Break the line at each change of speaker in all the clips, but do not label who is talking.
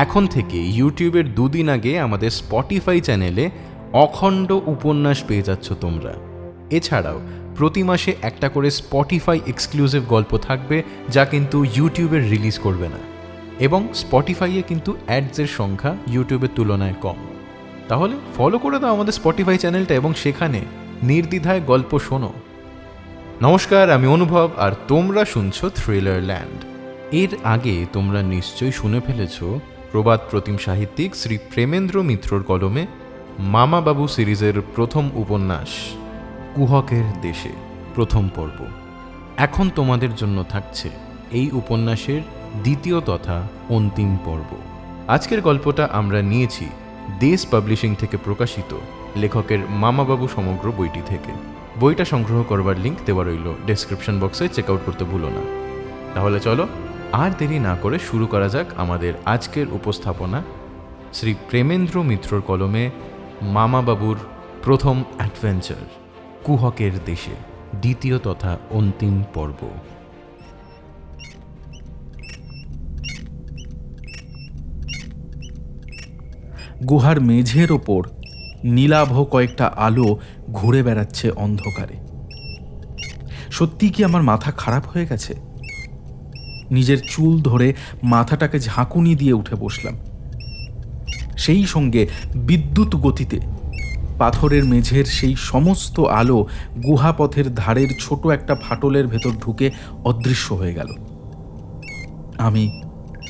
এখন থেকে ইউটিউবের 2 দিন আগে আমাদের স্পটিফাই চ্যানেলে অখণ্ড উপন্যাস পেয়ে যাচ্ছ তোমরা। এছাড়াও প্রতি মাসে একটা করে স্পটিফাই এক্সক্লুসিভ গল্প থাকবে, যা কিন্তু ইউটিউবের রিলিজ করবে না। এবং স্পটিফাইয়ে কিন্তু অ্যাডসের সংখ্যা ইউটিউবের তুলনায় কম। তাহলে ফলো করে দাও আমাদের স্পটিফাই চ্যানেলটা এবং সেখানে নির্দ্বিধায় গল্প শোনো। নমস্কার, আমি অনুভব, আর তোমরা শুনছো থ্রিলার ল্যান্ড। এর আগে তোমরা নিশ্চয়ই শুনে ফেলেছ প্রবাদ প্রতিম সাহিত্যিক শ্রী প্রেমেন্দ্র মিত্রর কলমে মামা বাবু সিরিজের প্রথম উপন্যাস কুহকের দেশে প্রথম পর্ব। এখন তোমাদের জন্য থাকছে এই উপন্যাসের দ্বিতীয় তথা অন্তিম পর্ব। আজকের গল্পটা আমরা নিয়েছি দেশ পাবলিশিং থেকে প্রকাশিত লেখকের মামাবাবু সমগ্র বইটি থেকে। বইটা সংগ্রহ করবার লিঙ্ক দেওয়া রইল ডেসক্রিপশন বক্সে, চেক আউট করতে ভুলো না। তাহলে চলো আর দেরি না করে শুরু করা যাক আমাদের আজকের উপস্থাপনা শ্রী প্রেমেন্দ্র মিত্রর কলমে মামাবাবুর প্রথম অ্যাডভেঞ্চার কুহকের দেশে দ্বিতীয় তথা অন্তিম পর্ব।
গুহার মেঝের ওপর নীলাভ কয়েকটা আলো ঘুরে বেড়াচ্ছে অন্ধকারে। সত্যি কি আমার মাথা খারাপ হয়ে গেছে? নিজের চুল ধরে মাথাটাকে ঝাঁকুনি দিয়ে উঠে বসলাম। সেই সঙ্গে বিদ্যুৎ গতিতে পাথরের মেঝের সেই সমস্ত আলো গুহাপথের ধারের ছোট একটা ফাটলের ভেতর ঢুকে অদৃশ্য হয়ে গেল। আমি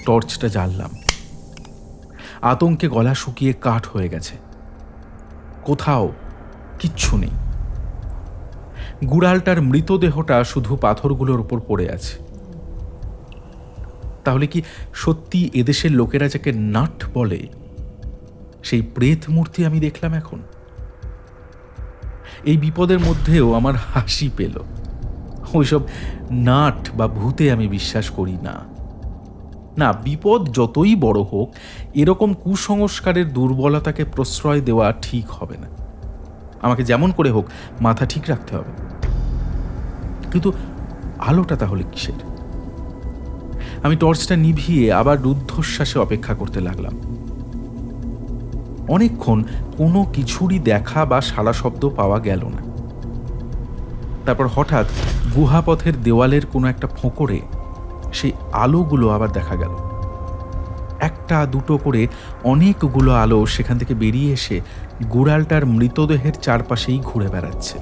টর্চটা জ্বাললাম। আতঙ্কে গলা শুকিয়ে কাঠ হয়ে গেছে। কোথাও কিচ্ছু নেই। গুড়ালটার মৃতদেহটা শুধু পাথরগুলোর ওপর পড়ে আছে। তাহলে কি সত্যি এদেশের লোকেরা যাকে নাট বলে সেই প্রেত মূর্তি আমি দেখলাম এখন? এই বিপদের মধ্যেও আমার হাসি পেল। ওইসব নাট বা ভূতে আমি বিশ্বাস করি না। না, বিপদ যতই বড় হোক, এরকম কুসংস্কারের দুর্বলতাকে প্রশ্রয় দেওয়া ঠিক হবে না। আমাকে যেমন করে হোক মাথা ঠিক রাখতে হবে। কিন্তু আলোটা তাহলে কিসের? আমি টর্চটা নিভিয়ে আবার রুদ্ধশ্বাসে অপেক্ষা করতে লাগলাম। অনেকক্ষণ কোনো কিছুরই দেখা বা সাড়া শব্দ পাওয়া গেল না। তারপর হঠাৎ গুহাপথের দেওয়ালের কোনো একটা ফোঁকরে সেই আলোগুলো আবার দেখা গেল। একটা দুটো করে অনেকগুলো আলো সেখান থেকে বেরিয়ে এসে গুড়ালটার মৃতদেহের চারপাশেই ঘুরে বেড়াচ্ছে।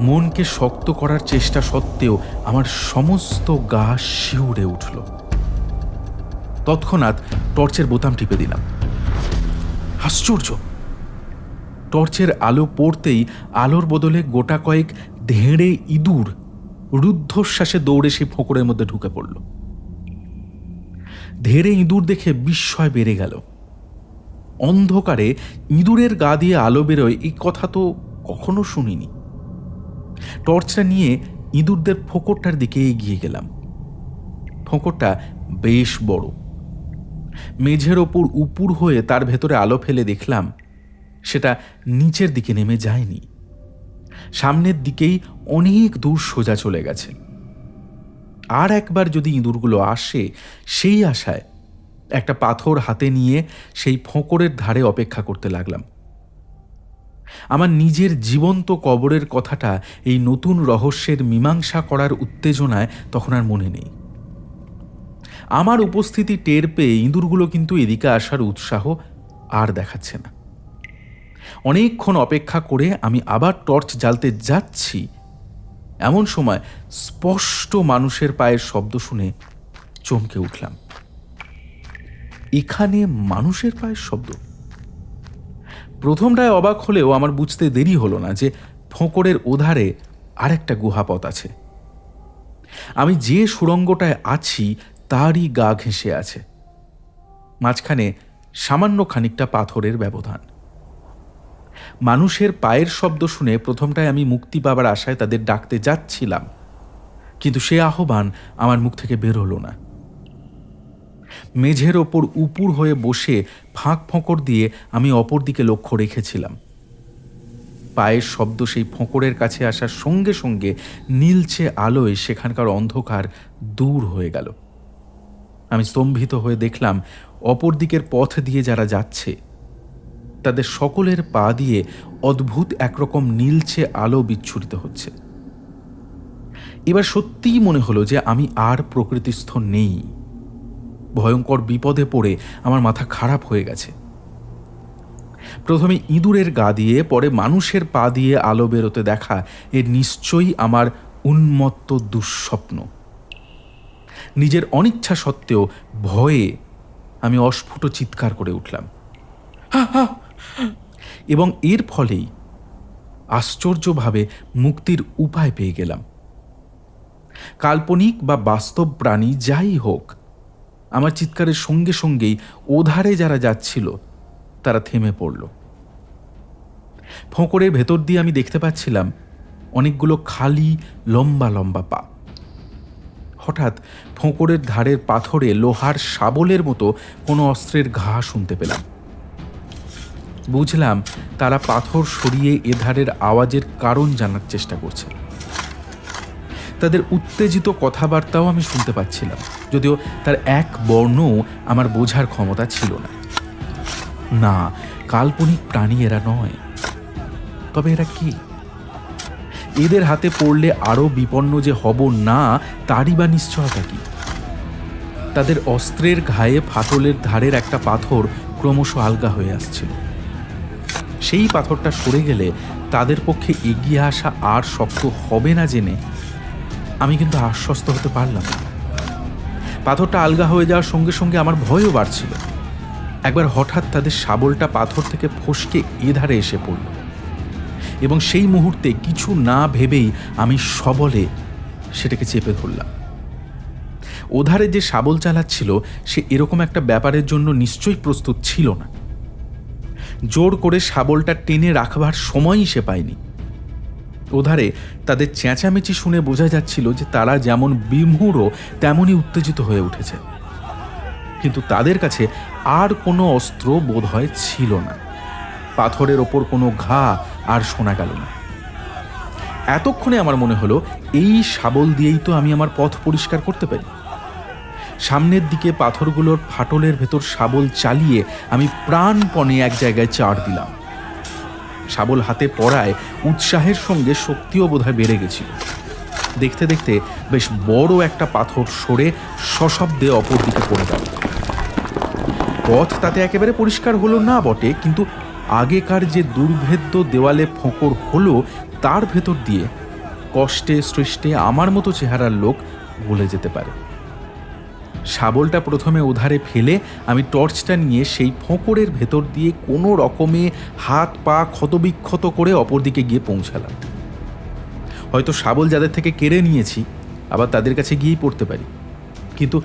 মনকে শক্ত করার চেষ্টা সত্ত্বেও আমার সমস্ত গা শিউরে উঠল। তৎক্ষণাৎ টর্চের বোতাম টিপে দিলাম। আশ্চর্য! টর্চের আলো পড়তেই আলোর বদলে গোটা কয়েক ধেড়ে ইঁদুর রুদ্ধশ্বাসে দৌড়ে সেই ফোঁকরের মধ্যে ঢুকে পড়ল। ধেড়ে ইঁদুর দেখে বিস্ময় বেড়ে গেল। অন্ধকারে ইঁদুরের গা দিয়ে আলো বেরোয় এই কথা তো কখনো শুনিনি। টর্চটা নিয়ে ইঁদুরদের ফোঁকরটার দিকে এগিয়ে গেলাম। ফোঁকরটা বেশ বড়। মেঝের ওপর উপুর হয়ে তার ভেতরে আলো ফেলে দেখলাম সেটা নিচের দিকে নেমে যায়নি, সামনের দিকেই অনেক দূর সোজা চলে গেছে। আর একবার যদি ইঁদুরগুলো আসে সেই আশায় একটা পাথর হাতে নিয়ে সেই ফোঁকরের ধারে অপেক্ষা করতে লাগলাম। আমার নিজের জীবন্ত কবরের কথাটা এই নতুন রহস্যের মীমাংসা করার উত্তেজনায় তখন আর মনে নেই। আমার উপস্থিতি টের পেয়ে ইঁদুরগুলো কিন্তু এদিকে আসার উৎসাহ আর দেখাচ্ছে না। অনেকক্ষণ অপেক্ষা করে আমি আবার টর্চ জ্বালতে যাচ্ছি, এমন সময় স্পষ্ট মানুষের পায়ের শব্দ শুনে চমকে উঠলাম। এখানে মানুষের পায়ের শব্দ! প্রথমটায় অবাক হলেও আমার বুঝতে দেরি হলো না যে ফোঁকরের ওধারে আরেকটা গুহাপথ আছে। আমি যে সুড়ঙ্গটায় আছি তারই গা ঘেঁষে আছে। মাঝখানে সামান্য খানিকটা পাথরের ব্যবধান। মানুষের পায়ের শব্দ শুনে প্রথমটায় আমি মুক্তি পাবার আশায় তাদের ডাকতে যাচ্ছিলাম, কিন্তু সে আহ্বান আমার মুখ থেকে বের হলো না। মেঝের ওপর উপুর হয়ে বসে ফাঁক ফোঁকর দিয়ে আমি অপর দিকে লক্ষ্য রেখেছিলাম। পায়ের শব্দ সেই ফোঁকরের কাছে আসার সঙ্গে সঙ্গে নীলচে আলোয় সেখানকার অন্ধকার দূর হয়ে গেল। আমি স্তম্ভিত হয়ে দেখলাম অপর দিকের পথ দিয়ে যারা যাচ্ছে তাদের সকলের পা দিয়ে অদ্ভুত একরকম নীলচে আলো বিচ্ছুরিত হচ্ছে। এবার সত্যিই মনে হলো যে আমি আর প্রকৃতিস্থ নেই। ভয়ঙ্কর বিপদে পড়ে আমার মাথা খারাপ হয়ে গেছে। প্রথমে ইঁদুরের গা দিয়ে, পরে মানুষের পা দিয়ে আলো বেরোতে দেখা এ নিশ্চয়ই আমার উন্মত্ত দুঃস্বপ্ন। নিজের অনিচ্ছা সত্ত্বেও ভয়ে আমি অস্ফুট চিৎকার করে উঠলাম এবং এর ফলেই আশ্চর্যভাবে মুক্তির উপায় পেয়ে গেলাম। কাল্পনিক বা বাস্তব প্রাণী যাই হোক, আমার চিৎকারের সঙ্গে সঙ্গেই ওধারে যারা যাচ্ছিল তারা থেমে পড়ল। ফোঁকরের ভেতর দিয়ে আমি দেখতে পাচ্ছিলাম অনেকগুলো খালি লম্বা লম্বা পা। হঠাৎ ফোঁকরের ধারের পাথরে লোহার শাবলের মতো কোনো অস্ত্রের ঘা শুনতে পেলাম। বুঝলাম তারা পাথর সরিয়ে এধারের আওয়াজের কারণ জানার চেষ্টা করছে। তাদের উত্তেজিত কথাবার্তাও আমি শুনতে পাচ্ছিলাম, যদিও তার এক বর্ণও আমার বোঝার ক্ষমতা ছিল না। না, কাল্পনিক প্রাণী এরা নয়। তবে এরা কি? এদের হাতে পড়লে আরো বিপন্ন যে হব না, তারই বা নিশ্চয়তা কি? তাদের অস্ত্রের ঘায়ে ফাটলের ধারের একটা পাথর ক্রমশ আলগা হয়ে আসছিল। সেই পাথরটা সরে গেলে তাদের পক্ষে এগিয়ে আসা আর শক্ত হবে না জেনে আমি কিন্তু আশ্বস্ত হতে পারলাম না। পাথরটা আলগা হয়ে যাওয়ার সঙ্গে সঙ্গে আমার ভয়ও বাড়ছিল। একবার হঠাৎ তাদের শাবলটা পাথর থেকে ফসকে এধারে এসে পড়ল এবং সেই মুহূর্তে কিছু না ভেবেই আমি সবলে সেটাকে চেপে ধরলাম। ওধারে যে শাবল চালাচ্ছিল সে এরকম একটা ব্যাপারের জন্য নিশ্চয়ই প্রস্তুত ছিল না। জোর করে শাবলটা টেনে রাখবার সময়ই সে পায়নি। ওধারে তাদের চেঁচামেচি শুনে বোঝা যাচ্ছিল যে তারা যেমন বিমূঢ় তেমনই উত্তেজিত হয়ে উঠেছে, কিন্তু তাদের কাছে আর কোনো অস্ত্র বোধহয় ছিল না। পাথরের ওপর কোনো ঘা আর শোনা গেল না। এতক্ষণে আমার মনে হলো এই শাবল দিয়েই তো আমি আমার পথ পরিষ্কার করতে পারি। সামনের দিকে পাথরগুলোর ফাটলের ভেতর শাবল চালিয়ে আমি প্রাণপণে এক জায়গায় চাড় দিলাম। শাবল হাতে পড়ায় উৎসাহের সঙ্গে শক্তিও বোধহয় বেড়ে গেছিল। দেখতে দেখতে বেশ বড় একটা পাথর সরে সশব্দে অপর দিকে পড়ে গেল। পথ তাতে একেবারে পরিষ্কার হলো না বটে, কিন্তু আগেকার যে দুর্ভেদ্য দেওয়ালে ফোঁকর হলো তার ভেতর দিয়ে কষ্টে সৃষ্টে আমার মতো চেহারার লোক গলে যেতে পারে। শাবলটা প্রথমে ওধারে ফেলে আমি টর্চটা নিয়ে সেই ফোঁকরের ভেতর দিয়ে কোনো রকমে হাত পা ক্ষতবিক্ষত করে অপর দিকে গিয়ে পৌঁছালাম। হয়তো শাবল যাদের থেকে কেড়ে নিয়েছি আবার তাদের কাছে গিয়েই পড়তে পারি, কিন্তু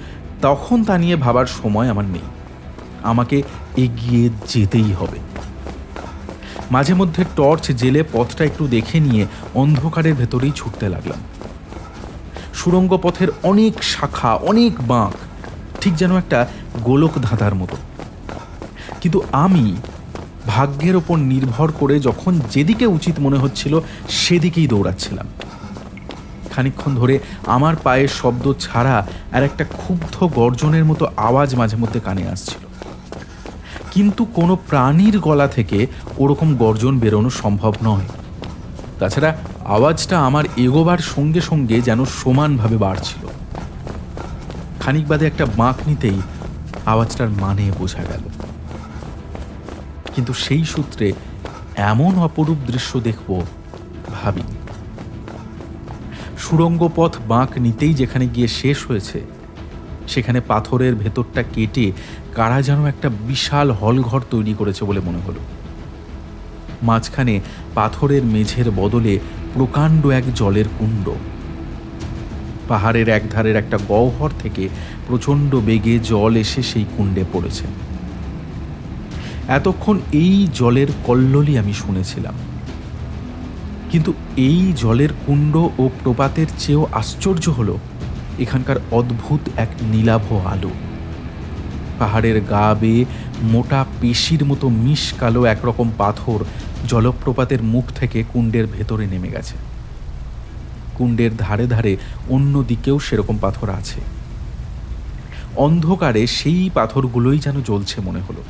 তখন তা নিয়ে ভাবার সময় আমার নেই। আমাকে এগিয়ে যেতেই হবে। মাঝে মধ্যে টর্চ জেলে পথটা একটু দেখে নিয়ে অন্ধকারের ভেতরেই ছুটতে লাগলাম। সুড়ঙ্গ পথের অনেক শাখা, অনেক বাঁক, ঠিক যেন একটা গোলক ধাঁধার মতো। কিন্তু আমি ভাগ্যের ওপর নির্ভর করে যখন যেদিকে উচিত মনে হচ্ছিল সেদিকেই দৌড়াচ্ছিলাম। খানিকক্ষণ ধরে আমার পায়ের শব্দ ছাড়া আর একটা ক্ষুব্ধ গর্জনের মতো আওয়াজ মাঝে মধ্যে কানে আসছিল, কিন্তু কোনো প্রাণীর গলা থেকে ওরকম গর্জন বেরোনো সম্ভব নয়। তাছাড়া আওয়াজটা আমার এগোবার সঙ্গে সঙ্গে যেন সমানভাবে বাড়ছিল। খানিক বাদে একটা বাঁক নিতেই আওয়াজটার মানে বোঝা গেল, কিন্তু সেই সূত্রে এমন অপরূপ দৃশ্য দেখব ভাবিনি। সুড়ঙ্গ পথ বাঁক নিতেই যেখানে গিয়ে শেষ হয়েছে সেখানে পাথরের ভেতরটা কেটে কারা যেন একটা বিশাল হলঘর তৈরি করেছে বলে মনে হলো। মাঝখানে পাথরের মেঝের বদলে প্রকাণ্ড এক জলের কুণ্ড। পাহাড়ের একধারের একটা গহ্বর থেকে প্রচণ্ড বেগে জল এসে সেই কুণ্ডে পড়েছে। এতক্ষণ এই জলের কল্লোলই আমি শুনেছিলাম, কিন্তু এই জলের কুণ্ড ও প্রপাতের চেয়েও আশ্চর্য হলো এখানকার অদ্ভুত এক নীলাভ আলো। পাহাড়ের গা বেয়ে মোটা পেশির মতো মিশ কালো একরকম পাথর জলপ্রপাতের মুখ থেকে কুণ্ডের ভেতরে নেমে গেছে। কুণ্ডের ধারে ধারে অন্য দিকেও সেরকম পাথর আছে। অন্ধকারে সেই পাথরগুলোই যেন জ্বলছে মনে হলো।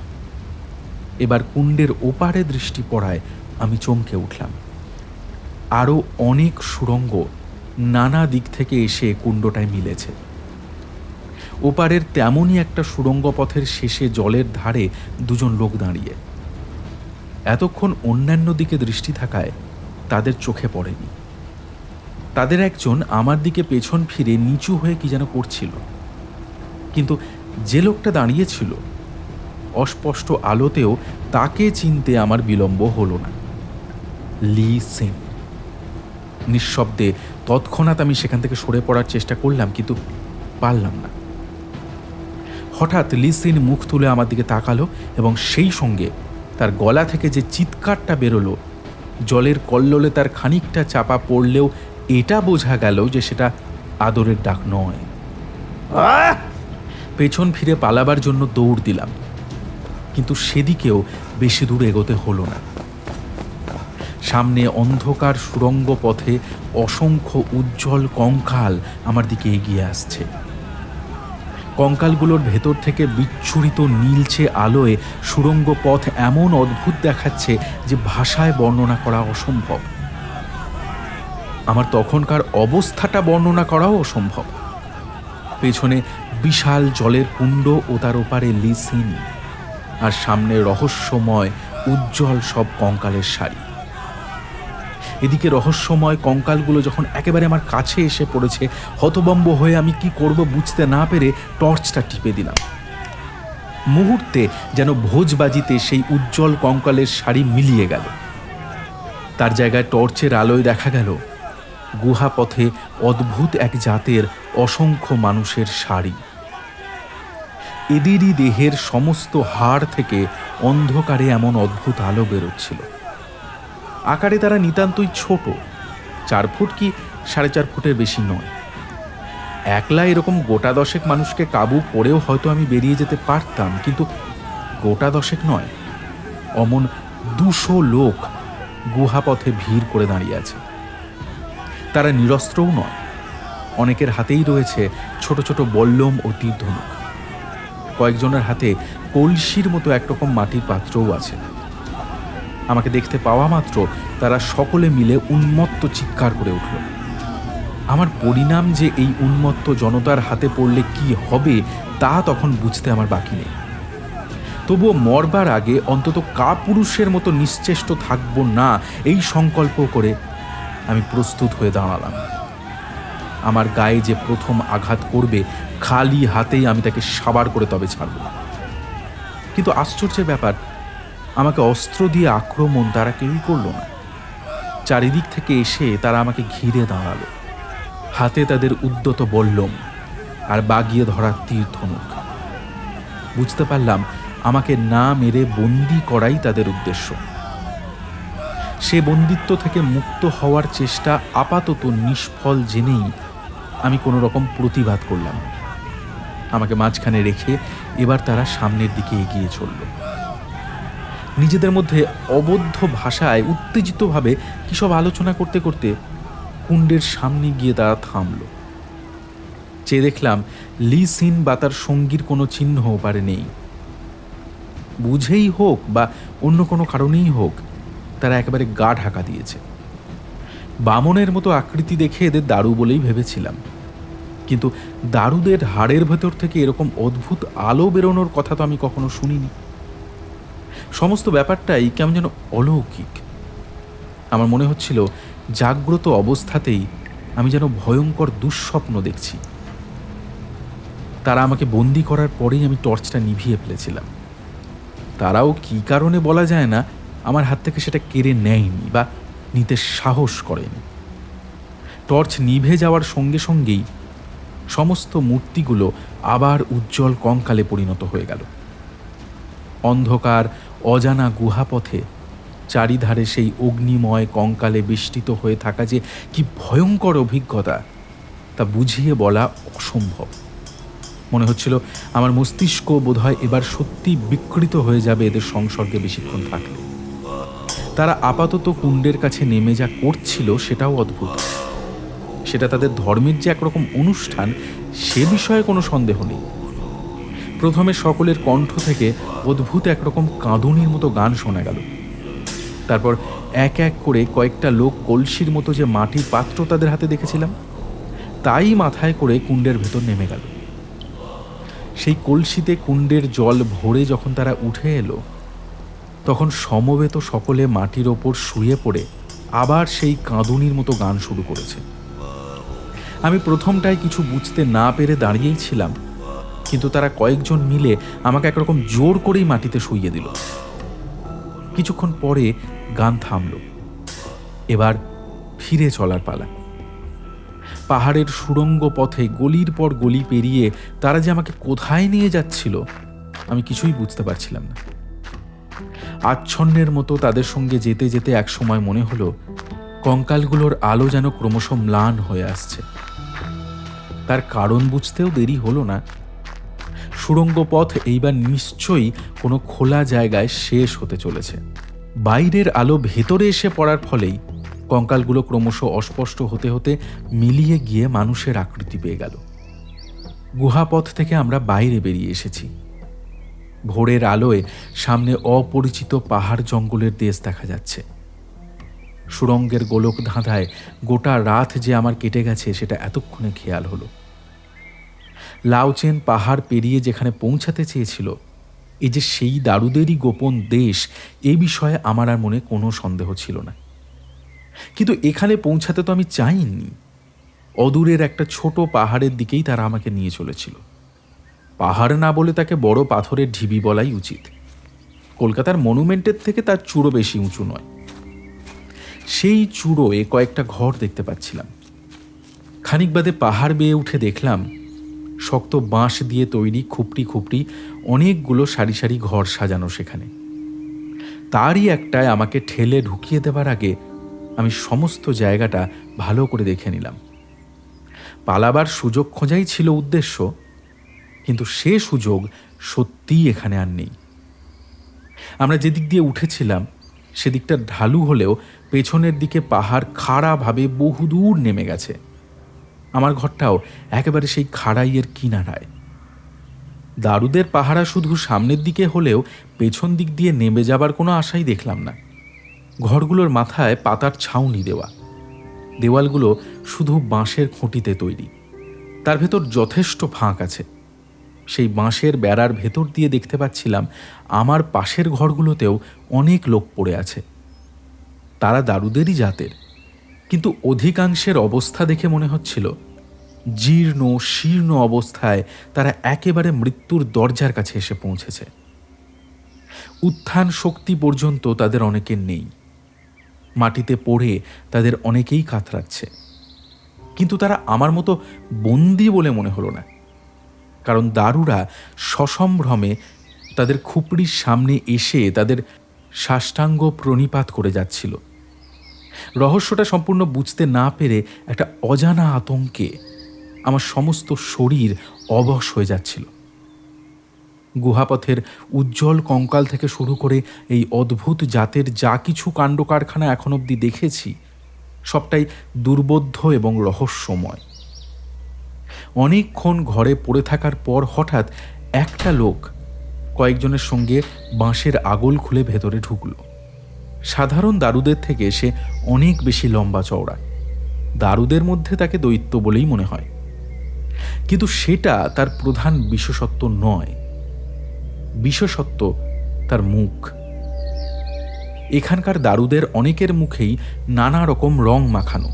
এবার কুণ্ডের ওপারে দৃষ্টি পড়ায় আমি চমকে উঠলাম। আরও অনেক সুড়ঙ্গ নানা দিক থেকে এসে কুণ্ডটায় মিলেছে। ওপারের তেমনই একটা সুড়ঙ্গ পথের শেষে জলের ধারে দুজন লোক দাঁড়িয়ে। এতক্ষণ অন্যান্য দিকে দৃষ্টি থাকায় তাদের চোখে পড়েনি। তাদের একজন আমার দিকে পেছন ফিরে নিচু হয়ে কি যেন করছিল, কিন্তু যে লোকটা দাঁড়িয়েছিল অস্পষ্ট আলোতেও তাকে চিনতে আমার বিলম্ব হলো না। লি সেন। নিঃশব্দে তৎক্ষণাৎ আমি সেখান থেকে সরে পড়ার চেষ্টা করলাম, কিন্তু পারলাম না। হঠাৎ লি সেন মুখ তুলে আমার দিকে তাকালো এবং সেই সঙ্গে তার গলা থেকে যে চিৎকারটা বেরোলো, জলের কল্লোলে তার খানিকটা চাপা পড়লেও এটা বোঝা গেল যে সেটা আদরের ডাক নয়। পেছন ফিরে পালাবার জন্য দৌড় দিলাম, কিন্তু সেদিকেও বেশি দূর এগোতে হলো না। সামনে অন্ধকার সুড়ঙ্গ পথে অসংখ্য উজ্জ্বল কঙ্কাল আমার দিকে এগিয়ে আসছে। কঙ্কালগুলোর ভেতর থেকে বিচ্ছুরিত নীলচে আলোয় সুড়ঙ্গ পথ এমন অদ্ভুত দেখাচ্ছে যে ভাষায় বর্ণনা করা অসম্ভব। আমার তখনকার অবস্থাটা বর্ণনা করাও অসম্ভব। পেছনে বিশাল জলের কুণ্ড ও তার ওপারে লি সেন, আর সামনে রহস্যময় উজ্জ্বল সব কঙ্কালের সারি। এদিকে রহস্যময় কঙ্কালগুলো যখন একেবারে আমার কাছে এসে পড়েছে, হতভম্ব হয়ে আমি কি করব বুঝতে না পেরে টর্চটা টিপে দিলাম। মুহূর্তে যেন ভোজবাজিতে সেই উজ্জ্বল কঙ্কালের সারি মিলিয়ে গেল। তার জায়গায় টর্চের আলোয় দেখা গেল গুহাপথে অদ্ভুত এক জাতের অসংখ্য মানুষের সারি। এদেরই দেহের সমস্ত হাড় থেকে অন্ধকারে এমন অদ্ভুত আলো বেরোচ্ছিল। আকারে তারা নিতান্তই ছোট, 4 ফুট কি 4.5 ফুটের বেশি নয়। একলা এরকম গোটা 10 মানুষকে কাবু করেও হয়তো আমি বেরিয়ে যেতে পারতাম, কিন্তু গোটা 10 নয়, অমন 200 লোক গুহাপথে ভিড় করে দাঁড়িয়ে আছে। তারা নিরস্ত্রও নয়, অনেকের হাতেই রয়েছে ছোট ছোট বল্লম ও তীরধনুক। কয়েকজনের হাতে কলসির মতো একরকম মাটির পাত্রও আছে। আমাকে দেখতে পাওয়া মাত্র তারা সকলে মিলে উন্মত্ত চিৎকার করে উঠল। আমার পরিণাম যে এই উন্মত্ত জনতার হাতে পড়লে কি হবে তা তখন বুঝতে আমার বাকি নেই। তবুও মরবার আগে অন্তত কাপুরুষের মতো নিশ্চেষ্ট থাকব না, এই সংকল্প করে আমি প্রস্তুত হয়ে দাঁড়ালাম। আমার গায়ে যে প্রথম আঘাত করবে খালি হাতেই আমি তাকে সাবার করে তবে ছাড়ব। কিন্তু আশ্চর্যের ব্যাপার, আমাকে অস্ত্র দিয়ে আক্রমণ তারা কেউই করল না। চারিদিক থেকে এসে তারা আমাকে ঘিরে দাঁড়ালো, হাতে তাদের উদ্যত বল্লম আর বাগিয়ে ধরা তীর ধনুক। বুঝতে পারলাম আমাকে না মেরে বন্দি করাই তাদের উদ্দেশ্য। সে বন্দিত্ব থেকে মুক্ত হওয়ার চেষ্টা আপাতত নিষ্ফল জেনেই আমি কোনো রকম প্রতিবাদ করলাম না। আমাকে মাঝখানে রেখে এবার তারা সামনের দিকে এগিয়ে চলল। নিজেদের মধ্যে অবদ্ধ ভাষায় উত্তেজিতভাবে কী সব আলোচনা করতে করতে কুণ্ডের সামনে গিয়ে তারা থামল। চেয়ে দেখলাম লি সেন বা তার সঙ্গীর কোনো চিহ্ন ওপারে নেই। বুঝেই হোক বা অন্য কোনো কারণেই হোক, তারা একেবারে গা ঢাকা দিয়েছে। বামনের মতো আকৃতি দেখে এদের দারু বলেই ভেবেছিলাম, কিন্তু দারুদের হাড়ের ভেতর থেকে এরকম অদ্ভুত আলো বেরোনোর কথা তো আমি কখনো শুনিনি। সমস্ত ব্যাপারটাই কেমন যেন অলৌকিক। আমার মনে হচ্ছিল জাগ্রত অবস্থাতেই আমি যেন ভয়ঙ্কর দুঃস্বপ্ন দেখছি। তারা আমাকে বন্দি করার পরেই আমি টর্চটা নিভিয়ে ফেলেছিলাম। তারাও কী কারণে বলা যায় না আমার হাত থেকে সেটা কেড়ে নেয়নি বা নিতে সাহস করেনি। টর্চ নিভে যাওয়ার সঙ্গে সঙ্গেই সমস্ত মূর্তিগুলো আবার উজ্জ্বল কঙ্কালে পরিণত হয়ে গেল। অন্ধকার অজানা গুহাপথে চারিধারে সেই অগ্নিময় কঙ্কালে বেষ্টিত হয়ে থাকা যে কি ভয়ঙ্কর অভিজ্ঞতা তা বুঝিয়ে বলা অসম্ভব। মনে হচ্ছিল আমার মস্তিষ্ক বোধহয় এবার সত্যি বিকৃত হয়ে যাবে এদের সংসর্গে বেশিক্ষণ থাকলে। তারা আপাতত কুণ্ডের কাছে নেমে যা করছিল সেটাও অদ্ভুত। সেটা তাদের ধর্মের যে একরকম অনুষ্ঠান সে বিষয়ে কোনো সন্দেহ নেই, প্রথমে সকলের কণ্ঠ থেকে অদ্ভুত একরকম কাঁদুনির মতো গান শোনা গেল। তারপর এক এক করে কয়েকটা লোক কলসির মতো যে মাটির পাত্র তাদের হাতে দেখেছিলাম তাই মাথায় করে কুণ্ডের ভেতর নেমে গেল। সেই কলসিতে কুণ্ডের জল ভরে যখন তারা উঠে এলো তখন সমবেত সকলে মাটির ওপর শুয়ে পড়ে আবার সেই কাঁদুনির মতো গান শুরু করেছে। আমি প্রথমটায় কিছু বুঝতে না পেরে দাঁড়িয়েই ছিলাম, কিন্তু তারা কয়েকজন মিলে আমাকে একরকম জোর করেই মাটিতে শুইয়ে দিল। কিছুক্ষণ পরে গান থামল। এবার ফিরে চলার পালা। পাহাড়ের সুড়ঙ্গ পথে গলির পর গলি পেরিয়ে তারা যে আমাকে কোথায় নিয়ে যাচ্ছিল আমি কিছুই বুঝতে পারছিলাম না। আচ্ছন্নের মতো তাদের সঙ্গে যেতে যেতে এক সময় মনে হলো কঙ্কালগুলোর আলো যেন ক্রমশ ম্লান হয়ে আসছে। তার কারণ বুঝতেও দেরি হলো না। সুড়ঙ্গ পথ এইবার নিশ্চয়ই কোনো খোলা জায়গায় শেষ হতে চলেছে। বাইরের আলো ভেতরে এসে পড়ার ফলেই কঙ্কালগুলো ক্রমশ অস্পষ্ট হতে হতে মিলিয়ে গিয়ে মানুষের আকৃতি পেয়ে গেল। গুহাপথ থেকে আমরা বাইরে বেরিয়ে এসেছি। ভোরের আলোয় সামনে অপরিচিত পাহাড় জঙ্গলের দেশ দেখা যাচ্ছে। সুড়ঙ্গের গোলক ধাঁধায় গোটা রাত যে আমার কেটে গেছে সেটা এতক্ষণে খেয়াল হলো। লাউচেন পাহাড় পেরিয়ে যেখানে পৌঁছাতে চেয়েছিল এই যে সেই দারুদেরই গোপন দেশ, এ বিষয়ে আমার আর মনে কোনো সন্দেহ ছিল না। কিন্তু এখানে পৌঁছাতে তো আমি চাইনি। অদূরের একটা ছোট পাহাড়ের দিকেই তারা আমাকে নিয়ে চলেছিল। পাহাড় না বলে তাকে বড় পাথরের ঢিবি বলাই উচিত। কলকাতার মনুমেন্টের থেকে তার চূড়ো বেশি উঁচু নয়। সেই চূড়োয় কয়েকটা ঘর দেখতে পাচ্ছিলাম। খানিক বাদে পাহাড় বেয়ে উঠে দেখলাম শক্ত বাঁশ দিয়ে তৈরি খুপড়ি খুপড়ি অনেকগুলো সারি সারি ঘর সাজানো সেখানে। তারই একটায় আমাকে ঠেলে ঢুকিয়ে দেবার আগে আমি সমস্ত জায়গাটা ভালো করে দেখে নিলাম। পালাবার সুযোগ খোঁজাই ছিল উদ্দেশ্য, কিন্তু সে সুযোগ সত্যিই এখানে আর নেই। আমরা যেদিক দিয়ে উঠেছিলাম সেদিকটা ঢালু হলেও পেছনের দিকে পাহাড় খাড়াভাবে বহুদূর নেমে গেছে। আমার ঘরটাও একেবারে সেই খাড়াইয়ের কিনারায়। দারুদের পাহারা শুধু সামনের দিকে হলেও পেছন দিক দিয়ে নেমে যাবার কোনো আশাই দেখলাম না। ঘরগুলোর মাথায় পাতার ছাউনি দেওয়া, দেওয়ালগুলো শুধু বাঁশের খুঁটিতে তৈরি। তার ভেতর যথেষ্ট ফাঁক আছে। সেই বাঁশের বেড়ার ভেতর দিয়ে দেখতে পাচ্ছিলাম আমার পাশের ঘরগুলোতেও অনেক লোক পড়ে আছে। তারা দারুদেরই জাতের, কিন্তু অধিকাংশের অবস্থা দেখে মনে হচ্ছিল জীর্ণ শীর্ণ অবস্থায় তারা একেবারে মৃত্যুর দরজার কাছে এসে পৌঁছেছে। উত্থান শক্তি পর্যন্ত তাদের অনেকের নেই। মাটিতে পড়ে তাদের অনেকেই কাতরাচ্ছে, কিন্তু তারা আমার মতো বন্দী বলে মনে হলো না, কারণ দারুরা সসম্ভ্রমে তাদের খুপড়ির সামনে এসে তাদের সাষ্টাঙ্গ প্রণিপাত করে যাচ্ছিল। রহস্যটা সম্পূর্ণ বুঝতে না পেরে একটা অজানা আতঙ্কে আমার সমস্ত শরীর অবশ হয়ে যাচ্ছিল। গুহাপথের উজ্জ্বল কঙ্কাল থেকে শুরু করে এই অদ্ভুত জাতের যা কিছু কাণ্ড কারখানা এখন অবধি দেখেছি সবটাই দুর্বোধ্য এবং রহস্যময়। অনেকক্ষণ ঘরে পড়ে থাকার পর হঠাৎ একটা লোক কয়েকজনের সঙ্গে বাঁশের আগল খুলে ভেতরে ঢুকল। সাধারণ দারুদের থেকে সে অনেক বেশি লম্বা চওড়া। দারুদের মধ্যে তাকে দৈত্য বলেই মনে হয়, কিন্তু সেটা তার প্রধান বিশেষত্ব নয়। বিশেষত্ব তার মুখ। এখানকার দারুদের অনেকের মুখেই নানা রকম রং মাখানো,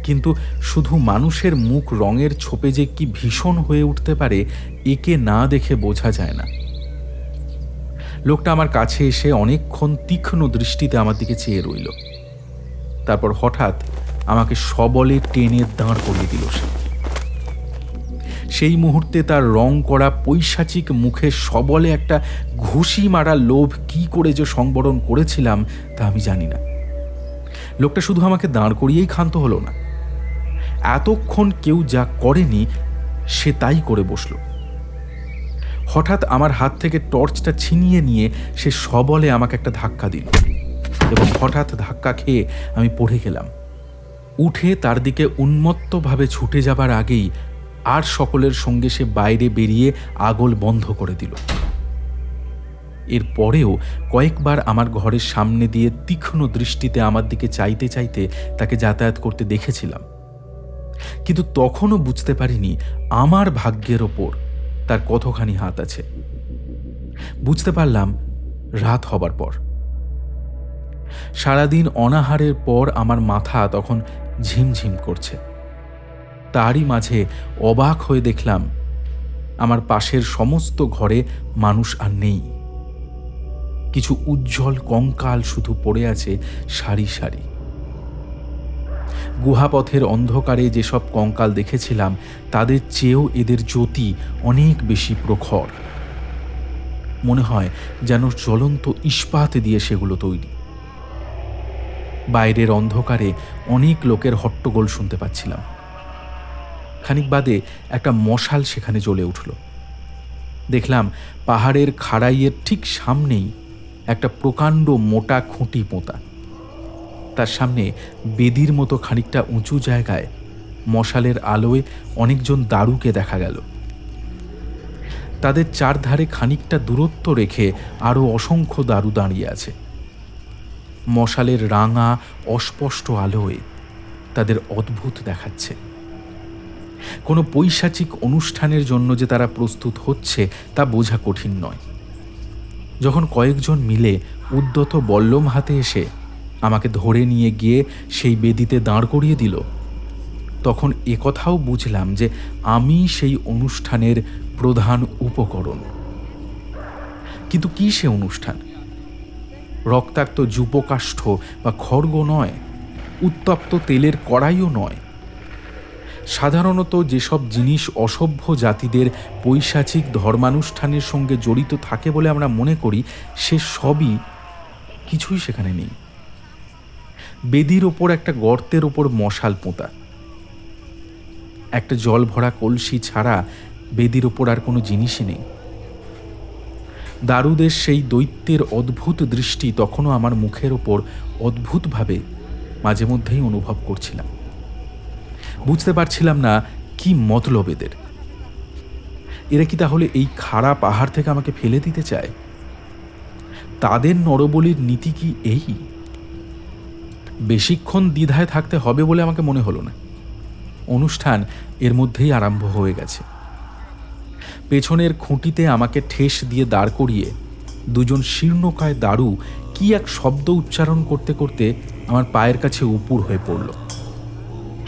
কিন্তু শুধু মানুষের মুখ রঙের ছোপে যে কি ভীষণ হয়ে উঠতে পারে একে না দেখে বোঝা যায় না। লোকটা আমার কাছে এসে অনেকক্ষণ তীক্ষ্ণ দৃষ্টিতে আমার দিকে চেয়ে রইল। তারপর হঠাৎ আমাকে সবলে টেনে দাঁড় করিয়ে দিল সে। সেই মুহূর্তে তার রং করা পৈশাচিক মুখে সবলে একটা ঘুষি মারা লোভ কি করে যে সংবরণ করেছিলাম তা আমি জানি না। লোকটা শুধু আমাকে দাঁড় করিয়েই ক্ষান্ত হলো না, এতক্ষণ কেউ যা করেনি সে তাই করে বসল। হঠাৎ আমার হাত থেকে টর্চটা ছিনিয়ে নিয়ে সে সবলে আমাকে একটা ধাক্কা দিল এবং হঠাৎ ধাক্কা খেয়ে আমি পড়ে গেলাম। উঠে তার দিকে উন্মত্তভাবে ছুটে যাবার আগেই আর সকলের সঙ্গে সে বাইরে বেরিয়ে আগল বন্ধ করে দিল। এর পরেও কয়েকবার আমার ঘরের সামনে দিয়ে তীক্ষ্ণ দৃষ্টিতে আমার দিকে চাইতে চাইতে তাকে যাতায়াত করতে দেখেছিলাম, কিন্তু তখনও বুঝতে পারিনি আমার ভাগ্যের ওপর তার কতখানি হাত আছে। বুঝতে পারলাম রাত হবার পর। সারাদিন অনাহারের পর আমার মাথা তখন ঝিমঝিম করছে। তারই মাঝে অবাক হয়ে দেখলাম আমার পাশের সমস্ত ঘরে মানুষ আর নেই। কিছু উজ্জ্বল কঙ্কাল শুধু পড়ে আছে সারি সারি। গুহাপথের অন্ধকারে যেসব কঙ্কাল দেখেছিলাম তাদের চেয়েও এদের জ্যোতি অনেক বেশি প্রখর। মনে হয় যেন জ্বলন্ত ইস্পাত দিয়ে সেগুলো তৈরি। বাইরের অন্ধকারে অনেক লোকের হট্টগোল শুনতে পাচ্ছিলাম। খানিক বাদে একটা মশাল সেখানে জ্বলে উঠল। দেখলাম পাহাড়ের খাড়াইয়ের ঠিক সামনেই একটা প্রকাণ্ড মোটা খুঁটি পোঁতা। তার সামনে বেদির মতো খানিকটা উঁচু জায়গায় মশালের আলোয় অনেকজন দারুকে দেখা গেল। তাদের চারধারে খানিকটা দূরত্ব রেখে আরও অসংখ্য দারু দাঁড়িয়ে আছে। মশালের রাঙা অস্পষ্ট আলোয় তাদের অদ্ভুত দেখাচ্ছে। কোনো পৈশাচিক অনুষ্ঠানের জন্য যে তারা প্রস্তুত হচ্ছে তা বোঝা কঠিন নয়। যখন কয়েকজন মিলে উদ্যত বল্লম হাতে এসে আমাকে ধরে নিয়ে গিয়ে সেই বেদিতে দাঁড় করিয়ে দিল, তখন একথাও বুঝলাম যে আমি সেই অনুষ্ঠানের প্রধান উপকরণ। কিন্তু কি সে অনুষ্ঠান? রক্তাক্ত যূপকাষ্ঠ বা খড়গ নয়, উত্তপ্ত তেলের কড়াইও নয়। সাধারণত যেসব জিনিস অসভ্য জাতিদের পৈশাচিক ধর্মানুষ্ঠানের সঙ্গে জড়িত থাকে বলে আমরা মনে করি, সে সবই কিছুই সেখানে নেই। বেদির ওপর একটা গর্তের ওপর মশাল পোঁতা। একটা জল ভরা কলসি ছাড়া বেদির ওপর আর কোনো জিনিসই নেই। দারুদের সেই দৈত্যের অদ্ভুত দৃষ্টি তখনও আমার মুখের ওপর অদ্ভুতভাবে মাঝে মধ্যেই অনুভব করছিলাম। বুঝতে পারছিলাম না কি মতলব এদের। এরা কি তাহলে এই খাড়া পাহাড় থেকে আমাকে ফেলে দিতে চায়? তাদের নরবলির নীতি কি এই? বেশিক্ষণ দ্বিধায় থাকতে হবে বলে আমাকে মনে হলো না। অনুষ্ঠান এর মধ্যেই আরম্ভ হয়ে গেছে। পেছনের খুঁটিতে আমাকে ঠেস দিয়ে দাঁড় করিয়ে দুজন শীর্ণকায় দারু কি এক শব্দ উচ্চারণ করতে করতে আমার পায়ের কাছে উপুর হয়ে পড়ল।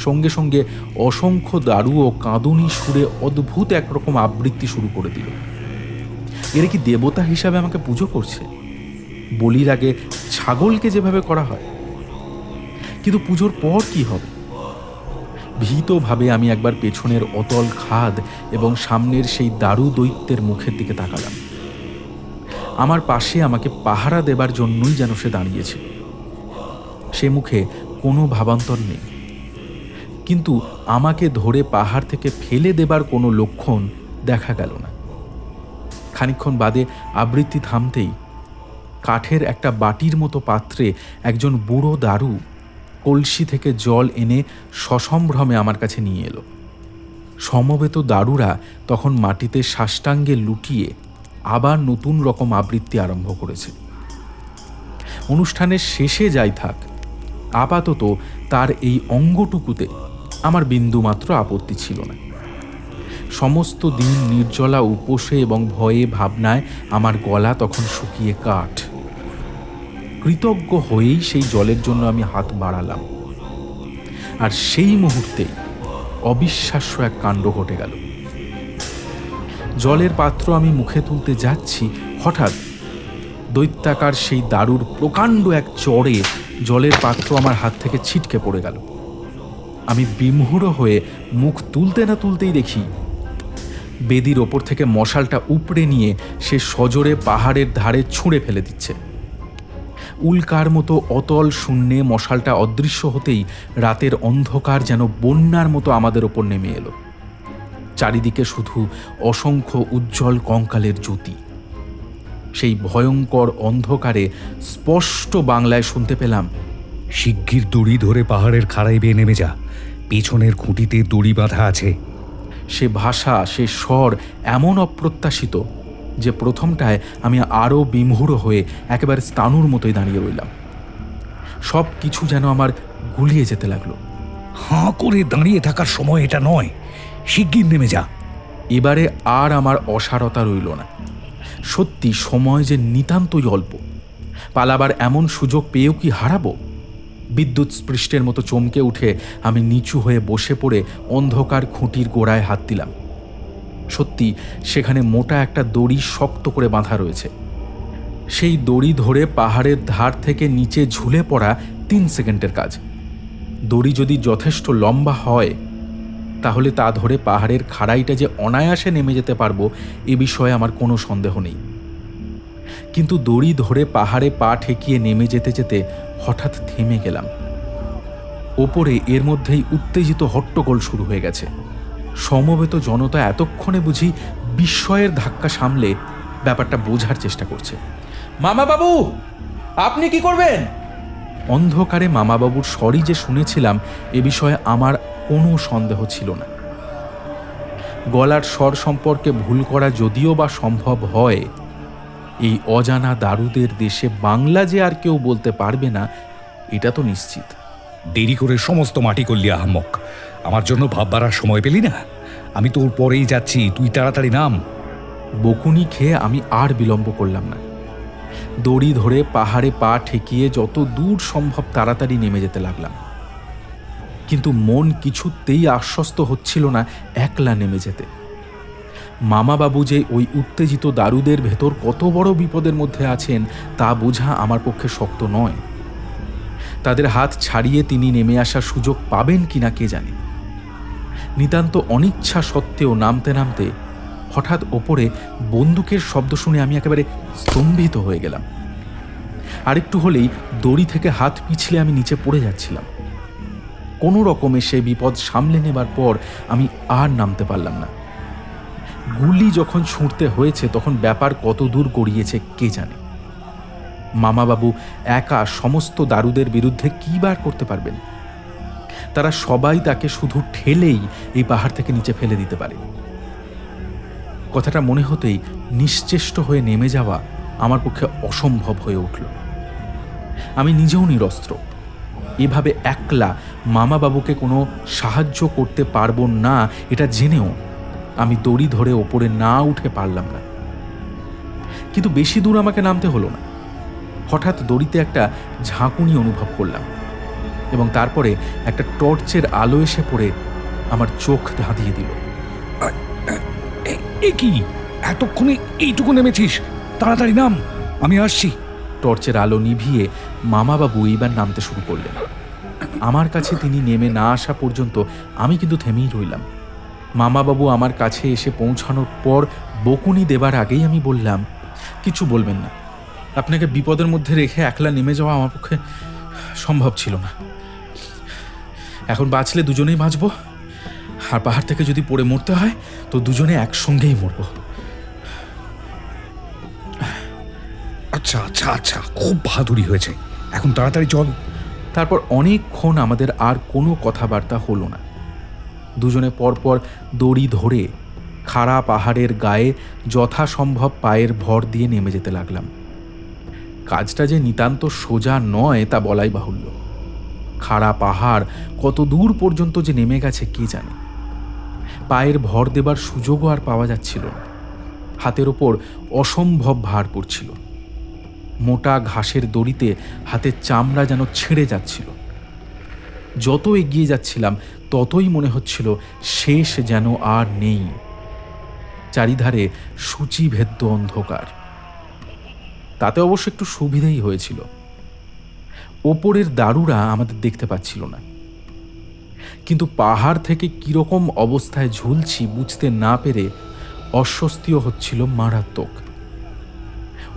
সঙ্গে সঙ্গে অসংখ্য দারু ও কাঁদুনি সুরে অদ্ভুত একরকম আবৃত্তি শুরু করে দিল। এরা কি দেবতা হিসাবে আমাকে পুজো করছে? বলির আগে ছাগলকে যেভাবে করা হয়। কিন্তু পুজোর পর কি হবে? ভীতভাবে আমি একবার পেছনের অতল খাদ এবং সামনের সেই দারু দৈত্যের মুখের দিকে তাকালাম। আমার পাশে আমাকে পাহারা দেবার জন্যই যেন সে দাঁড়িয়েছিল। সে মুখে কোনো ভাবান্তর নেই, কিন্তু আমাকে ধরে পাহাড় থেকে ফেলে দেবার কোনো লক্ষণ দেখা গেল না। খানিকক্ষণ বাদে আবৃত্তি থামতেই কাঠের একটা বাটির মতো পাত্রে একজন বুড়ো দারু কলসি থেকে জল এনে সসম্ভ্রমে আমার কাছে নিয়ে এলো। সমবেত দারুরা তখন মাটিতে সাষ্টাঙ্গে লুটিয়ে আবার নতুন রকম আবৃত্তি আরম্ভ করেছে। অনুষ্ঠানের শেষে যাই থাক, আপাতত তার এই অঙ্গটুকুতে আমার বিন্দুমাত্র আপত্তি ছিল না। সমস্ত দিন নির্জলা উপোসে এবং ভয়ে ভাবনায় আমার গলা তখন শুকিয়ে কাঠ। কৃতজ্ঞ হয়েই সেই জলের জন্য আমি হাত বাড়ালাম, আর সেই মুহূর্তেই অবিশ্বাস্য এক কাণ্ড ঘটে গেল। জলের পাত্র আমি মুখে তুলতে যাচ্ছি, হঠাৎ দৈত্যাকার সেই দারুর প্রকাণ্ড এক চড়ে জলের পাত্র আমার হাত থেকে ছিটকে পড়ে গেল। আমি বিমূঢ় হয়ে মুখ তুলতে না তুলতেই দেখি বেদির ওপর থেকে মশালটা উপড়ে নিয়ে সে সজোরে পাহাড়ের ধারে ছুঁড়ে ফেলে দিচ্ছে। উল্কার মতো অতল শূন্যে মশালটা অদৃশ্য হতেই রাতের অন্ধকার যেন বন্যার মতো আমাদের ওপর নেমে এলো। চারিদিকে শুধু অসংখ্য উজ্জ্বল কঙ্কালের জ্যোতি। সেই ভয়ঙ্কর অন্ধকারে স্পষ্ট বাংলায় শুনতে পেলাম,
শিগগির দড়ি ধরে পাহাড়ের খাড়ায় বেয়ে নেমে যা, পেছনের খুঁটিতে দড়ি বাঁধা আছে।
সে ভাষা, সে স্বর এমন অপ্রত্যাশিত যে প্রথমটায় আমি আরও বিমূঢ় হয়ে একেবারে স্তানুর মতোই দাঁড়িয়ে রইলাম। সব কিছু যেন আমার গুলিয়ে যেতে লাগলো।
হাঁ করে দাঁড়িয়ে থাকার সময় এটা নয়, শিগগির নেমে যা।
এবারে আর আমার অসারতা রইল না। সত্যি সময় যে নিতান্তই অল্প। পালাবার এমন সুযোগ পেয়েও কি হারাবো? বিদ্যুৎ স্পৃষ্টের মতো চমকে উঠে আমি নিচু হয়ে বসে পড়ে অন্ধকার খুঁটির গোড়ায় হাত দিলাম। সত্যি সেখানে মোটা একটা দড়ি শক্ত করে বাঁধা রয়েছে। সেই দড়ি ধরে পাহাড়ের ধার থেকে নিচে ঝুলে পড়া 3 সেকেন্ডের কাজ। দড়ি যদি যথেষ্ট লম্বা হয় তাহলে তা ধরে পাহাড়ের খাড়াইটা যে অনায়াসে নেমে যেতে পারবো এ বিষয়ে আমার কোনো সন্দেহ নেই। কিন্তু দড়ি ধরে পাহাড়ে পা ঠেকিয়ে নেমে যেতে যেতে হঠাৎ থেমে গেলাম। ওপরে এর মধ্যেই উত্তেজিত হট্টগোল শুরু হয়ে গেছে। সমবেত জনতা এতক্ষণে বুঝি বিস্ময়ের ধাক্কা সামলে ব্যাপারটা বোঝার চেষ্টা করছে। মামা বাবু, আপনি কি করবেন? অন্ধকারে মামাবাবুর স্বরই যে শুনেছিলাম এ বিষয়ে আমার কোনো সন্দেহ ছিল না। গলার স্বর সম্পর্কে ভুল করা যদিও বা সম্ভব হয়, এই অজানা দারুদের দেশে বাংলা যে আর কেউ বলতে পারবে না এটা তো নিশ্চিত।
দেরি করে সমস্ত মাটি করলি আহম্মক। আমার জন্য ভাববার আর সময় পেলি না? আমি তোর পরেই যাচ্ছি, তুই তাড়াতাড়ি নাম।
বকুনি খেয়ে আমি আর বিলম্ব করলাম না। দড়ি ধরে পাহাড়ে পা ঠেকিয়ে যত দূর সম্ভব তাড়াতাড়ি নেমে যেতে লাগলাম। কিন্তু মন কিছুতেই আশ্বস্ত হচ্ছিল না একলা নেমে যেতে। মামাবাবু যে ওই উত্তেজিত দারুদের ভেতর কত বড় বিপদের মধ্যে আছেন তা বোঝা আমার পক্ষে শক্ত নয়। তাদের হাত ছাড়িয়ে তিনি নেমে আসার সুযোগ পাবেন কিনা কে জানে। নিতান্ত অনিচ্ছা সত্ত্বেও নামতে নামতে হঠাৎ ওপরে বন্দুকের শব্দ শুনে আমি একেবারে স্তম্ভিত হয়ে গেলাম। আরেকটু হলেই দড়ি থেকে হাত পিছলে আমি নিচে পড়ে যাচ্ছিলাম। কোনো রকমে সে বিপদ সামলে নেবার পর আমি আর নামতে পারলাম না। গুলি যখন ছুঁড়তে হয়েছে তখন ব্যাপার কত দূর গড়িয়েছে কে জানে। মামাবাবু একা সমস্ত দারুদের বিরুদ্ধে কী বার করতে পারবেন? তারা সবাই তাকে শুধু ঠেলেই এই পাহাড় থেকে নিচে ফেলে দিতে পারে। কথাটা মনে হতেই নিশ্চেষ্ট হয়ে নেমে যাওয়া আমার পক্ষে অসম্ভব হয়ে উঠল। আমি নিজেও নিরস্ত্র। এভাবে একলা মামাবাবুকে কোনো সাহায্য করতে পারবো না এটা জেনেও আমি দড়ি ধরে ওপরে না উঠে পারলাম না। কিন্তু বেশি দূর আমাকে নামতে হলো না। হঠাৎ দড়িতে একটা ঝাঁকুনি অনুভব করলাম এবং তারপরে একটা টর্চের আলো এসে পড়ে আমার চোখ ধাঁধিয়ে দিল।
এ কি, এতক্ষণে এইটুকু নেমেছিস? তাড়াতাড়ি নাম, আমি আসছি।
টর্চের আলো নিভিয়ে মামাবাবু এইবার নামতে শুরু করলেন। আমার কাছে তিনি নেমে না আসা পর্যন্ত আমি কিন্তু থেমেই রইলাম। মামাবাবু আমার কাছে এসে পৌঁছানোর পর বকুনি দেবার আগেই আমি বললাম, কিছু বলবেন না, আপনাকে বিপদের মধ্যে রেখে একলা নেমে যাওয়া আমার পক্ষে সম্ভব ছিল না। এখন বাঁচলে দুজনেই বাঁচব, আর পাহাড় থেকে যদি পড়ে মরতে হয় তো দুজনে একসঙ্গেই মরব।
আচ্ছা আচ্ছা আচ্ছা, খুব বাহাদুরি হয়েছে, এখন তাড়াতাড়ি চল।
তারপর অনেকক্ষণ আমাদের আর কোনো কথাবার্তা হলো না। দুজনে পরপর দড়ি ধরে খাড়া পাহাড়ের গায়ে যথাসম্ভব পায়ের ভর দিয়ে নেমে যেতে লাগলাম। কাজটা যে নিতান্ত সোজা নয় তা বলাই বাহুল্য। খাড়া পাহাড় কত দূর পর্যন্ত যে নেমে গেছে কে জানে। পায়ের ভর দেবার সুযোগও আর পাওয়া যাচ্ছিল না। হাতের ওপর অসম্ভব ভার পড়ছিল। মোটা ঘাসের দড়িতে হাতের চামড়া যেন ছিঁড়ে যাচ্ছিল। যত এগিয়ে যাচ্ছিলাম ততই মনে হচ্ছিল শেষ যেন আর নেই। চারিধারে সূচিভেদ্য অন্ধকার। তাতে অবশ্য একটু সুবিধেই হয়েছিল, ওপরের দারুরা আমাদের দেখতে পাচ্ছিল না। কিন্তু পাহাড় থেকে কিরকম অবস্থায় ঝুলছি বুঝতে না পেরে অস্বস্তিও হচ্ছিল মারাত্মক।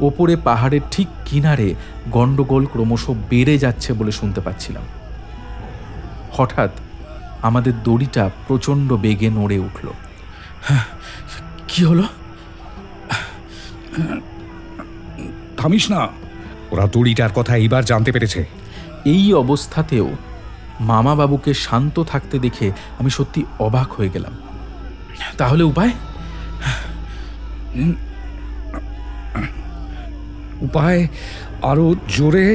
ওপরে পাহাড়ের ঠিক কিনারে গন্ডগোল ক্রমশ বেড়ে যাচ্ছে বলে শুনতে পাচ্ছিলাম। হঠাৎ আমাদের দড়িটা প্রচণ্ড বেগে নড়ে উঠল। কি হলো?
থামিস না, ওরা দড়িটার কথা এইবার জানতে পেরেছে।
এই অবস্থাতেও মামাবাবুকে শান্ত থাকতে দেখে আমি সত্যি অবাক হয়ে গেলাম। তাহলে উপায়?
উপায় আরো জোরে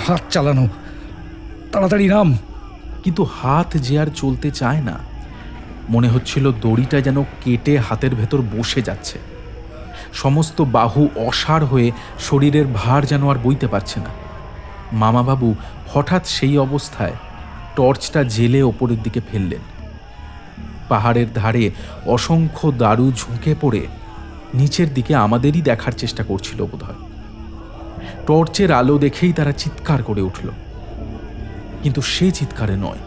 হাত চালানো। তাড়াতাড়ি নাম।
কিন্তু হাত যে আর চলতে চায় না। মনে হচ্ছিল দড়িটা যেন কেটে হাতের ভেতর বসে যাচ্ছে। সমস্ত বাহু অসাড় হয়ে শরীরের ভার যেন আর বইতে পারছে না। মামাবাবু হঠাৎ সেই অবস্থায় টর্চটা জেলে ওপরের দিকে ফেললেন। পাহাড়ের ধারে অসংখ্য দারু ঝুঁকে পড়ে নিচের দিকে আমাদেরই দেখার চেষ্টা করছিল বোধহয়। টর্চের আলো দেখেই তারা চিৎকার করে উঠল, কিন্তু সে চিৎকারে নয়।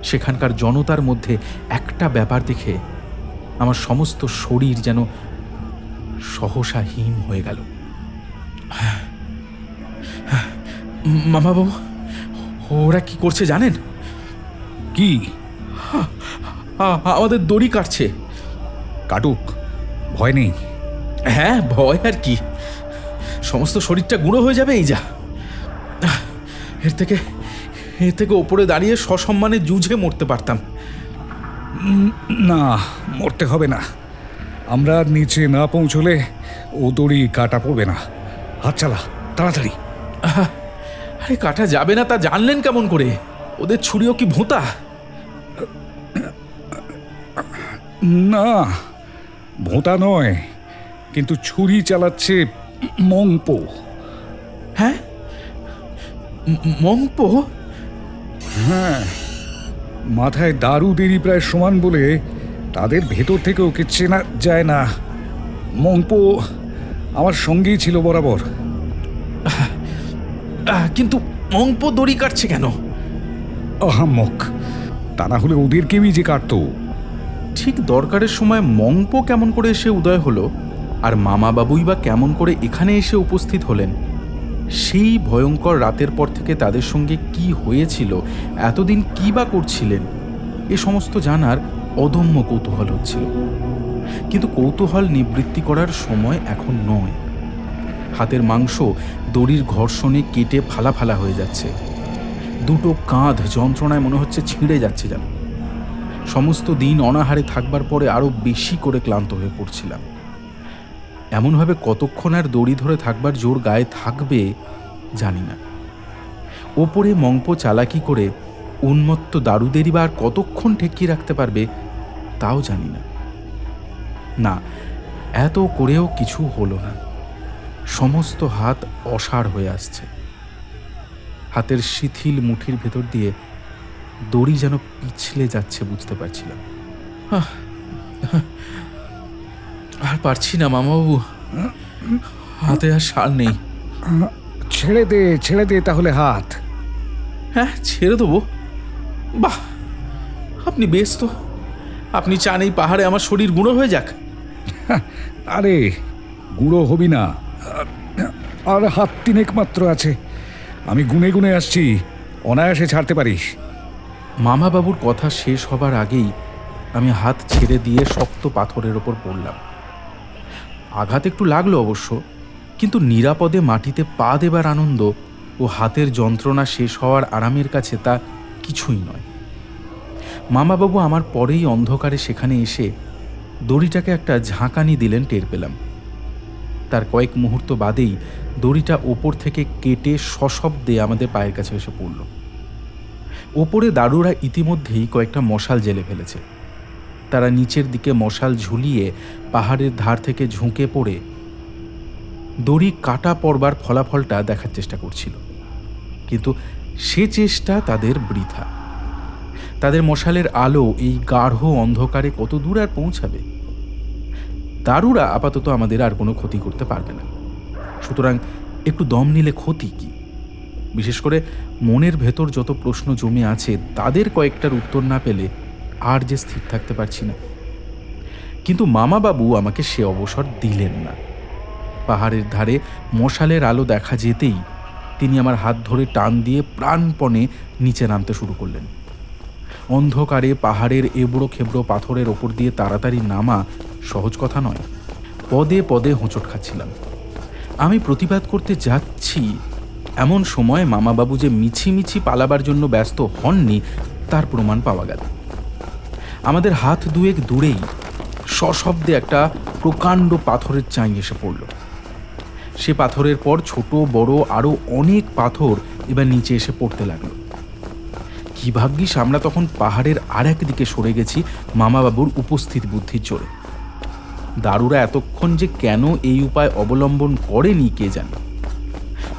সেখানকার জনতার মধ্যে একটা ব্যাপার দেখে আমার সমস্ত শরীর যেন সহসা হিম হয়ে গেল। মামাবাবু, ওরা কি করছে জানেন?
কি?
আমাদের দড়ি কাটছে।
কাটুক, ভয় নেই।
হ্যাঁ, ভয় আর কি, সমস্ত শরীরটা গুঁড়ো হয়ে যাবে এই যা। এর থেকে ওপরে দাঁড়িয়ে সসম্মানে যুঝে মরতে পারতাম।
না, মরতে হবে না। আমরা নিচে না পৌঁছলে ও দড়ি কাটা পড়বে না। হাত চালা, তাড়াতাড়ি।
আরে কাটা যাবে না তা জানলেন কেমন করে? ওদের ছুরিও কি ভোঁতা?
না, ভোঁতা নয়, কিন্তু ছুরি চালাচ্ছে মংপো।
হ্যাঁ, মংপো?
হ্যাঁ, মাথায় দারু দেরি প্রায় সমান বলে তাদের ভেতর থেকে ওকে চেনা যায় না। মংপো আমার সঙ্গেই ছিল বরাবর।
কিন্তু মংপো দড়ি কাটছে কেন?
আহাম্মক, তা না হলে ওদের কেউই যে কাটতো।
ঠিক দরকারের সময় মংপো কেমন করে এসে উদয় হলো, আর মামাবাবুই বা কেমন করে এখানে এসে উপস্থিত হলেন? সেই ভয়ঙ্কর রাতের পর থেকে তাদের সঙ্গে কি হয়েছিল, এতদিন কি বা করছিলেন, এ সমস্ত জানার অদম্য কৌতূহল হচ্ছিল। কিন্তু কৌতূহল নিবৃত্তি করার সময় এখন নয়। হাতের মাংস দড়ির ঘর্ষণে কেটে ফালা ফালা হয়ে যাচ্ছে। দুটো কাঁধ যন্ত্রণায় মনে হচ্ছে ছিঁড়ে যাচ্ছে যেন। সমস্ত দিন অনাহারে থাকবার পরে আরও বেশি করে ক্লান্ত হয়ে পড়ছিলাম। এমনভাবে কতক্ষণ আর দড়ি ধরে থাকবার জোর গায়ে থাকবে জানি না। ওপরে মংপো চালাকি করে উন্মত্ত দারুদেরই বা আর কতক্ষণ ঠেকিয়ে রাখতে পারবে তাও জানি না। না, এত করেও কিছু হলো না। সমস্ত হাত অসাড় হয়ে আসছে। হাতের শিথিল মুঠির ভেতর দিয়ে দড়ি যেন পিছলে যাচ্ছে বুঝতে পারছিলাম। আর পারছি না মামাবাবু, হাতে আর সার নেই।
ছেড়ে দে তাহলে হাত।
হ্যাঁ, ছেড়ে দেবো? বাহ, আপনি বেশ তো। আপনি চান এই পাহাড়ে আমার শরীর গুঁড়ো হয়ে যাক?
আরে গুঁড়ো হবি না, আর হাত তিনেক মাত্র আছে। আমি গুনে গুনে আসছি, অনায়াসে ছাড়তে পারিস।
মামাবাবুর কথা শেষ হবার আগেই আমি হাত ছেড়ে দিয়ে শক্ত পাথরের ওপর পড়লাম। আঘাত একটু লাগলো অবশ্য, কিন্তু নিরাপদে মাটিতে পা দেবার আনন্দ ও হাতের যন্ত্রণা শেষ হওয়ার আরামের কাছে তা কিছুই নয়। মামাবাবু আমার পরেই অন্ধকারে সেখানে এসে দড়িটাকে একটা ঝাঁকানি দিলেন টের পেলাম। তার কয়েক মুহূর্ত বাদেই দড়িটা ওপর থেকে কেটে সশব্দে আমাদের পায়ের কাছে এসে পড়ল। ওপরে দারুরা ইতিমধ্যেই কয়েকটা মশাল জেলে ফেলেছে। তারা নিচের দিকে মশাল ঝুলিয়ে পাহাড়ের ধার থেকে ঝুঁকে পড়ে দড়ি কাটা পড়বার ফলাফলটা দেখার চেষ্টা করছিল, কিন্তু সে চেষ্টা তাদের বৃথা। তাদের মশালের আলো এই গাঢ় অন্ধকারে কত দূর আর পৌঁছাবে? দারুরা আপাতত আমাদের আর কোনো ক্ষতি করতে পারবে না, সুতরাং একটু দম নিলে ক্ষতি কি? বিশেষ করে মনের ভেতর যত প্রশ্ন জমে আছে তাদের কয়েকটার উত্তর না পেলে আর যে স্থির থাকতে পারছি না। কিন্তু মামাবাবু আমাকে সে অবসর দিলেন না। পাহাড়ের ধারে মশালের আলো দেখা যেতেই তিনি আমার হাত ধরে টান দিয়ে প্রাণপণে নিচে নামতে শুরু করলেন। অন্ধকারে পাহাড়ের এবড়ো খেবড়ো পাথরের ওপর দিয়ে তাড়াতাড়ি নামা সহজ কথা নয়। পদে পদে হোঁচট খাচ্ছিলাম। আমি প্রতিবাদ করতে যাচ্ছি এমন সময় মামাবাবু যে মিছিমিছি পালাবার জন্য ব্যস্ত হননি তার প্রমাণ পাওয়া গেল। আমাদের হাত দুয়েক দূরেই সশব্দে একটা প্রকাণ্ড পাথরের চাই এসে পড়ল। সে পাথরের পর ছোট বড় আরো অনেক পাথর এবার নিচে এসে পড়তে লাগলো। কি ভাগ্যিস আমরা তখন পাহাড়ের আর একদিকে সরে গেছি মামাবাবুর উপস্থিত বুদ্ধির জোরে। দারুরা এতক্ষণ যে কেন এই উপায় অবলম্বন করেনি কে জানে।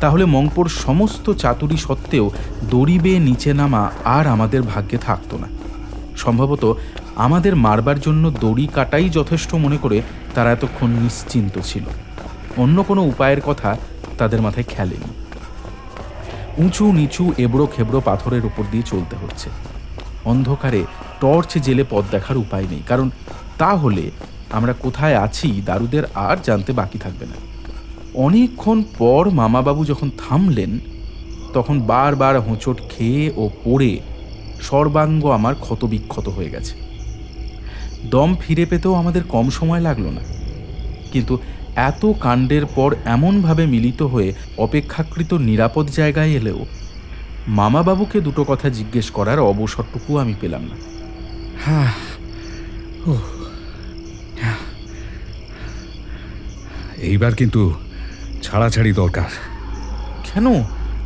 তাহলে মংপোর সমস্ত চাতুরি সত্ত্বেও দড়ি বেয়ে নিচে নামা আর আমাদের ভাগ্যে থাকতো না। সম্ভবত আমাদের মারবার জন্য দড়ি কাটাই যথেষ্ট মনে করে তারা এতক্ষণ নিশ্চিন্ত ছিল। অন্য কোনো উপায়ের কথা তাদের মাথায় খেলেনি। উঁচু নিচু এবড়ো খেবড়ো পাথরের উপর দিয়ে চলতে হচ্ছে। অন্ধকারে টর্চ জেলে পথ দেখার উপায় নেই, কারণ তাহলে আমরা কোথায় আছি দারুদের আর জানতে বাকি থাকবে না। অনেকক্ষণ পর মামাবাবু যখন থামলেন তখন বারবার হোঁচট খেয়ে ও পড়ে সর্বাঙ্গ আমার ক্ষতবিক্ষত হয়ে গেছে। দম ফিরে পেতেও আমাদের কম সময় লাগলো না, কিন্তু এত কাণ্ডের পর এমনভাবে মিলিত হয়ে অপেক্ষাকৃত নিরাপদ জায়গায় এলেও মামাবাবুকে দুটো কথা জিজ্ঞেস করার অবসরটুকু আমি পেলাম না।
এইবার কিন্তু ছাড়াছাড়ি দরকার।
কেন?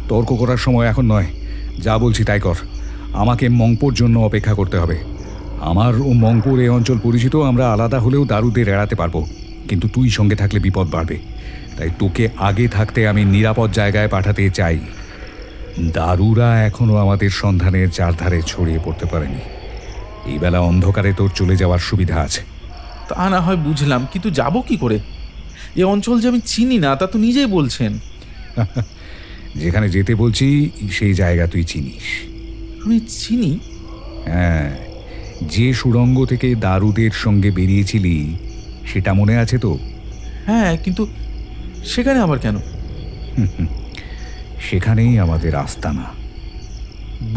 তর্ক করার সময় এখন নয়। যা বলছি তাই কর। আমাকে মংপোর জন্য অপেক্ষা করতে হবে। আমার ও মংপোর এই অঞ্চল পরিচিত, আমরা আলাদা হলেও দারুদের এড়াতে পারবো, কিন্তু তুই সঙ্গে থাকলে বিপদ বাড়বে। তাই তোকে আগে থাকতে আমি নিরাপদ জায়গায় পাঠাতে চাই। দারুরা এখনো আমাদের সন্ধানের চারধারে ছড়িয়ে পড়তে পারেনি। এই বেলা অন্ধকারে তোর চলে যাওয়ার সুবিধা আছে।
তা না হয় বুঝলাম, কিন্তু যাব কি করে? এ অঞ্চল যে আমি চিনি না তা তো নিজেই বলছেন।
যেখানে যেতে বলছি সেই জায়গা তুই চিনিস।
আমি চিনি?
হ্যাঁ, যে সুড়ঙ্গ থেকে দারুদের সঙ্গে বেরিয়েছিলি সেটা মনে আছে তো?
হ্যাঁ, কিন্তু সেখানে আবার কেন?
সেখানেই আমাদের আস্তানা।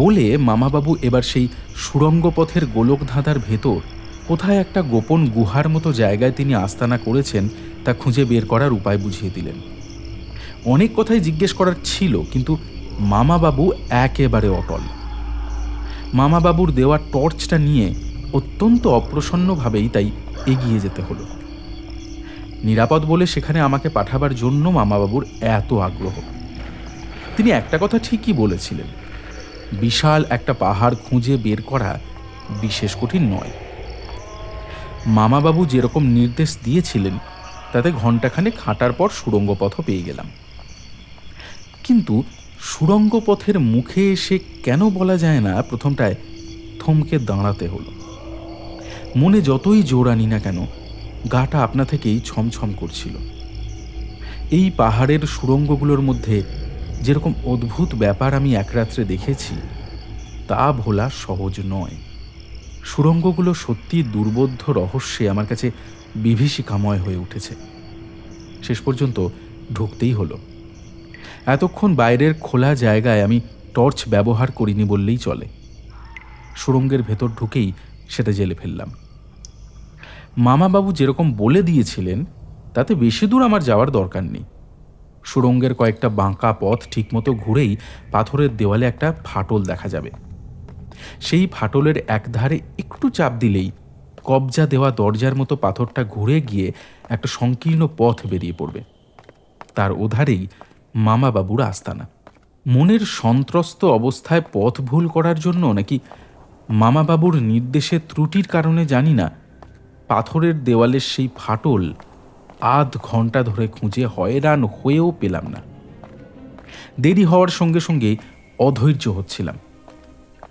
বলে মামাবাবু এবার সেই সুড়ঙ্গ পথের গোলক ধাঁধার ভেতর কোথায় একটা গোপন গুহার মতো জায়গায় তিনি আস্তানা করেছেন তা খুঁজে বের করার উপায় বুঝিয়ে দিলেন। অনেক কথাই জিজ্ঞেস করার ছিল, কিন্তু মামাবাবু একেবারে অটল। মামাবাবুর দেওয়া টর্চটা নিয়ে অত্যন্ত অপ্রসন্নভাবেই তাই এগিয়ে যেতে হলো। নিরাপদ বলে সেখানে আমাকে পাঠাবার জন্য মামাবাবুর এত আগ্রহ। তিনি একটা কথা ঠিকই বলেছিলেন, বিশাল একটা পাহাড় খুঁজে বের করা বিশেষ কঠিন নয়। মামাবাবু যেরকম নির্দেশ দিয়েছিলেন তাতে ঘণ্টাখানেক হাঁটার পর সুড়ঙ্গ পথও পেয়ে গেলাম। কিন্তু সুড়ঙ্গ পথের মুখে এসে কেন বলা যায় না প্রথমটায় থমকে দাঁড়াতে হলো। মনে যতই জোর আনি না কেন গাটা আপনা থেকেই ছমছম করছিল। এই পাহাড়ের সুড়ঙ্গগুলোর মধ্যে যেরকম অদ্ভুত ব্যাপার আমি এক রাত্রে দেখেছি তা ভোলা সহজ নয়। সুড়ঙ্গগুলো সত্যি দুর্বোধ্য রহস্যে আমার কাছে বিভীষিকাময় হয়ে উঠেছে। শেষ পর্যন্ত ঢুকতেই হলো। এতক্ষণ বাইরের খোলা জায়গায় আমি টর্চ ব্যবহার করিনি বললেই চলে। সুড়ঙ্গের ভেতর ঢুকেই সেটা জেলে ফেললাম। মামাবাবু যেরকম বলে দিয়েছিলেন তাতে বেশি দূর আমার যাওয়ার দরকার নেই। সুড়ঙ্গের কয়েকটা বাঁকা পথ ঠিকমতো ঘুরেই পাথরের দেওয়ালে একটা ফাটল দেখা যাবে। সেই ফাটলের একধারে একটু চাপ দিলেই কবজা দেওয়া দরজার মতো পাথরটা ঘুরে গিয়ে একটা সংকীর্ণ পথ বেরিয়ে পড়বে। তার ওধারেই মামাবাবুর আস্তানা। মনের সন্ত্রস্ত অবস্থায় পথ ভুল করার জন্য নাকি মামাবাবুর নির্দেশের ত্রুটির কারণে জানি না, পাথরের দেওয়ালের সেই ফাটল আধ ঘন্টা ধরে খুঁজে হয়রান হয়েও পেলাম না। দেরি হওয়ার সঙ্গে সঙ্গে অধৈর্য হচ্ছিলাম।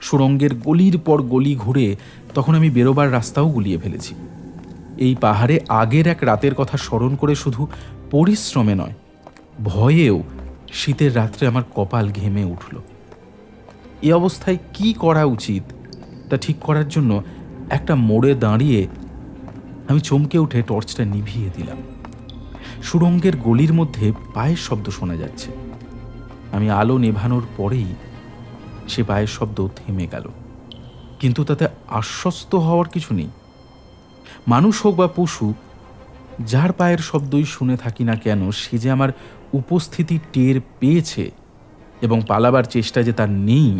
সুড়ঙ্গের গলির পর গলি ঘুরে তখন আমি বেরোবার রাস্তাও গুলিয়ে ফেলেছি। এই পাহাড়ে আগের এক রাতের কথা স্মরণ করে শুধু পরিশ্রমে নয়, ভয়েও শীতের রাত্রে আমার কপাল ঘেমে উঠল। এই অবস্থায় কি করা উচিত তা ঠিক করার জন্য একটা মোড়ে দাঁড়িয়ে আমি চমকে উঠে টর্চটা নিভিয়ে দিলাম। সুড়ঙ্গের গলির মধ্যে পায়ের শব্দ শোনা যাচ্ছে। আমি আলো নেভানোর পরেই সে পায়ের শব্দ থেমে গেল, কিন্তু তাতে আশ্বস্ত হওয়ার কিছু নেই। মানুষ হোক বা পশু, যার পায়ের শব্দই শুনে থাকি না কেন, সে যে আমার উপস্থিতি টের পেয়েছে এবং পালাবার চেষ্টা যে তার নেই,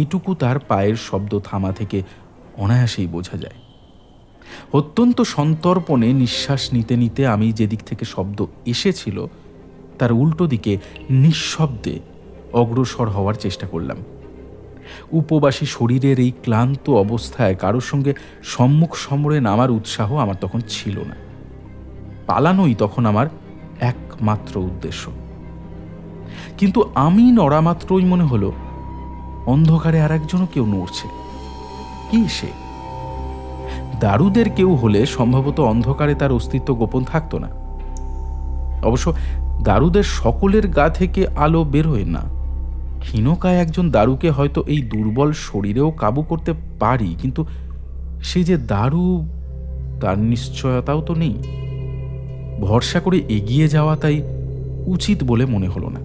এটুকু তার পায়ের শব্দ থামা থেকে অনায়াসেই বোঝা যায়। অত্যন্ত সন্তর্পণে নিঃশ্বাস নিতে নিতে আমি যেদিক থেকে শব্দ এসেছিল তার উল্টো দিকে নিঃশব্দে অগ্রসর হওয়ার চেষ্টা করলাম। উপবাসী শরীরের এই ক্লান্ত অবস্থায় কারোর সঙ্গে সম্মুখ সমরে নামার উৎসাহ আমার তখন ছিল না। পালানোই তখন আমার একমাত্র উদ্দেশ্য। কিন্তু আমি নড়া মাত্রই মনে হলো অন্ধকারে আর একজনও কেউ নড়ছে। কি সে? দারুদের কেউ হলে সম্ভবত অন্ধকারে তার অস্তিত্ব গোপন থাকতো না। অবশ্য দারুদের সকলের গা থেকে আলো বেরোয় না। হীনকায় একজন দারুকে হয়তো এই দুর্বল শরীরেও কাবু করতে পারি, কিন্তু সে যে দারু তার নিশ্চয়তাও তো নেই। ভরসা করে এগিয়ে যাওয়া তাই উচিত বলে মনে হলো না।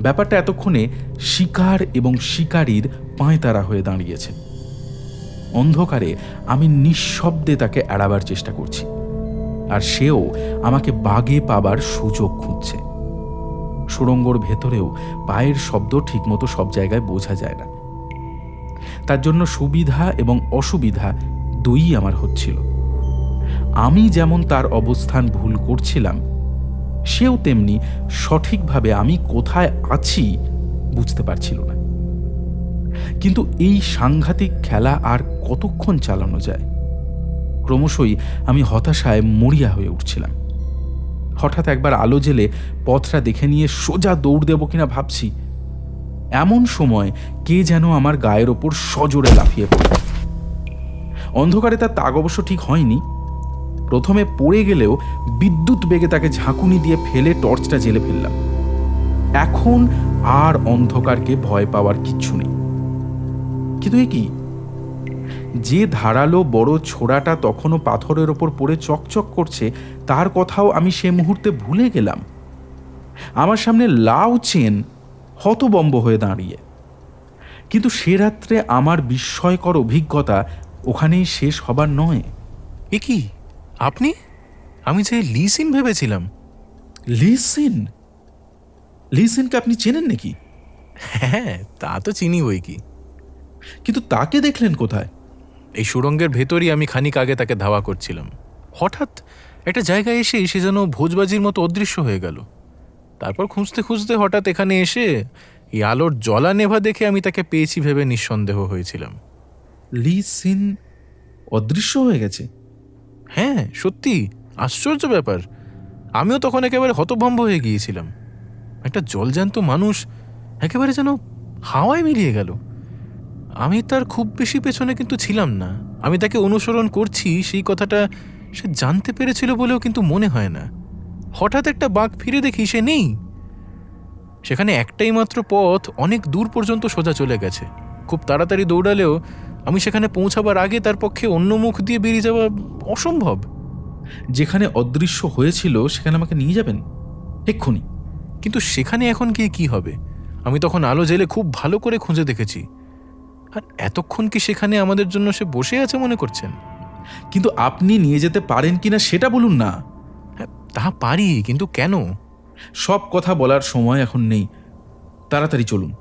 ব্যাপারটা এতক্ষণে শিকার এবং শিকারীর পাঁয়তারা হয়ে দাঁড়িয়েছে। অন্ধকারে আমি নিঃশব্দে তাকে এড়াবার চেষ্টা করছি, আর সেও আমাকে বাগে পাবার সুযোগ খুঁজছে। সুড়ঙ্গর ভেতরেও পায়ের শব্দ ঠিকমতো সব জায়গায় বোঝা যায় না। তার জন্য সুবিধা এবং অসুবিধা দুই আমার হচ্ছিল। আমি যেমন তার অবস্থান ভুল করছিলাম, সেও তেমনি সঠিকভাবে আমি কোথায় আছি বুঝতে পারছিল না। কিন্তু এই সাংঘাতিক খেলা আর কতক্ষণ চালানো যায়? ক্রমশই আমি হতাশায় মরিয়া হয়ে উঠছিলাম। হঠাৎ একবার আলো জেলে পথটা দেখে নিয়ে সোজা দৌড় দেব কিনা ভাবছি, এমন সময় কে যেন আমার গায়ের ওপর সজোরে লাফিয়ে পড়ল। অন্ধকারে তার তাগ অবশ্য ঠিক হয়নি। প্রথমে পড়ে গেলেও বিদ্যুৎ বেগে তাকে ঝাঁকুনি দিয়ে ফেলে টর্চটা জেলে ফেললাম। এখন আর অন্ধকারকে ভয় পাওয়ার কিচ্ছু নেই। কিন্তু এ কি? যে ধারালো বড় ছোড়াটা তখনও পাথরের ওপর পড়ে চকচক করছে, তার কথাও আমি সে মুহূর্তে ভুলে গেলাম। আমার সামনে লাউ চেন হতবম্ব হয়ে দাঁড়িয়ে। কিন্তু সে রাত্রে আমার বিস্ময়কর অভিজ্ঞতা ওখানেই শেষ হবার নয়।
এ কি আপনি? আমি যে লিসিন ভেবেছিলাম।
লিসিন? লিসিনকে আপনি চেনেন নাকি?
হ্যাঁ, তা তো চিনি বই কি।
কিন্তু তাকে দেখলেন কোথায়?
এই সুড়ঙ্গের ভেতরই আমি খানিক আগে তাকে ধাওয়া করছিলাম। হঠাৎ একটা জায়গায় এসে সে যেন ভোজবাজির মতো অদৃশ্য হয়ে গেল। তারপর খুঁজতে খুঁজতে হঠাৎ এখানে এসে এই আলোর জ্বলা নেভা দেখে আমি তাকে পেয়েছি ভেবে নিঃসন্দেহ হয়েছিলাম।
লিসিন অদৃশ্য হয়ে গেছে?
হ্যাঁ, সত্যি আশ্চর্য ব্যাপার। আমিও তখন একেবারে হতভম্ব হয়ে গিয়েছিলাম। একটা জলজ্যান্ত মানুষ একেবারে যেন হাওয়ায় মিলিয়ে গেল। আমি তার খুব বেশি পেছনে কিন্তু ছিলাম না। আমি তাকে অনুসরণ করছি সেই কথাটা সে জানতে পেরেছিল বলেও কিন্তু মনে হয় না। হঠাৎ একটা বাঁক ফিরে দেখি সে নেই। সেখানে একটাই মাত্র পথ অনেক দূর পর্যন্ত সোজা চলে গেছে। খুব তাড়াতাড়ি দৌড়ালেও আমি সেখানে পৌঁছাবার আগে তার পক্ষে অন্য মুখ দিয়ে বেরিয়ে যাওয়া অসম্ভব।
যেখানে অদৃশ্য হয়েছিল সেখানে আমাকে নিয়ে যাবেন এক্ষুনি।
কিন্তু সেখানে এখন গিয়ে কি হবে? আমি তখন আলো জেলে খুব ভালো করে খুঁজে দেখেছি। আর এতক্ষণ কি সেখানে আমাদের জন্য সে বসে আছে মনে করছেন?
কিন্তু আপনি নিয়ে যেতে পারেন কিনা সেটা বলুন না।
হ্যাঁ, তা পারি, কিন্তু কেন?
সব কথা বলার সময় এখন নেই, তাড়াতাড়ি চলুন।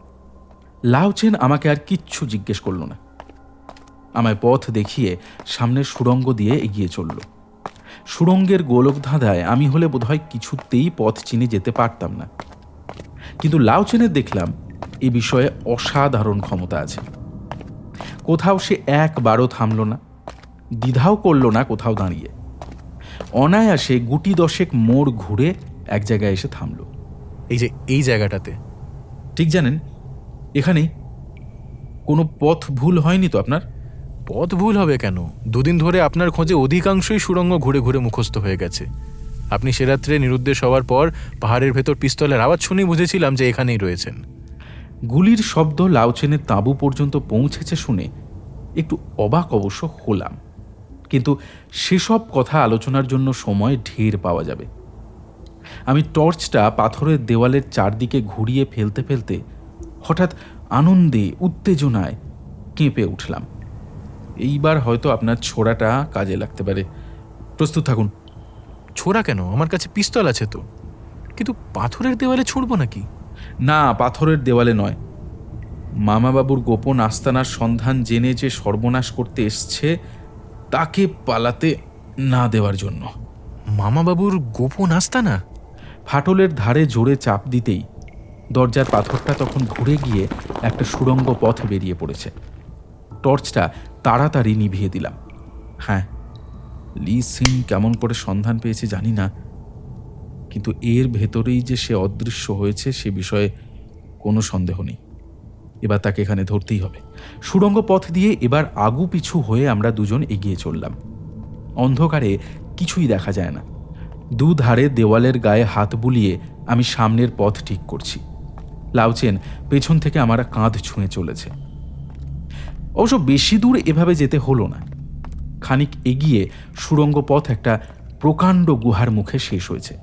লাউচেন আমাকে আর কিচ্ছু জিজ্ঞেস করল না। আমায় পথ দেখিয়ে সামনের সুড়ঙ্গ দিয়ে এগিয়ে চলল। সুড়ঙ্গের গোলক ধাঁধায় আমি হলে বোধহয় কিছুতেই পথ চিনে যেতে পারতাম না। কিন্তু লাউচেনের দেখলাম এ বিষয়ে অসাধারণ ক্ষমতা আছে। কোথাও সে একবারও থামল না, দ্বিধাও করল না কোথাও দাঁড়িয়ে। অনায়াসে গুটি দশেক মোড় ঘুরে এক জায়গায় এসে থামল।
এই যে এই জায়গাটাতে।
ঠিক জানেন, এখানেই। কোনো পথ ভুল হয়নি তো আপনার?
পথ ভুল হবে কেন? দুদিন ধরে আপনার খোঁজে অধিকাংশই সুড়ঙ্গ ঘুরে ঘুরে মুখস্থ হয়ে গেছে। আপনি সে রাত্রে নিরুদ্দেশ হওয়ার পর পাহাড়ের ভেতর পিস্তলের আওয়াজ শুনে বুঝেছিলাম যে এখানেই রয়েছেন।
গুলির শব্দ লাউচেনের তাঁবু পর্যন্ত পৌঁছেছে শুনে একটু অবাক অবশ্য হলাম, কিন্তু সেসব কথা আলোচনার জন্য সময় ঢের পাওয়া যাবে। আমি টর্চটা পাথরের দেওয়ালের চারদিকে ঘুরিয়ে ফেলতে ফেলতে হঠাৎ আনন্দে উত্তেজনায় কেঁপে উঠলাম। এইবার হয়তো আপনার ছোড়াটা কাজে লাগতে পারে। প্রস্তুত থাকুন।
ছোড়া কেন? আমার কাছে পিস্তল আছে তো। কিন্তু পাথরের দেওয়ালে ছুড়ব নাকি?
না, পাথরের দেওয়ালে নয়। মামাবাবুর গোপন আস্তানার সন্ধান জেনে যে সর্বনাশ করতে এসছে তাকে পালাতে না দেওয়ার জন্য।
মামাবাবুর গোপন আস্তানা?
ফাটলের ধারে জোরে চাপ দিতেই দরজার পাথরটা তখন ঘুরে গিয়ে একটা সুড়ঙ্গ পথ বেরিয়ে পড়েছে। টর্চটা তাড়াতাড়ি নিভিয়ে দিলাম। হ্যাঁ, লি সিন কেমন করে সন্ধান পেয়েছে জানি না, কিন্তু এর ভেতরেই যে সে অদৃশ্য হয়েছে সে বিষয়ে কোনো সন্দেহ নেই। এবার তাকে এখানে ধরতেই হবে। সুড়ঙ্গ পথ দিয়ে এবার আগু পিছু হয়ে আমরা দুজন এগিয়ে চললাম। অন্ধকারে কিছুই দেখা যায় না। দুধারে দেওয়ালের গায়ে হাত বুলিয়ে আমি সামনের পথ ঠিক করছি। লাউচেন পেছন থেকে আমার কাঁধ ছুঁয়ে চলেছে। অবশ্য বেশি দূর এভাবে যেতে হলো না। খানিক এগিয়ে সুড়ঙ্গ পথ একটা প্রকাণ্ড গুহার মুখে শেষ হয়েছে।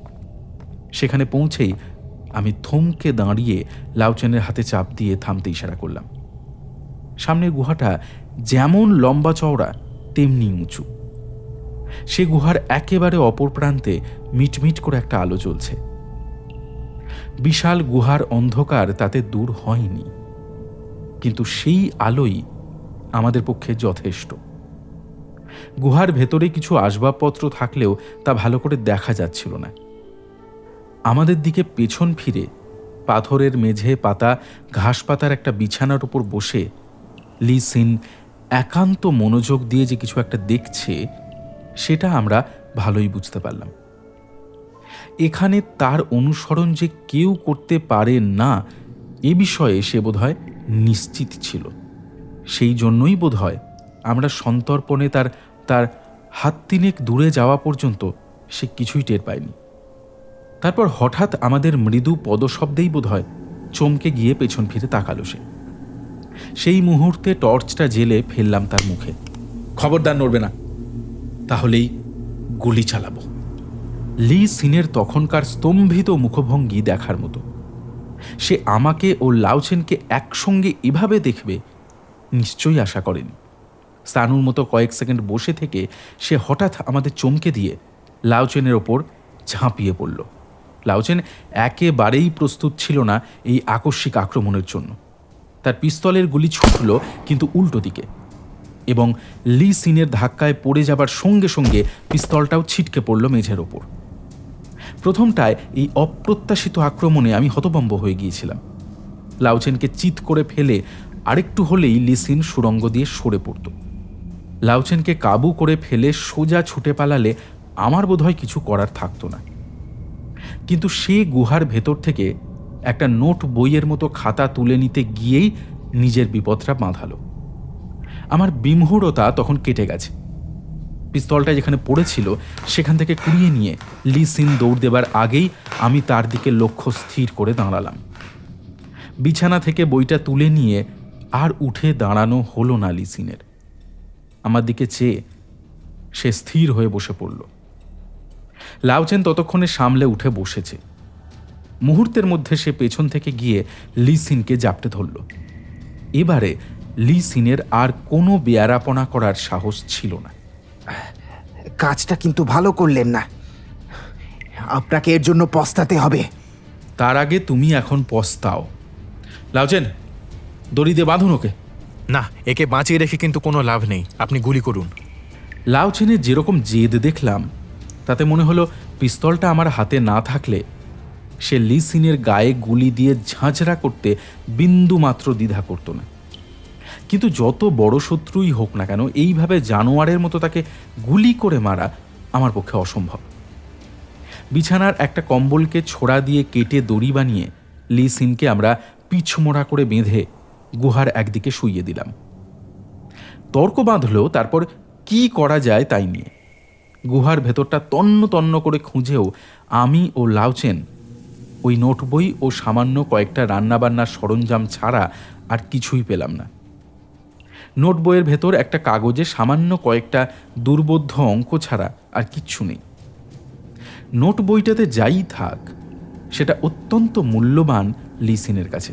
সেখানে পৌঁছেই আমি থমকে দাঁড়িয়ে লাউচেনের হাতে চাপ দিয়ে থামতে ইশারা করলাম। সামনের গুহাটা যেমন লম্বা চওড়া তেমনি উঁচু। সে গুহার একেবারে অপর প্রান্তে মিটমিট করে একটা আলো জ্বলছে। বিশাল গুহার অন্ধকার তাতে দূর হয়নি, কিন্তু সেই আলোই আমাদের পক্ষে যথেষ্ট। গুহার ভেতরে কিছু আসবাবপত্র থাকলেও তা ভালো করে দেখা যাচ্ছিল না। আমাদের দিকে পেছন ফিরে পাথরের মেঝে পাতা ঘাস পাতার একটা বিছানার উপর বসে লি সিন একান্ত মনোযোগ দিয়ে যে কিছু একটা দেখছে সেটা আমরা ভালোই বুঝতে পারলাম। এখানে তার অনুসরণ যে কেউ করতে পারে না এ বিষয়ে সে বোধহয় নিশ্চিত ছিল। সেই জন্যই বোধহয় আমরা সন্তর্পণে তার হাত তিনেক দূরে যাওয়া পর্যন্ত সে কিছুই টের পায়নি। তারপর হঠাৎ আমাদের মৃদু পদশব্দেই বোধহয় চমকে গিয়ে পেছন ফিরে তাকালো সে। সেই মুহূর্তে টর্চটা জেলে ফেললাম তার মুখে। খবরদার নড়বে না, তাহলেই গুলি চালাবো। লি সিনের তখনকার স্তম্ভিত মুখভঙ্গি দেখার মতো। সে আমাকে ও লাউচেনকে একসঙ্গে এভাবে দেখবে নিশ্চয়ই আশা করেনি। স্থানুর মতো কয়েক সেকেন্ড বসে থেকে সে হঠাৎ আমাদের চমকে দিয়ে লাউচেনের ওপর ঝাঁপিয়ে পড়ল। লাউচেন একেবারেই প্রস্তুত ছিল না এই আকস্মিক আক্রমণের জন্য। তার পিস্তলের গুলি ছুটল কিন্তু উল্টো দিকে, এবং লি সিনের ধাক্কায় পড়ে যাবার সঙ্গে সঙ্গে পিস্তলটাও ছিটকে পড়ল মেঝের ওপর। প্রথমটায় এই অপ্রত্যাশিত আক্রমণে আমি হতভম্ব হয়ে গিয়েছিলাম। লাউচেনকে চিৎ করে ফেলে আরেকটু হলেই লি সিন সুড়ঙ্গ দিয়ে সরে পড়ত। লাউচেনকে কাবু করে ফেলে সোজা ছুটে পালালে আমার বোধহয় কিছু করার থাকতো না। কিন্তু সে গুহার ভেতর থেকে একটা নোট বইয়ের মতো খাতা তুলে নিতে গিয়েই নিজের বিপদটা বাঁধালো। আমার বিমূঢ়তা তখন কেটে গেছে। পিস্তলটা যেখানে পড়েছিল সেখান থেকে কুড়িয়ে নিয়ে লি সিন দৌড় দেবার আগেই আমি তার দিকে লক্ষ্য স্থির করে দাঁড়ালাম। বিছানা থেকে বইটা তুলে নিয়ে আর উঠে দাঁড়ানো হলো না লি সিনের। আমার দিকে চেয়ে সে স্থির হয়ে বসে পড়ল। লাউচেন ততক্ষণে সামলে উঠে বসেছে। মুহূর্তের মধ্যে সে পেছন থেকে গিয়ে লি সিনকে জাপটে ধরল। এবারে লি সিনের আর কোনো বেয়ারাপনা করার সাহস ছিল না।
কাজটা কিন্তু ভালো করলেন না, আপনাকে এর জন্য পস্তাতে হবে।
তার আগে তুমি এখন পস্তাও। লাউচেন, দড়ি দিয়ে বাঁধুন ওকে।
না, একে বাঁচিয়ে রেখে কিন্তু কোনো লাভ নেই, আপনি গুলি করুন।
লাউচেনের যেরকম জেদ দেখলাম তাতে মনে হলো পিস্তলটা আমার হাতে না থাকলে সে লি সিনের গায়ে গুলি দিয়ে ঝাঁঝরা করতে বিন্দু মাত্র দ্বিধা করত না। কিন্তু যত বড় শত্রুই হোক না কেন এইভাবে জানোয়ারের মতো তাকে গুলি করে মারা আমার পক্ষে অসম্ভব। বিছানার একটা কম্বলকে ছোড়া দিয়ে কেটে দড়ি বানিয়ে লি সিনকে আমরা পিছমোড়া করে বেঁধে গুহার একদিকে শুইয়ে দিলাম। তর্ক বাঁধল তারপর কি করা যায় তাই নিয়ে। গুহার ভেতরটা তন্ন তন্ন করে খুঁজেও আমি ও লাউচেন ওই নোট বই ও সামান্য কয়েকটা রান্নাবান্নার সরঞ্জাম ছাড়া আর কিছুই পেলাম না। নোট বইয়ের ভেতর একটা কাগজে সামান্য কয়েকটা দুর্বোধ্য অঙ্ক ছাড়া আর কিচ্ছু নেই। নোট বইটাতে যাই থাক সেটা অত্যন্ত মূল্যবান লি সিনের কাছে।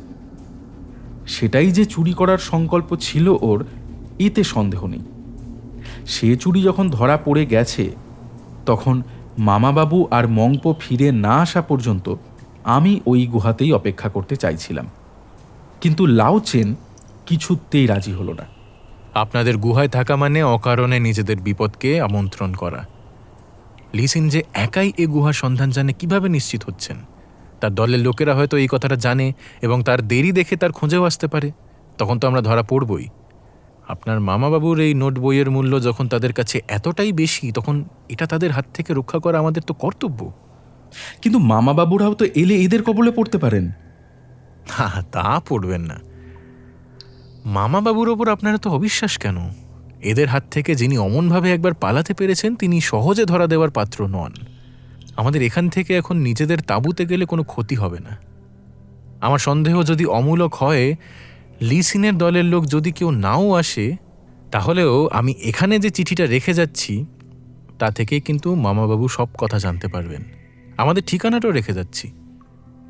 সেটাই যে চুরি করার সংকল্প ছিল ওর, এতে সন্দেহ নেই। সে চুরি যখন ধরা পড়ে গেছে তখন মামাবাবু আর মংপো ফিরে না আসা পর্যন্ত আমি ওই গুহাতেই অপেক্ষা করতে চাইছিলাম। কিন্তু লাউচেন কিছুতেই রাজি হলো না।
আপনাদের গুহায় থাকা মানে অকারণে নিজেদের বিপদকে আমন্ত্রণ করা। লিসিন যে একাই এ গুহার সন্ধান জানে কিভাবে নিশ্চিত হচ্ছেন? তার দলের লোকেরা হয়তো এই কথাটা জানে এবং তার দেরি দেখে তার খোঁজেও আসতে পারে। তখন তো আমরা ধরা পড়বই। আপনার মামাবাবুর এই নোট বইয়ের মূল্য যখন তাদের কাছে এতটাই বেশি, তখন এটা তাদের হাত থেকে রক্ষা করা আমাদের তো কর্তব্য।
কিন্তু মামাবাবুরাও তো এলে এদের কবলে পড়তে পারেন।
তা পড়বেন না। মামাবাবুর ওপর আপনারা তো অবিশ্বাস কেন? এদের হাত থেকে যিনি অমনভাবে একবার পালাতে পেরেছেন, তিনি সহজে ধরা দেওয়ার পাত্র নন। আমাদের এখান থেকে এখন নিজেদের তাঁবুতে গেলে কোনো ক্ষতি হবে না। আমার সন্দেহ যদি অমূলক হয়, লিসিনের দলের লোক যদি কেউ নাও আসে, তাহলেও আমি এখানে যে চিঠিটা রেখে যাচ্ছি তা থেকেই কিন্তু মামাবাবু সব কথা জানতে পারবেন। আমাদের ঠিকানাটাও রেখে যাচ্ছি।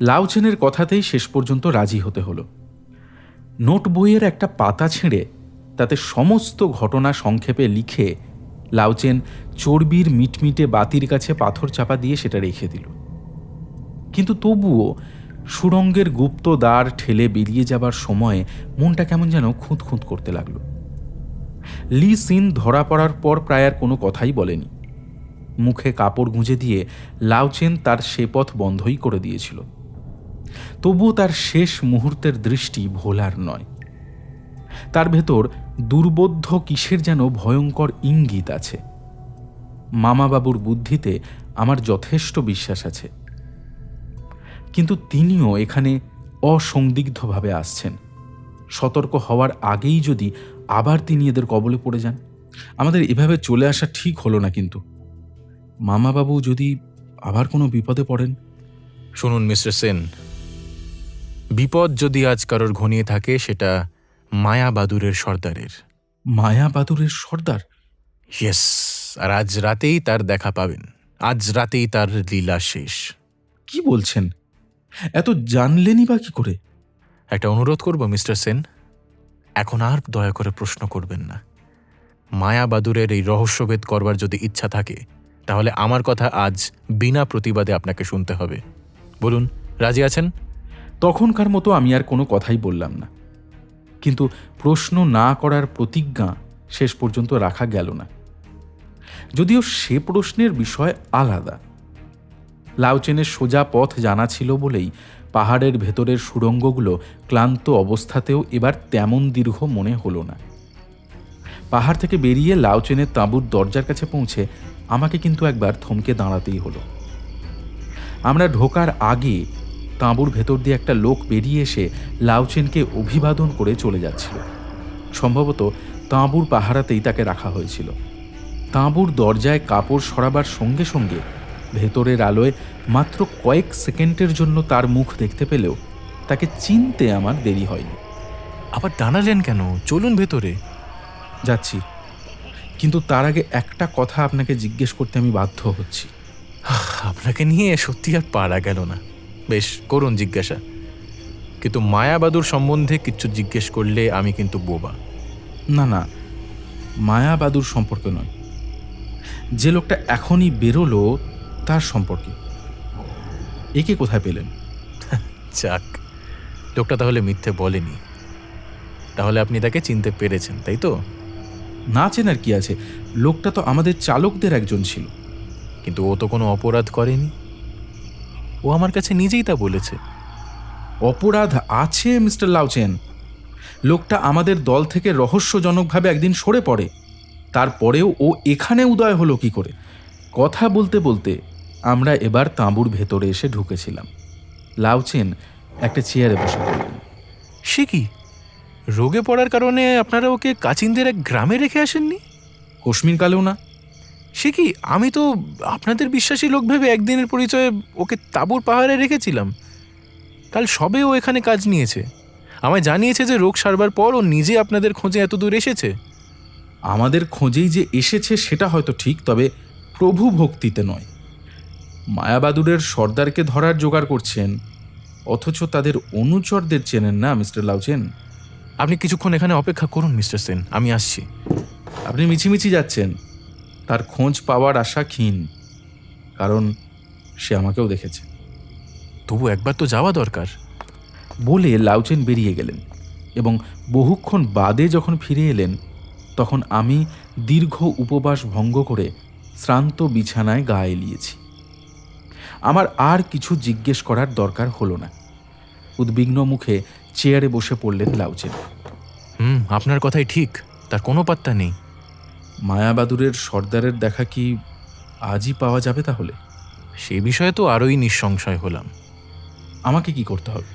লাউচেনের কথাতেই শেষ পর্যন্ত রাজি হতে হলো। নোট বইয়ের একটা পাতা ছিঁড়ে তাতে সমস্ত ঘটনা সংক্ষেপে লিখে লাউচেন চর্বির মিটমিটে বাতির কাছে পাথর চাপা দিয়ে সেটা রেখে দিল। কিন্তু তবুও সুড়ঙ্গের গুপ্ত দ্বার ঠেলে বেরিয়ে যাবার সময় মনটা কেমন যেন খুঁত খুঁত করতে লাগলো। লি সিন ধরা পড়ার পর প্রায় আর কোনো কথাই বলেনি। মুখে কাপড় গুঁজে দিয়ে লাউচেন তার সে পথ বন্ধই করে দিয়েছিল। তবুও তার শেষ মুহূর্তের দৃষ্টি ভোলার নয়। তার ভেতর দুর্বোধ্য কিসের যেন ভয়ঙ্কর ইঙ্গিত আছে। মামাবাবুর বুদ্ধিতে আমার যথেষ্ট বিশ্বাস আছে, কিন্তু তিনিও এখানে অসন্দিগ্ধভাবে আসছেন। সতর্ক হওয়ার আগেই যদি আবার তিনি এদের কবলে পড়ে যান। আমাদের এভাবে চলে আসা ঠিক হলো না। কিন্তু মামাবাবু যদি আবার কোনো বিপদে পড়েন।
শুনুন মিস্টার সেন, বিপদ যদি আজ কারোর ঘনিয়ে থাকে, সেটা মায়া বাদুরের সর্দারের।
মায়া বাদুরের সর্দার?
ইয়েস, আর আজ রাতেই তার দেখা পাবেন। আজ রাতেই তার লীলা শেষ।
কি বলছেন? এত জানলেনই বা কি করে?
একটা অনুরোধ করব মিস্টার সেন, এখন আর দয়া করে প্রশ্ন করবেন না। মায়া বাদুরের এই রহস্যভেদ করবার যদি ইচ্ছা থাকে, তাহলে আমার কথা আজ বিনা প্রতিবাদে আপনাকে শুনতে হবে। বলুন, রাজি আছেন?
তখনকার মতো আমি আর কোনো কথাই বললাম না, কিন্তু প্রশ্ন না করার প্রতিজ্ঞা শেষ পর্যন্ত রাখা গেল না। যদিও সে প্রশ্নের বিষয় আলাদা। লাউচেনের সোজা পথ জানা ছিল বলেই পাহাড়ের ভেতরের সুড়ঙ্গগুলো ক্লান্ত অবস্থাতেও এবার তেমন দীর্ঘ মনে হলো না। পাহাড় থেকে বেরিয়ে লাউচেনের তাঁবুর দরজার কাছে পৌঁছে আমাকে কিন্তু একবার থমকে দাঁড়াতেই হলো। আমরা ঢোকার আগে তাঁবুর ভেতর দিয়ে একটা লোক বেরিয়ে এসে লাউচেনকে অভিবাদন করে চলে যাচ্ছিল। সম্ভবত তাঁবুর পাহারাতেই তাকে রাখা হয়েছিল। তাঁবুর দরজায় কাপড় সরাবার সঙ্গে সঙ্গে ভেতরের আলোয় মাত্র কয়েক সেকেন্ডের জন্য তার মুখ দেখতে পেলেও তাকে চিনতে আমার দেরি হয়নি।
আবার দাঁড়ালেন কেন? চলুন ভেতরে।
যাচ্ছি, কিন্তু তার আগে একটা কথা আপনাকে জিজ্ঞেস করতে আমি বাধ্য হচ্ছি।
আপনাকে নিয়ে সত্যি আর পারা গেল না। বেশ, করুন জিজ্ঞাসা, কিন্তু মায়াবাদুর সম্বন্ধে কিছু জিজ্ঞেস করলে আমি কিন্তু বোবা।
না না, মায়াবাদুর সম্পর্কে নয়, যে লোকটা এখনই বেরোলো তার সম্পর্কে। একে কোথায় পেলেন?
যাক, লোকটা তাহলে মিথ্যে বলেনি। তাহলে আপনি তাকে চিনতে পেরেছেন, তাই তো?
না চেনার কি আছে, লোকটা তো আমাদের চালকদের একজন ছিল।
কিন্তু ও তো কোনো অপরাধ করেনি। ও আমার কাছে নিজেই তা বলেছে।
অপরাধ আছে মিস্টার লাউচেন। লোকটা আমাদের দল থেকে রহস্যজনকভাবে একদিন সরে পড়ে, তারপরেও ও এখানে উদয় হলো কি করে? কথা বলতে বলতে আমরা এবার তাঁবুর ভেতরে এসে ঢুকেছিলাম। লাউচেন একটা চেয়ারে বসে পড়লেন।
সে কি, রোগে পড়ার কারণে আপনারা ওকে কাচিনদের এক গ্রামে রেখে আসেননি?
কশ্মীর কালেও না।
সে কি, আমি তো আপনাদের বিশ্বাসী লোক ভেবে একদিনের পরিচয়ে ওকে তাঁবুর পাহাড়ে রেখেছিলাম। কাল সবে ও এখানে কাজ নিয়েছে। আমায় জানিয়েছে যে রোগ সারবার পর ও নিজে আপনাদের খোঁজে এত দূর এসেছে।
আমাদের খোঁজেই যে এসেছে সেটা হয়তো ঠিক, তবে প্রভু ভক্তিতে নয়। মায়াবাদুরের সর্দারকে ধরার জোগাড় করছেন, অথচ তাদের অনুচরদের চেনেন না মিস্টার লাউচেন।
আপনি কিছুক্ষণ এখানে অপেক্ষা করুন মিস্টার সেন, আমি আসছি।
আপনি মিছিমিছি যাচ্ছেন। তার খোঁজ পাওয়ার আশা ক্ষীণ, কারণ সে আমাকেও দেখেছে।
তবু একবার তো যাওয়া দরকার।
বলে লাউচেন বেরিয়ে গেলেন এবং বহুক্ষণ বাদে যখন ফিরে এলেন তখন আমি দীর্ঘ উপবাস ভঙ্গ করে শ্রান্ত বিছানায় গা এলিয়েছি। আমার আর কিছু জিজ্ঞেস করার দরকার হলো না। উদ্বিগ্ন মুখে চেয়ারে বসে পড়লেন লাউচেন।
আপনার কথাই ঠিক, তার কোনো পাত্তা নেই।
মায়াবাদুরের সর্দারের দেখা কি আজই পাওয়া যাবে তাহলে?
সে বিষয়ে তো আরোই নিঃসংশয় হলাম।
আমাকে কি করতে হবে?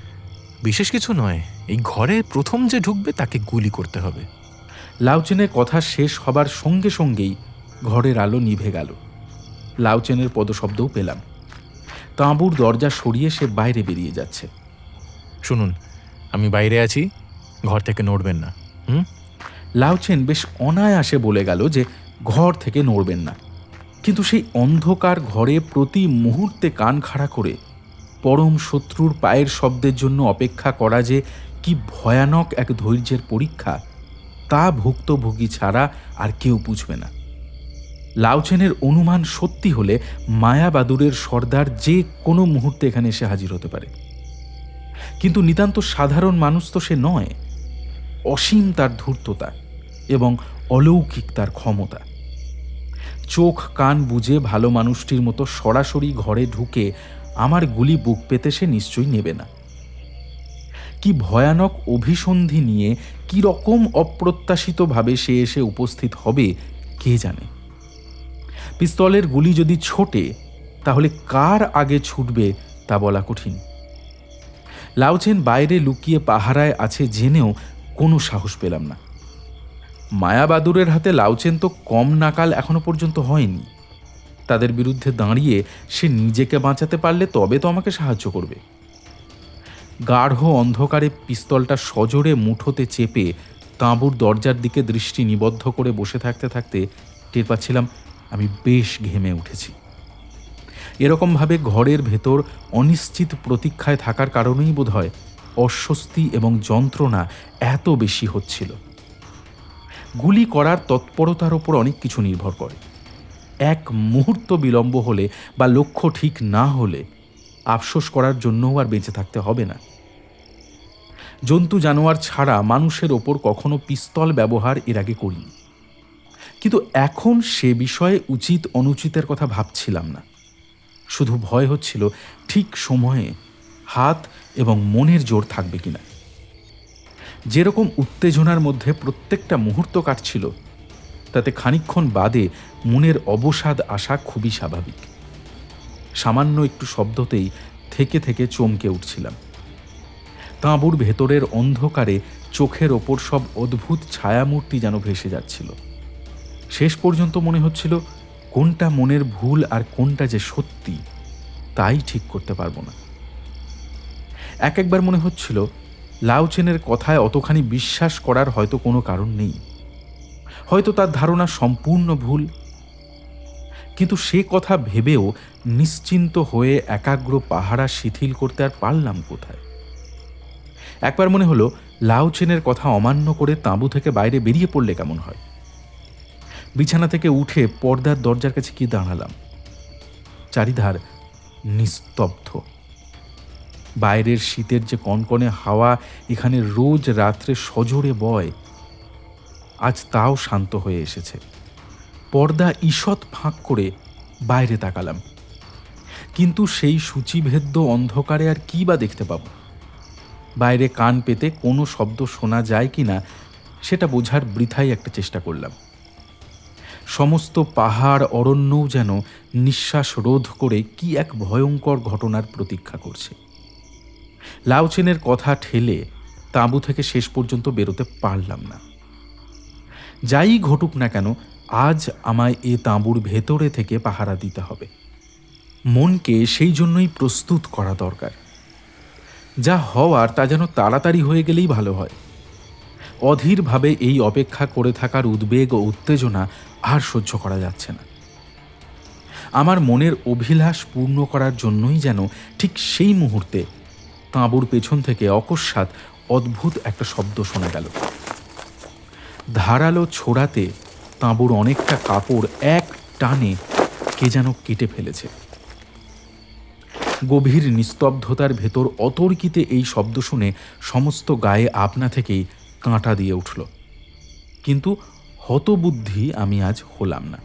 বিশেষ কিছু নয়, এই ঘরে প্রথম যে ঢুকবে তাকে গুলি করতে হবে।
লাউচেনের কথা শেষ হবার সঙ্গে সঙ্গেই ঘরের আলো নিভে গেল। লাউচেনের পদশব্দও পেলাম। তাঁবুর দরজা সরিয়ে সে বাইরে বেরিয়ে যাচ্ছে।
শুনুন, আমি বাইরে আছি, ঘর থেকে নড়বেন না।
লাউচেন বেশ অনায়াসে বলে গেল যে ঘর থেকে নড়বেন না, কিন্তু সেই অন্ধকার ঘরে প্রতি মুহূর্তে কান খাড়া করে পরম শত্রুর পায়ের শব্দের জন্য অপেক্ষা করা যে কি ভয়ানক এক ধৈর্যের পরীক্ষা, তা ভুক্তভোগী ছাড়া আর কেউ বুঝবে না। লাউচেনের অনুমান সত্যি হলে মায়াবাদুরের সর্দার যে কোনো মুহূর্তে এখানে এসে হাজির হতে পারে। কিন্তু নিতান্ত সাধারণ মানুষ তো সে নয়। অসীম তার ধূর্ততা এবং অলৌকিক তার ক্ষমতা। চোখ কান বুজে ভালো মানুষটির মতো সরাসরি ঘরে ঢুকে আমার গুলি বুক পেতে সে নিশ্চয়ই নেবে না। কি ভয়ানক অভিসন্ধি নিয়ে কি রকম অপ্রত্যাশিতভাবে সে এসে উপস্থিত হবে কে জানে। পিস্তলের গুলি যদি ছোটে, তাহলে কার আগে ছুটবে তা বলা কঠিন। লাউচেন বাইরে লুকিয়ে পাহারায় আছে জেনেও কোনো সাহস পেলাম না। মায়াবাদুরের হাতে লাউচেন তো কম নাকাল এখনো পর্যন্ত হয়নি। তাদের বিরুদ্ধে দাঁড়িয়ে সে নিজেকে বাঁচাতে পারলে তবে তো আমাকে সাহায্য করবে। গাঢ় অন্ধকারে পিস্তলটা সজোরে মুঠোতে চেপে তাঁবুর দরজার দিকে দৃষ্টি নিবদ্ধ করে বসে থাকতে থাকতে টের পাচ্ছিলাম আমি বেশ ঘেমে উঠেছি। এরকমভাবে ঘরের ভেতর অনিশ্চিত প্রতীক্ষায় থাকার কারণেই বোধহয় অস্বস্তি এবং যন্ত্রণা এত বেশি হচ্ছিল। গুলি করার তৎপরতার ওপর অনেক কিছু নির্ভর করে। এক মুহূর্ত বিলম্ব হলে বা লক্ষ্য ঠিক না হলে আফসোস করার জন্যও আর বেঁচে থাকতে হবে না। জন্তু জানোয়ার ছাড়া মানুষের ওপর কখনো পিস্তল ব্যবহার এর আগে করিনি, কিন্তু এখন সে বিষয়ে উচিত অনুচিতের কথা ভাবছিলাম না। শুধু ভয় হচ্ছিল ঠিক সময়ে হাত এবং মনের জোর থাকবে কিনা। যেরকম উত্তেজনার মধ্যে প্রত্যেকটা মুহূর্ত কাটছিল, তাতে খানিকক্ষণ বাদে মনের অবসাদ আসা খুবই স্বাভাবিক। সামান্য একটু শব্দতেই থেকে থেকে চমকে উঠছিলাম। তাঁবুর ভেতরের অন্ধকারে চোখের ওপর সব অদ্ভুত ছায়ামূর্তি যেন ভেসে যাচ্ছিল। শেষ পর্যন্ত মনে হচ্ছিল কোনটা মনের ভুল আর কোনটা যে সত্যি তাই ঠিক করতে পারবো না। একবার মনে হচ্ছিল লাউচেনের কথায় অতখানি বিশ্বাস করার হয়তো কোনো কারণ নেই, হয়তো তার ধারণা সম্পূর্ণ ভুল। কিন্তু সে কথা ভেবেও নিশ্চিন্ত হয়ে একাগ্র পাহারা শিথিল করতে আর পারলাম কোথায়। একবার মনে হলো লাউচেনের কথা অমান্য করে তাঁবু থেকে বাইরে বেরিয়ে পড়লে কেমন হয়। বিছানা থেকে উঠে পর্দার দরজার কাছে গিয়ে দাঁড়ালাম। চারিধার নিস্তব্ধ। বাইরের শীতের যে কনকনে হাওয়া এখানে রোজ রাত্রে সজোরে বয়, আজ তাও শান্ত হয়ে এসেছে। পর্দা ঈষৎ ফাঁক করে বাইরে তাকালাম, কিন্তু সেই সূচিভেদ্য অন্ধকারে আর কি বা দেখতে পাব। বাইরে কান পেতে কোনো শব্দ শোনা যায় কিনা সেটা বোঝার বৃথাই একটা চেষ্টা করলাম। সমস্ত পাহাড় অরণ্যও যেন নিঃশ্বাস রোধ করে কি এক ভয়ঙ্কর ঘটনার প্রতীক্ষা করছে। লাউচেনের কথা ঠেলে তাঁবু থেকে শেষ পর্যন্ত বেরোতে পারলাম না। যাই ঘটুক না কেন, আজ আমায় এ তাঁবুর ভেতরে থেকে পাহারা দিতে হবে। মনকে সেই জন্যই প্রস্তুত করা দরকার। যা হওয়ার তা যেন তাড়াতাড়ি হয়ে গেলেই ভালো হয়। অধীরভাবে এই অপেক্ষা করে থাকার উদ্বেগ ও উত্তেজনা আর সহ্য করা যাচ্ছে না। আমার মনের অভিলাষ পূর্ণ করার জন্যই যেন ঠিক সেই মুহূর্তে তাঁবুর পেছন থেকে অকস্মাৎ অদ্ভুত একটা শব্দ শোনা গেল। ধারালো ছোড়াতে তাঁবুর অনেকটা কাপড় এক টানে কে যেন কেটে ফেলেছে। গভীর নিস্তব্ধতার ভেতর অতর্কিতে এই শব্দ শুনে সমস্ত গায়ে আপনা থেকেই কাঁটা দিয়ে উঠল। কিন্তু হতবুদ্ধি আমি আজ হলাম না।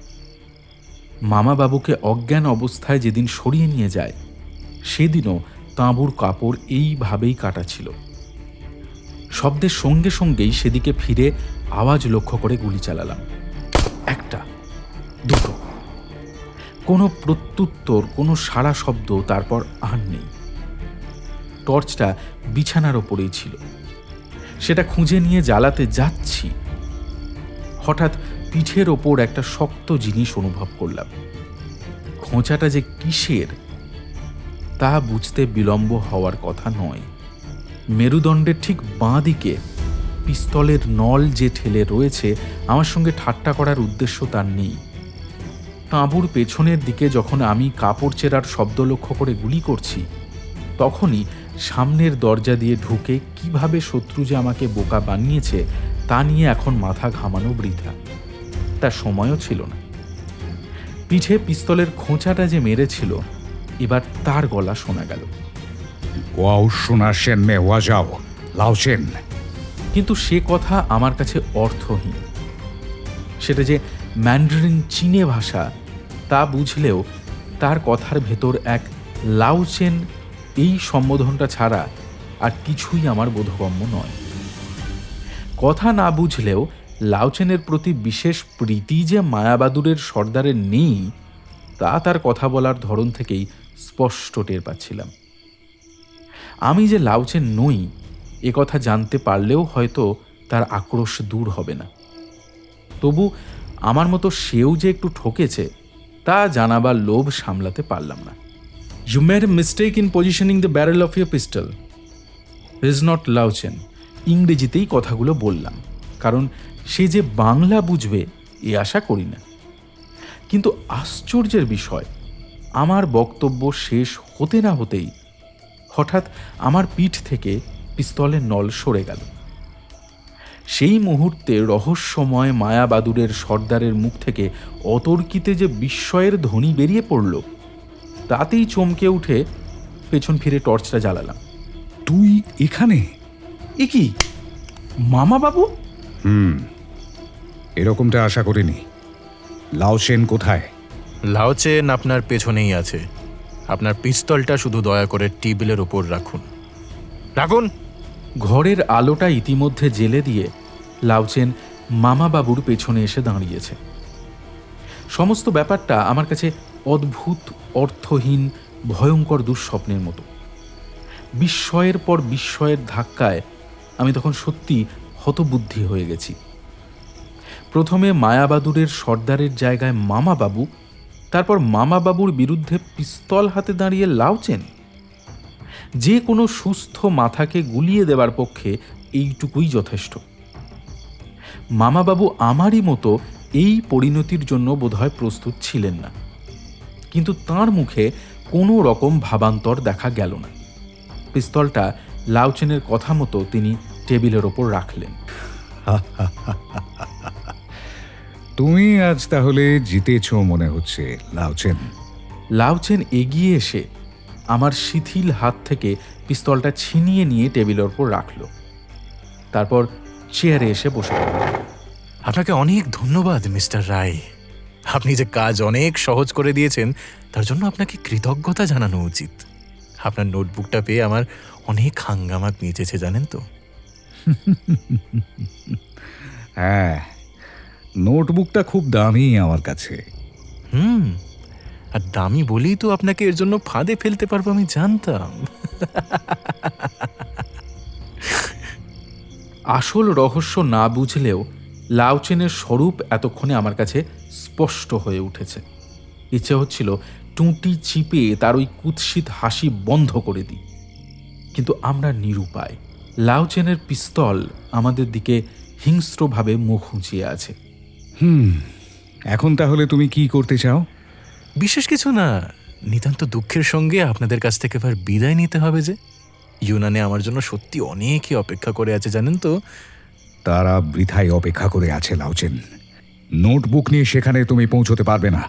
মামা বাবুকে অজ্ঞান অবস্থায় যেদিন সরিয়ে নিয়ে যায় সেদিনও তাঁবুর কাপড় এইভাবেই কাটা ছিল। শব্দের সঙ্গে সঙ্গেই সেদিকে ফিরে আওয়াজ লক্ষ্য করে গুলি চালালাম। একটা, দুটো, কোনো প্রত্যুত্তর, কোনো সাড়া শব্দ তারপর আর নেই। টর্চটা বিছানার ওপরেই ছিল, সেটা খুঁজে নিয়ে জ্বালাতে যাচ্ছি, হঠাৎ পিঠের ওপর একটা শক্ত জিনিস অনুভব করলাম। খোঁচাটা যে কিসের তা বুঝতে বিলম্ব হওয়ার কথা নয়। মেরুদণ্ডের ঠিক বাঁ দিকে পিস্তলের নল যে ঠেলে রয়েছে, আমার সঙ্গে ঠাট্টা করার উদ্দেশ্য তার নেই। তাঁবুর পেছনের দিকে যখন আমি কাপড় চেরার শব্দ লক্ষ্য করে গুলি করছি, তখনই সামনের দরজা দিয়ে ঢুকে কিভাবে শত্রু যে আমাকে বোকা বানিয়েছে তা নিয়ে এখন মাথা ঘামানো বৃথা। তার সময়ও ছিল না। পিঠে পিস্তলের খোঁচাটা যে মেরেছিল, এবার তার গলা শোনা গেল।
ওয়াও সোনা সেন মে ওয়া যাও লাউচেন।
কিন্তু সে কথা আমার কাছে অর্থহীন। সেটা যে ম্যান্ডারিন চীনে ভাষা তা বুঝলেও তার কথার ভেতর এক লাউচেন এই সম্বোধনটা ছাড়া আর কিছুই আমার বোধগম্য নয়। কথা না বুঝলেও লাউচেনের প্রতি বিশেষ প্রীতি যে মায়াবাদুরের সর্দারের নেই তা তার কথা বলার ধরন থেকেই স্পষ্ট টের পাচ্ছিলাম। আমি যে লাউচেন নই এ কথা জানতে পারলেও হয়তো তার আক্রোশ দূর হবে না। তবু আমার মতো সেও যে একটু ঠকেছে তা জানাবার লোভ সামলাতে পারলাম না। You made a mistake in positioning the barrel of your pistol. Is not লাউচেন। ইংরেজিতেই কথাগুলো বললাম, কারণ সে যে বাংলা বুঝবে এ আশা করি না। কিন্তু আশ্চর্যের বিষয়, আমার বক্তব্য শেষ হতে না হতেই হঠাৎ আমার পিঠ থেকে পিস্তলের নল সরে গেল। সেই মুহূর্তে রহস্যময় মায়াবাদুরের সর্দারের মুখ থেকে অতর্কিতে যে বিস্ময়ের ধ্বনি বেরিয়ে পড়ল, তাতেই চমকে উঠে পেছন ফিরে টর্চটা জ্বালালাম।
তুই এখানে?
এ কি মামা বাবু?
এরকমটা আশা করিনি। লাউচেন কোথায়?
লাউচেন আপনার পেছনেই আছে। আপনার পিস্তলটা শুধু দয়া করে টেবিলের ওপর রাখুন। রাখুন।
ঘরের আলোটা ইতিমধ্যে জেলে দিয়ে লাউচেন মামা বাবুর পেছনে এসে দাঁড়িয়েছে। সমস্ত ব্যাপারটা আমার কাছে অদ্ভুত, অর্থহীন, ভয়ঙ্কর দুঃস্বপ্নের মতো। বিস্ময়ের পর বিস্ময়ের ধাক্কায় আমি তখন সত্যি হতবুদ্ধি হয়ে গেছি। প্রথমে মায়াবাদুরের সর্দারের জায়গায় মামা বাবু, তারপর মামা বাবুর বিরুদ্ধে পিস্তল হাতে দাঁড়িয়ে লাউচেন। যে কোনো সুস্থ মাথাকে গুলিয়ে দেবার পক্ষে এইটুকুই যথেষ্ট। মামাবাবু আমারই মতো এই পরিণতির জন্য বোধহয় প্রস্তুত ছিলেন না, কিন্তু তাঁর মুখে কোনো রকম ভাবান্তর দেখা গেল না। পিস্তলটা লাউচেনের কথা মতো তিনি টেবিলের ওপর রাখলেন।
তুমি আজ তাহলে জিতেছ মনে হচ্ছে লাউচেন।
লাউচেন এগিয়ে এসে আমার শিথিল হাত থেকে পিস্তলটা ছিনিয়ে নিয়ে টেবিলের ওপর রাখল। তারপর চেয়ারে এসে বসে পড়ল।
আপনাকে অনেক ধন্যবাদ মিস্টার রায়। আপনি যে কাজ অনেক সহজ করে দিয়েছেন তার জন্য আপনাকে কৃতজ্ঞতা জানানো উচিত। আপনার নোটবুকটা পেয়ে আমার অনেক হাঙ্গামা মিটেছে জানেন তো।
হ্যাঁ, নোটবুকটা খুব দামি আমার কাছে।
আর দামি বলেই তো আপনাকে এর জন্য ফাঁদে ফেলতে পারবো আমি জানতাম।
আসল রহস্য না বুঝলেও লাউচেনের স্বরূপ এতক্ষণে আমার কাছে স্পষ্ট হয়ে উঠেছে। ইচ্ছে হচ্ছিল টুঁটি চিপে তার ওই কুৎসিত হাসি বন্ধ করে দিই, কিন্তু আমরা নিরুপায়। লাউচেনের পিস্তল আমাদের দিকে হিংস্রভাবে মুখ উঁচিয়ে আছে।
এখন তাহলে তুমি কি করতে চাও?
বিশেষ কিছু না, নিতান্ত দুঃখের সঙ্গে আপনাদের কাছ থেকে এবার বিদায় নিতে হবে। যে ইউনানে আমার জন্য সত্যি অনেকই অপেক্ষা করে আছে জানেন তো।
তারা বৃথায় অপেক্ষা করে আছে লাউচেন। নোটবুক নিয়ে সেখানে তুমি পৌঁছতে পারবে না।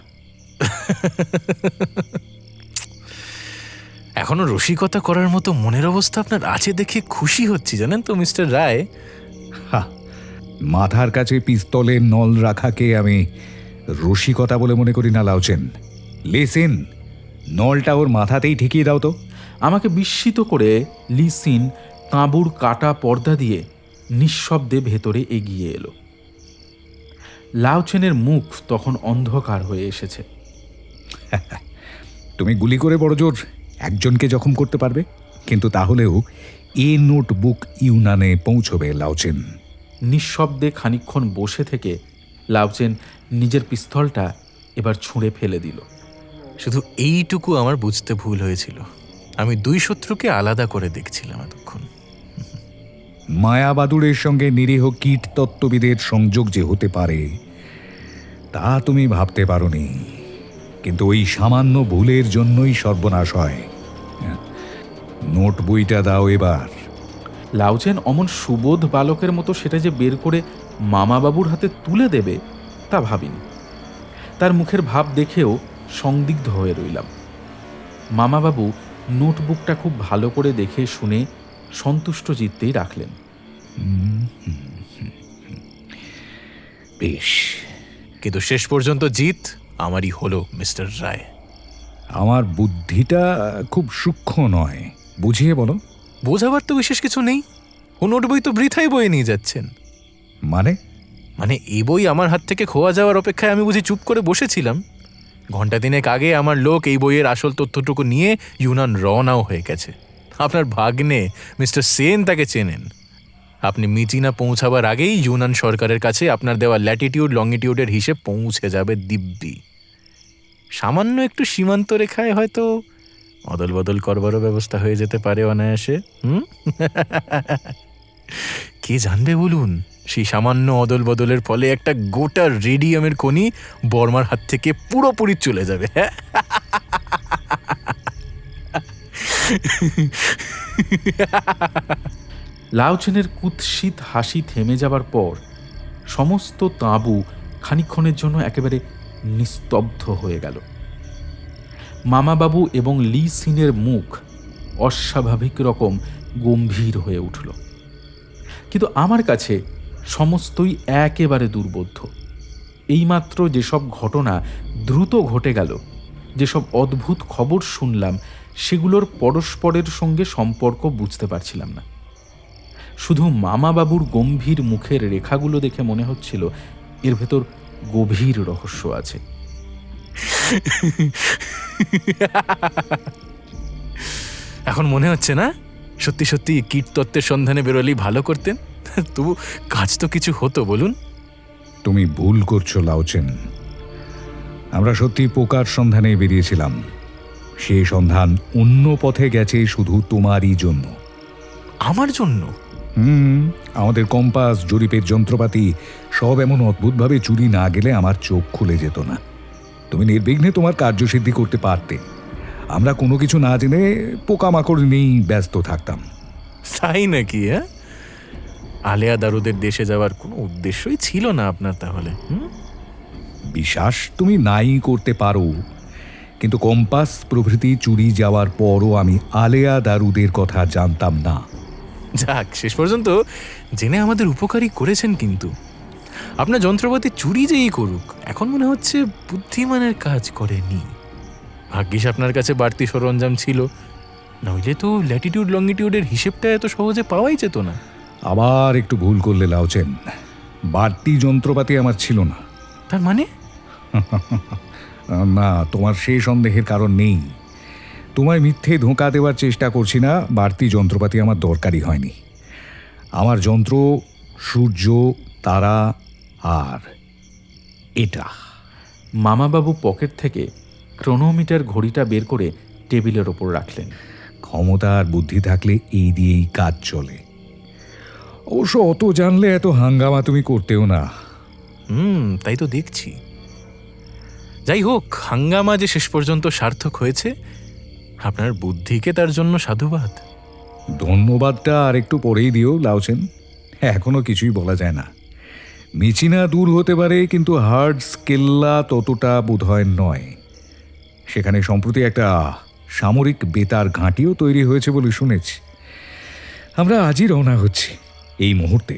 এখনো রসিকতা করার মতো মনের অবস্থা আপনার আছে দেখে খুশি হচ্ছি জানেন তো মিস্টার রায়।
মাথার কাছে পিস্তলের নল রাখাকে আমি রসিকতা বলে মনে করি না লাউচেন। লেসেন, নলটা ওর মাথাতেই ঠেকিয়ে দাও তো।
আমাকে বিস্মিত করে লি সিন তাঁবুর কাটা পর্দা দিয়ে নিঃশব্দে ভেতরে এগিয়ে এলো। লাউচেনের মুখ তখন অন্ধকার হয়ে এসেছে।
তুমি গুলি করে বড় জোর একজনকে জখম করতে পারবে, কিন্তু তাহলেও এ নোটবুক ইউনানে পৌঁছবে লাউচেন।
নিঃশব্দে খানিকক্ষণ বসে থেকে লাউচেন নিজের পিস্তলটা এবার ছুঁড়ে ফেলে দিল।
শুধু এইটুকু আমার বুঝতে ভুল হয়েছিল, আমি দুই শত্রুকে আলাদা করে দেখছিলাম এতক্ষণ।
মায়াবাদুরের সঙ্গে নিরীহ কীট তত্ত্ববিদের সংযোগ যে হতে পারে তা তুমি ভাবতে পারোনি, কিন্তু ওই সামান্য ভুলের জন্যই সর্বনাশ হয়। নোট বইটা দাও এবার।
লাউচেন অমন সুবোধ বালকের মতো সেটা যে বের করে মামাবাবুর হাতে তুলে দেবে তা ভাবিনি। তার মুখের ভাব দেখেও সংদিগ্ধ হয়ে রইলাম। মামাবাবু নোটবুকটা খুব ভালো করে দেখে শুনে সন্তুষ্ট চিত্তেই রাখলেন।
বেশ,
কিন্তু শেষ পর্যন্ত জিত আমারই হলো মিস্টার রায়।
আমার বুদ্ধিটা খুব সূক্ষ্ম নয়, বুঝিয়ে বলো।
বোঝাবার তো বিশেষ কিছু নেই, ও নোট বই তো বৃথাই বয়ে নিয়ে যাচ্ছেন।
মানে
এই বই আমার হাত থেকে খোয়া যাওয়ার অপেক্ষায় আমি বুঝি চুপ করে বসেছিলাম? ঘন্টা দিনেক আগে আমার লোক এই বইয়ের আসল তথ্যটুকু নিয়ে ইউনান রওনাও হয়ে গেছে। আপনার ভাগ্নে মিস্টার সেন তাকে চেনেন। আপনি মিচিনা পৌঁছাবার আগেই ইউনান সরকারের কাছে আপনার দেওয়া ল্যাটিটিউড লংগিটিউডের হিসেব পৌঁছে যাবে দিব্যি। সামান্য একটু সীমান্ত রেখায় হয়তো অদল বদল করবারও ব্যবস্থা হয়ে যেতে পারে অনায়াসে। কে জানবে বলুন, সেই সামান্য অদল বদলের ফলে একটা গোটা রেডিয়ামের খনি বর্মার হাত থেকে পুরোপুরি চলে যাবে।
লাউচেনের কুৎসিত হাসি থেমে যাবার পর সমস্ত তাঁবু খানিকক্ষণের জন্য একেবারে নিস্তব্ধ হয়ে গেল। মামাবাবু এবং লি সিনের মুখ অস্বাভাবিক রকম গম্ভীর হয়ে উঠল, কিন্তু আমার কাছে সমস্তই একেবারে দুর্বোধ্য। এইমাত্র যেসব ঘটনা দ্রুত ঘটে গেল, যেসব অদ্ভুত খবর শুনলাম, সেগুলোর পরস্পরের সঙ্গে সম্পর্ক বুঝতে পারছিলাম না। শুধু মামাবাবুর গম্ভীর মুখের রেখাগুলো দেখে মনে হচ্ছিল এর ভেতর গভীর রহস্য আছে।
এখন মনে হচ্ছে না সত্যি সত্যি কীটতত্ত্বের সন্ধানে বেরোলেই ভালো করতেন? তবু কাজ তো কিছু হতো বলুন।
তুমি ভুল করছো লাউচেন। আমরা সত্যি পোকার সন্ধানে বেরিয়েছিলাম। সেই সন্ধান অন্য পথে গেছে শুধু তোমারই জন্য।
আমার জন্য?
আমাদের কম্পাস, জরিপের যন্ত্রপাতি সব এমন অদ্ভুতভাবে চুরি না গেলে আমার চোখ খুলে যেত না। তুমি নির্বিঘ্নে তোমার কার্যসিদ্ধি করতে পারতে। আমরা কোনো কিছু না জেনে পোকামাকড় নিয়েই ব্যস্ত থাকতাম।
তাই নাকি? হ্যাঁ, আলেয়া দারুদের দেশে যাওয়ার কোনো উদ্দেশ্যই ছিল না আপনার তাহলে?
বিশ্বাস তুমি নাই করতে পারো, কিন্তু কম্পাস প্রভৃতি চুরি যাওয়ার পরও আমি আলেয়া দারুদের কথা জানতাম না।
যাক, শেষ পর্যন্ত জেনে আমাদের উপকারই করেছেন। কিন্তু আপনার যন্ত্রপাতি চুরি যেই করুক, এখন মনে হচ্ছে বুদ্ধিমানের কাজ করেনি। ভাগ্যিস আপনার কাছে বাড়তি সরঞ্জাম ছিল, নইলে তো ল্যাটিটিউড লংগিটিউডের হিসেবটা এত সহজে পাওয়াই যেত না।
আবার একটু ভুল করলে লাউচেন। বাড়তি যন্ত্রপাতি আমার ছিল না।
তার মানে?
না, তোমার সেই সন্দেহের কারণ নেই। তোমায় মিথ্যে ধোঁকা দেওয়ার চেষ্টা করছি না। বাড়তি যন্ত্রপাতি আমার দরকারই হয়নি। আমার যন্ত্র সূর্য, তারা আর এটা।
মামাবাবু পকেট থেকে ক্রোনোমিটার ঘড়িটা বের করে টেবিলের ওপর রাখলেন।
ক্ষমতা আর বুদ্ধি থাকলে এই দিয়েই কাজ চলে। অবশ্য অত জানলে এত হাঙ্গামা তুমি করতেও না।
তাই তো দেখছি। যাই হোক, হাঙ্গামা যে শেষ পর্যন্ত সার্থক হয়েছে, আপনার বুদ্ধিকে তার জন্য সাধুবাদ।
ধন্যবাদটা আর একটু পরেই দিও লাউচেন। এখনো কিছুই বলা যায় না। মিচিনা দূর হতে পারে, কিন্তু হার্ড স্কেল্লা ততটা বোধহয় নয়। সেখানে সম্প্রতি একটা সামরিক বেতার ঘাঁটিও তৈরি হয়েছে বলে শুনেছি। আমরা আজই রওনা হচ্ছি, এই মুহূর্তে।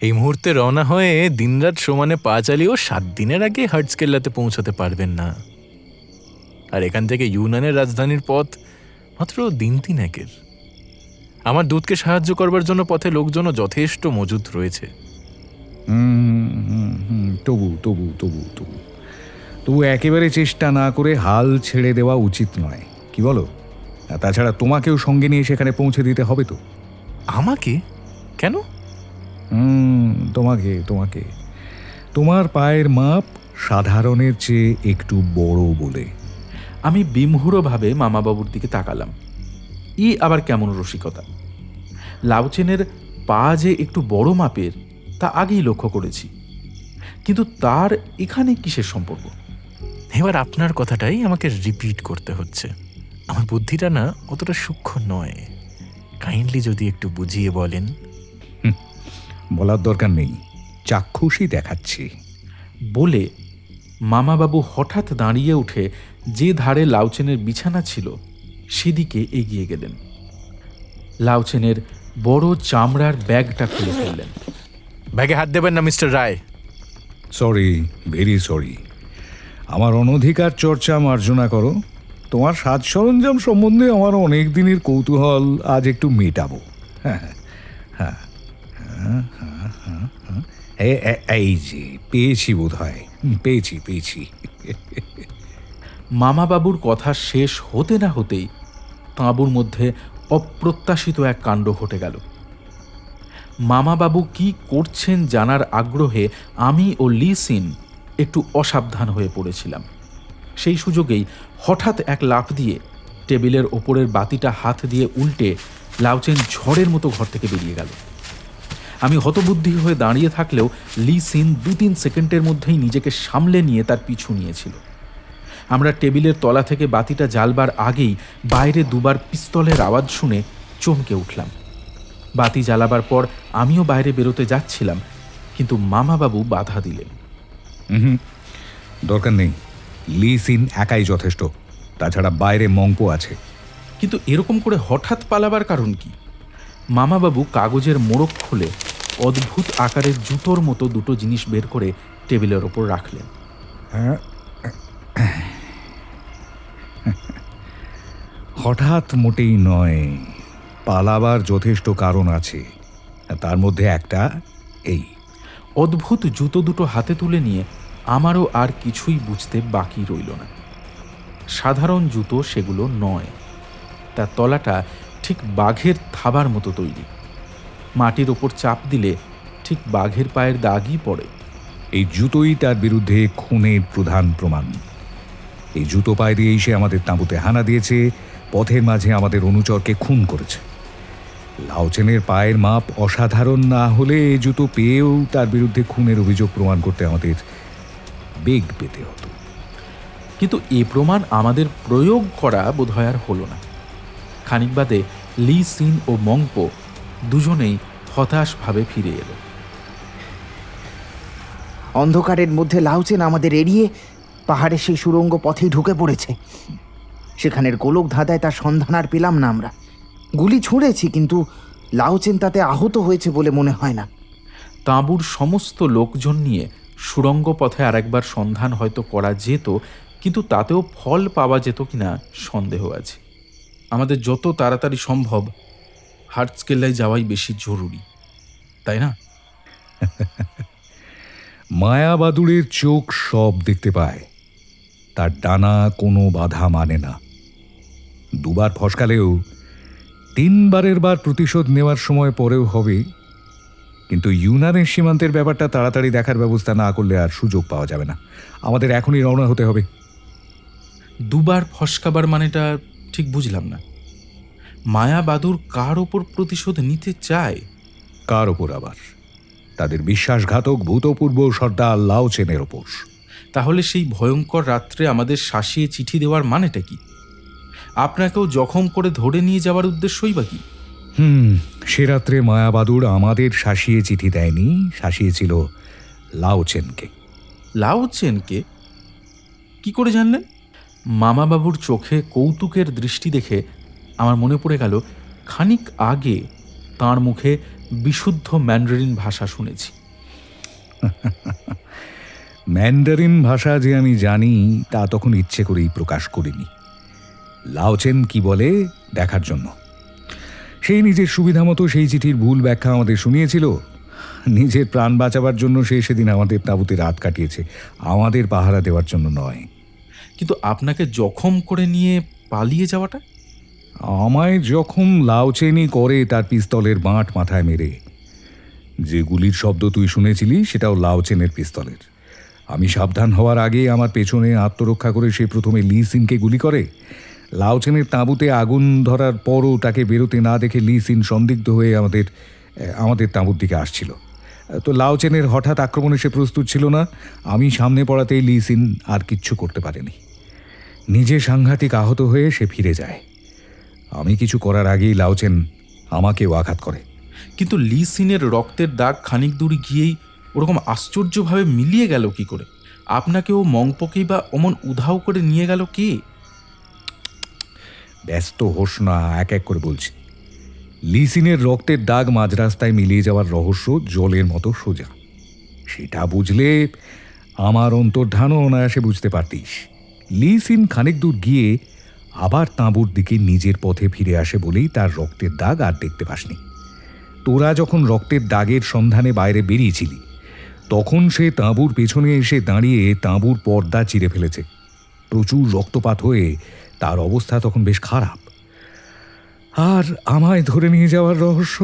এই মুহূর্তে রওনা হয়ে দিনরাত সমানে পা চালিয়েও 7 দিনের আগে হার্টস্কেল্লাতে পৌঁছাতে পারবেন না। আর এখান থেকে ইউনানের রাজধানীর পথ মাত্র দিন 3 আমার দূতকে সাহায্য করবার জন্য পথে লোকজনও যথেষ্ট মজুদ রয়েছে।
তবু তবু তবু তবু তবু একেবারে চেষ্টা না করে হাল ছেড়ে দেওয়া উচিত নয়, কি বলো? আর তাছাড়া তোমাকেও সঙ্গে নিয়ে সেখানে পৌঁছে দিতে হবে তো।
আমাকে কেন?
তোমাকে তোমাকে তোমার পায়ের মাপ সাধারণের চেয়ে একটু বড় বলে।
আমি বিমূঢ়ভাবে মামাবাবুর দিকে তাকালাম। আবার কেমন রসিকতা! লাউচেনের পা যে একটু বড় মাপের তা আগেই লক্ষ্য করেছি, কিন্তু তার এখানে কিসের সম্পর্ক?
এবার আপনার কথাটাই আমাকে রিপিট করতে হচ্ছে। আমার বুদ্ধিটা না অতটা সূক্ষ্ম নয়, কাইন্ডলি যদি একটু বুঝিয়ে বলেন।
বলার দরকার নেই, চাক্ষুষই দেখাচ্ছি।
বলে মামাবাবু হঠাৎ দাঁড়িয়ে উঠে যে ধারে লাউচেনের বিছানা ছিল সেদিকে এগিয়ে গেলেন। লাউচেনের বড় চামড়ার ব্যাগটা খুলে ফেললেন।
ব্যাগে হাত দেবেন না mister Roy.
Sorry, very sorry. আমার অনধিকার চর্চা মার্জনা করো। তোমার সাজ সরঞ্জাম সম্বন্ধে আমার অনেক দিনের কৌতূহল আজ একটু মেটাবো। হ্যাঁ হ্যাঁ হ্যাঁ হ্যাঁ হ্যাঁ হ্যাঁ, এই যে পেয়েছি, বোধ হয় পেয়েছি।
মামাবাবুর কথা শেষ হতে না হতেই তাঁবুর মধ্যে অপ্রত্যাশিত এক কাণ্ড ঘটে গেল। মামাবাবু কি করছেন জানার আগ্রহে আমি ও লি সিন একটু অসাবধান হয়ে পড়েছিলাম। সেই সুযোগেই হঠাৎ এক লাফ দিয়ে টেবিলের ওপরের বাতিটা হাত দিয়ে উল্টে লাউচেন ঝড়ের মতো ঘর থেকে বেরিয়ে গেল। আমি হতবুদ্ধি হয়ে দাঁড়িয়ে থাকলেও লি সিন 2-3 সেকেন্ডের মধ্যেই নিজেকে সামলে নিয়ে তার পিছু নিয়েছিল। আমরা টেবিলের তলা থেকে বাতিটা জ্বালবার আগেই বাইরে দুবার পিস্তলের আওয়াজ শুনে চমকে উঠলাম। বাতি জ্বালাবার পর আমিও বাইরে বেরোতে যাচ্ছিলাম, কিন্তু মামাবাবু বাধা দিলেন।
দরকার নেই, লি সিন একাই যথেষ্ট। তাছাড়া বাইরে মঙ্কো আছে।
কিন্তু এরকম করে হঠাৎ পালাবার কারণ কি? মামাবাবু কাগজের মোড়ক খুলে অদ্ভুত আকারের জুতোর মতো দুটো জিনিস বের করে টেবিলের ওপর রাখলেন।
হঠাৎ মোটেই নয়, পালাবার যথেষ্ট কারণ আছে। তার মধ্যে একটা এই।
অদ্ভুত জুতো দুটো হাতে তুলে নিয়ে আমারও আর কিছুই বুঝতে বাকি রইল না। সাধারণ জুতো সেগুলো নয়, তার তলাটা ঠিক বাঘের থাবার মতো তৈরি। মাটির ওপর চাপ দিলে ঠিক বাঘের পায়ের দাগই পড়ে।
এই জুতোই তার বিরুদ্ধে খুনের প্রধান প্রমাণ। এই জুতো পায়ে দিয়েই সে আমাদের তাঁবুতে হানা দিয়েছে, পথের মাঝে আমাদের অনুচরকে খুন করেছে। লাউচেনের পায়ের মাপ অসাধারণ না হলে এই জুতো পেয়েও তার বিরুদ্ধে খুনের অভিযোগ প্রমাণ করতে আমাদের বেগ পেতে হতো।
কিন্তু এ প্রমাণ আমাদের প্রয়োগ করা বোধহয় আর হলো না। খানিক বাদে লি সিন ও মংপো দুজনেই হতাশভাবে ফিরে এলো।
অন্ধকারের মধ্যে লাউচেন আমাদের এড়িয়ে পাহাড়ের সেই সুড়ঙ্গ পথেই ঢুকে পড়েছে। সেখানের গোলক ধাঁধায় তার সন্ধান আর পেলাম না আমরা। গুলি ছুঁড়েছি, কিন্তু লাউচেন তাতে আহত হয়েছে বলে মনে হয় না।
তাঁবুর সমস্ত লোকজন নিয়ে সুড়ঙ্গ পথে আরেকবার সন্ধান হয়তো করা যেত, কিন্তু তাতেও ফল পাওয়া যেত কিনা সন্দেহ আছে। আমাদের যত তাড়াতাড়ি সম্ভব হার্টস্কেল্লায় যাওয়াই বেশি জরুরি, তাই না?
মায়াবাদুড়ের চোখ সব দেখতে পায়, তার ডানা কোনো বাধা মানে না। দুবার ফসকালেও 3বারের বার প্রতিশোধ নেওয়ার সময় পরেও হবে। কিন্তু ইউনানের সীমান্তের ব্যাপারটা তাড়াতাড়ি দেখার ব্যবস্থা না করলে আর সুযোগ পাওয়া যাবে না। আমাদের এখনই রওনা হতে হবে।
দুবার ফসকাবার মানেটা ঠিক বুঝলাম না। মায়াবাদুর কার ওপর প্রতিশোধ নিতে চায়?
কার ওপর আবার? তাদের বিশ্বাসঘাতক ভূতপূর্ব সর্দার লাউচেনের ওপর।
তাহলে সেই ভয়ঙ্কর রাত্রে আমাদের শাসিয়ে চিঠি দেওয়ার মানেটা কি? আপনাকেও জখম করে ধরে নিয়ে যাওয়ার উদ্দেশ্যই বা কি?
সে রাত্রে মায়াবাদুর আমাদের শাসিয়ে চিঠি দেয়নি, শাসিয়েছিল লাউচেনকে।
লাউচেনকে? কি করে জানলেন? মামাবাবুর চোখে কৌতুকের দৃষ্টি দেখে আমার মনে পড়ে গেল খানিক আগে তাঁর মুখে বিশুদ্ধ ম্যান্ডারিন ভাষা শুনেছি।
ম্যান্ডারিন ভাষা যে আমি জানি তা তখন ইচ্ছে করেই প্রকাশ করিনি, লাওচেন কি বলে দেখার জন্য। সেই নিজের সুবিধা মতো সেই চিঠির ভুল ব্যাখ্যা আমাদের শুনিয়েছিল। নিজের প্রাণ বাঁচাবার জন্য সে সেদিন আমাদের তাঁবুতে রাত কাটিয়েছে, আমাদের পাহারা দেওয়ার জন্য নয়।
কিন্তু আপনাকে জখম করে নিয়ে পালিয়ে যাওয়াটা?
আমায় জখম লাওচেনই করে তার পিস্তলের বাঁট মাথায় মেরে। যে গুলির শব্দ তুই শুনেছিলি সেটাও লাওচেনের পিস্তলের। আমি সাবধান হওয়ার আগে আমার পেছনে আত্মরক্ষা করে সে প্রথমে লি সিনকে গুলি করে। লাওচেনের তাঁবুতে আগুন ধরার পরও তাকে বেরোতে না দেখে লি সিন সন্দিগ্ধ হয়ে আমাদের তাঁবুর দিকে আসছিল। তো লাওচেনের হঠাৎ আক্রমণে সে প্রস্তুত ছিল না। আমি সামনে পড়াতেই লি সিন আর কিচ্ছু করতে পারেনি। নিজে সাংঘাতিক আহত হয়ে সে ফিরে যায়। আমি কিছু করার আগেই লাওচেন আমাকেও আঘাত করে।
কিন্তু লি সিনের রক্তের দাগ খানিক দূর গিয়েই ওরকম আশ্চর্যভাবে মিলিয়ে গেল কি করে? আপনাকেও মংপোকেই বা অমন উধাও করে নিয়ে গেল কে?
ব্যস্ত হোস না, এক এক করে বলছি। লিসিনের রক্তের দাগ মাঝ রাস্তায় মিলিয়ে যাওয়ার রহস্য জলের মতো সোজা। সেটা বুঝলে আমার অন্তর্ধানও অনায়াসে বুঝতে পারতিস। লিসিন খানিক দূর গিয়ে আবার তাঁবুর দিকে নিজের পথে ফিরে আসে বলেই তার রক্তের দাগ আর দেখতে পাসনি। তোরা যখন রক্তের দাগের সন্ধানে বাইরে বেরিয়েছিলি তখন সে তাঁবুর পেছনে এসে দাঁড়িয়ে তাঁবুর পর্দা চিরে ফেলেছে। প্রচুর রক্তপাত হয়ে তার অবস্থা তখন বেশ খারাপ। আর আমায় ধরে নিয়ে যাওয়ার রহস্য,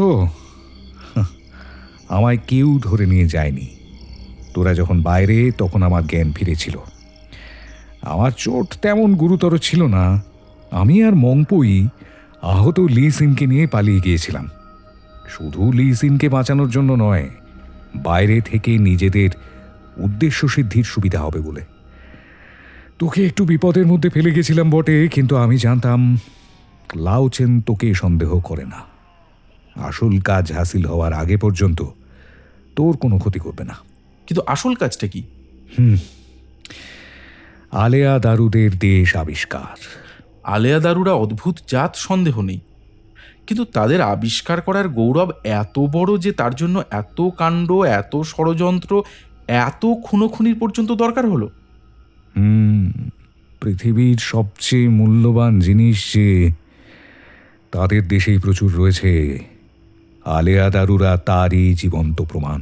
আমায় কেউ ধরে নিয়ে যায়নি। তোরা যখন বাইরে তখন আমার জ্ঞান ফিরেছিল। আমার চোট তেমন গুরুতর ছিল না। আমি আর মংপোই আহত লি সিনকে নিয়ে পালিয়ে গিয়েছিলাম। শুধু লি সিনকে বাঁচানোর জন্য নয়, বাইরে থেকে নিজেদের উদ্দেশ্য সিদ্ধির সুবিধা হবে বলে। তোকে একটু বিপদের মধ্যে ফেলে গেছিলাম বটে, কিন্তু আমি জানতাম লাওচেন তোকে সন্দেহ করে না। আসল কাজ হাসিল হওয়ার আগে পর্যন্ত তোর কোনো ক্ষতি করবে না।
কিন্তু আসল কাজটা কি?
আলেয়া দারুদের দেশ আবিষ্কার।
আলেয়া দারুরা অদ্ভুত জাত, সন্দেহ নেই, কিন্তু তাদের আবিষ্কার করার গৌরব এত বড় যে তার জন্য এত কাণ্ড, এত ষড়যন্ত্র, এত খুনোখুনির পর্যন্ত দরকার হলো।
পৃথিবীর সবচেয়ে মূল্যবান জিনিস যে তাদের দেশেই প্রচুর রয়েছে, আলেয়া দারুরা তারই জীবন্ত প্রমাণ।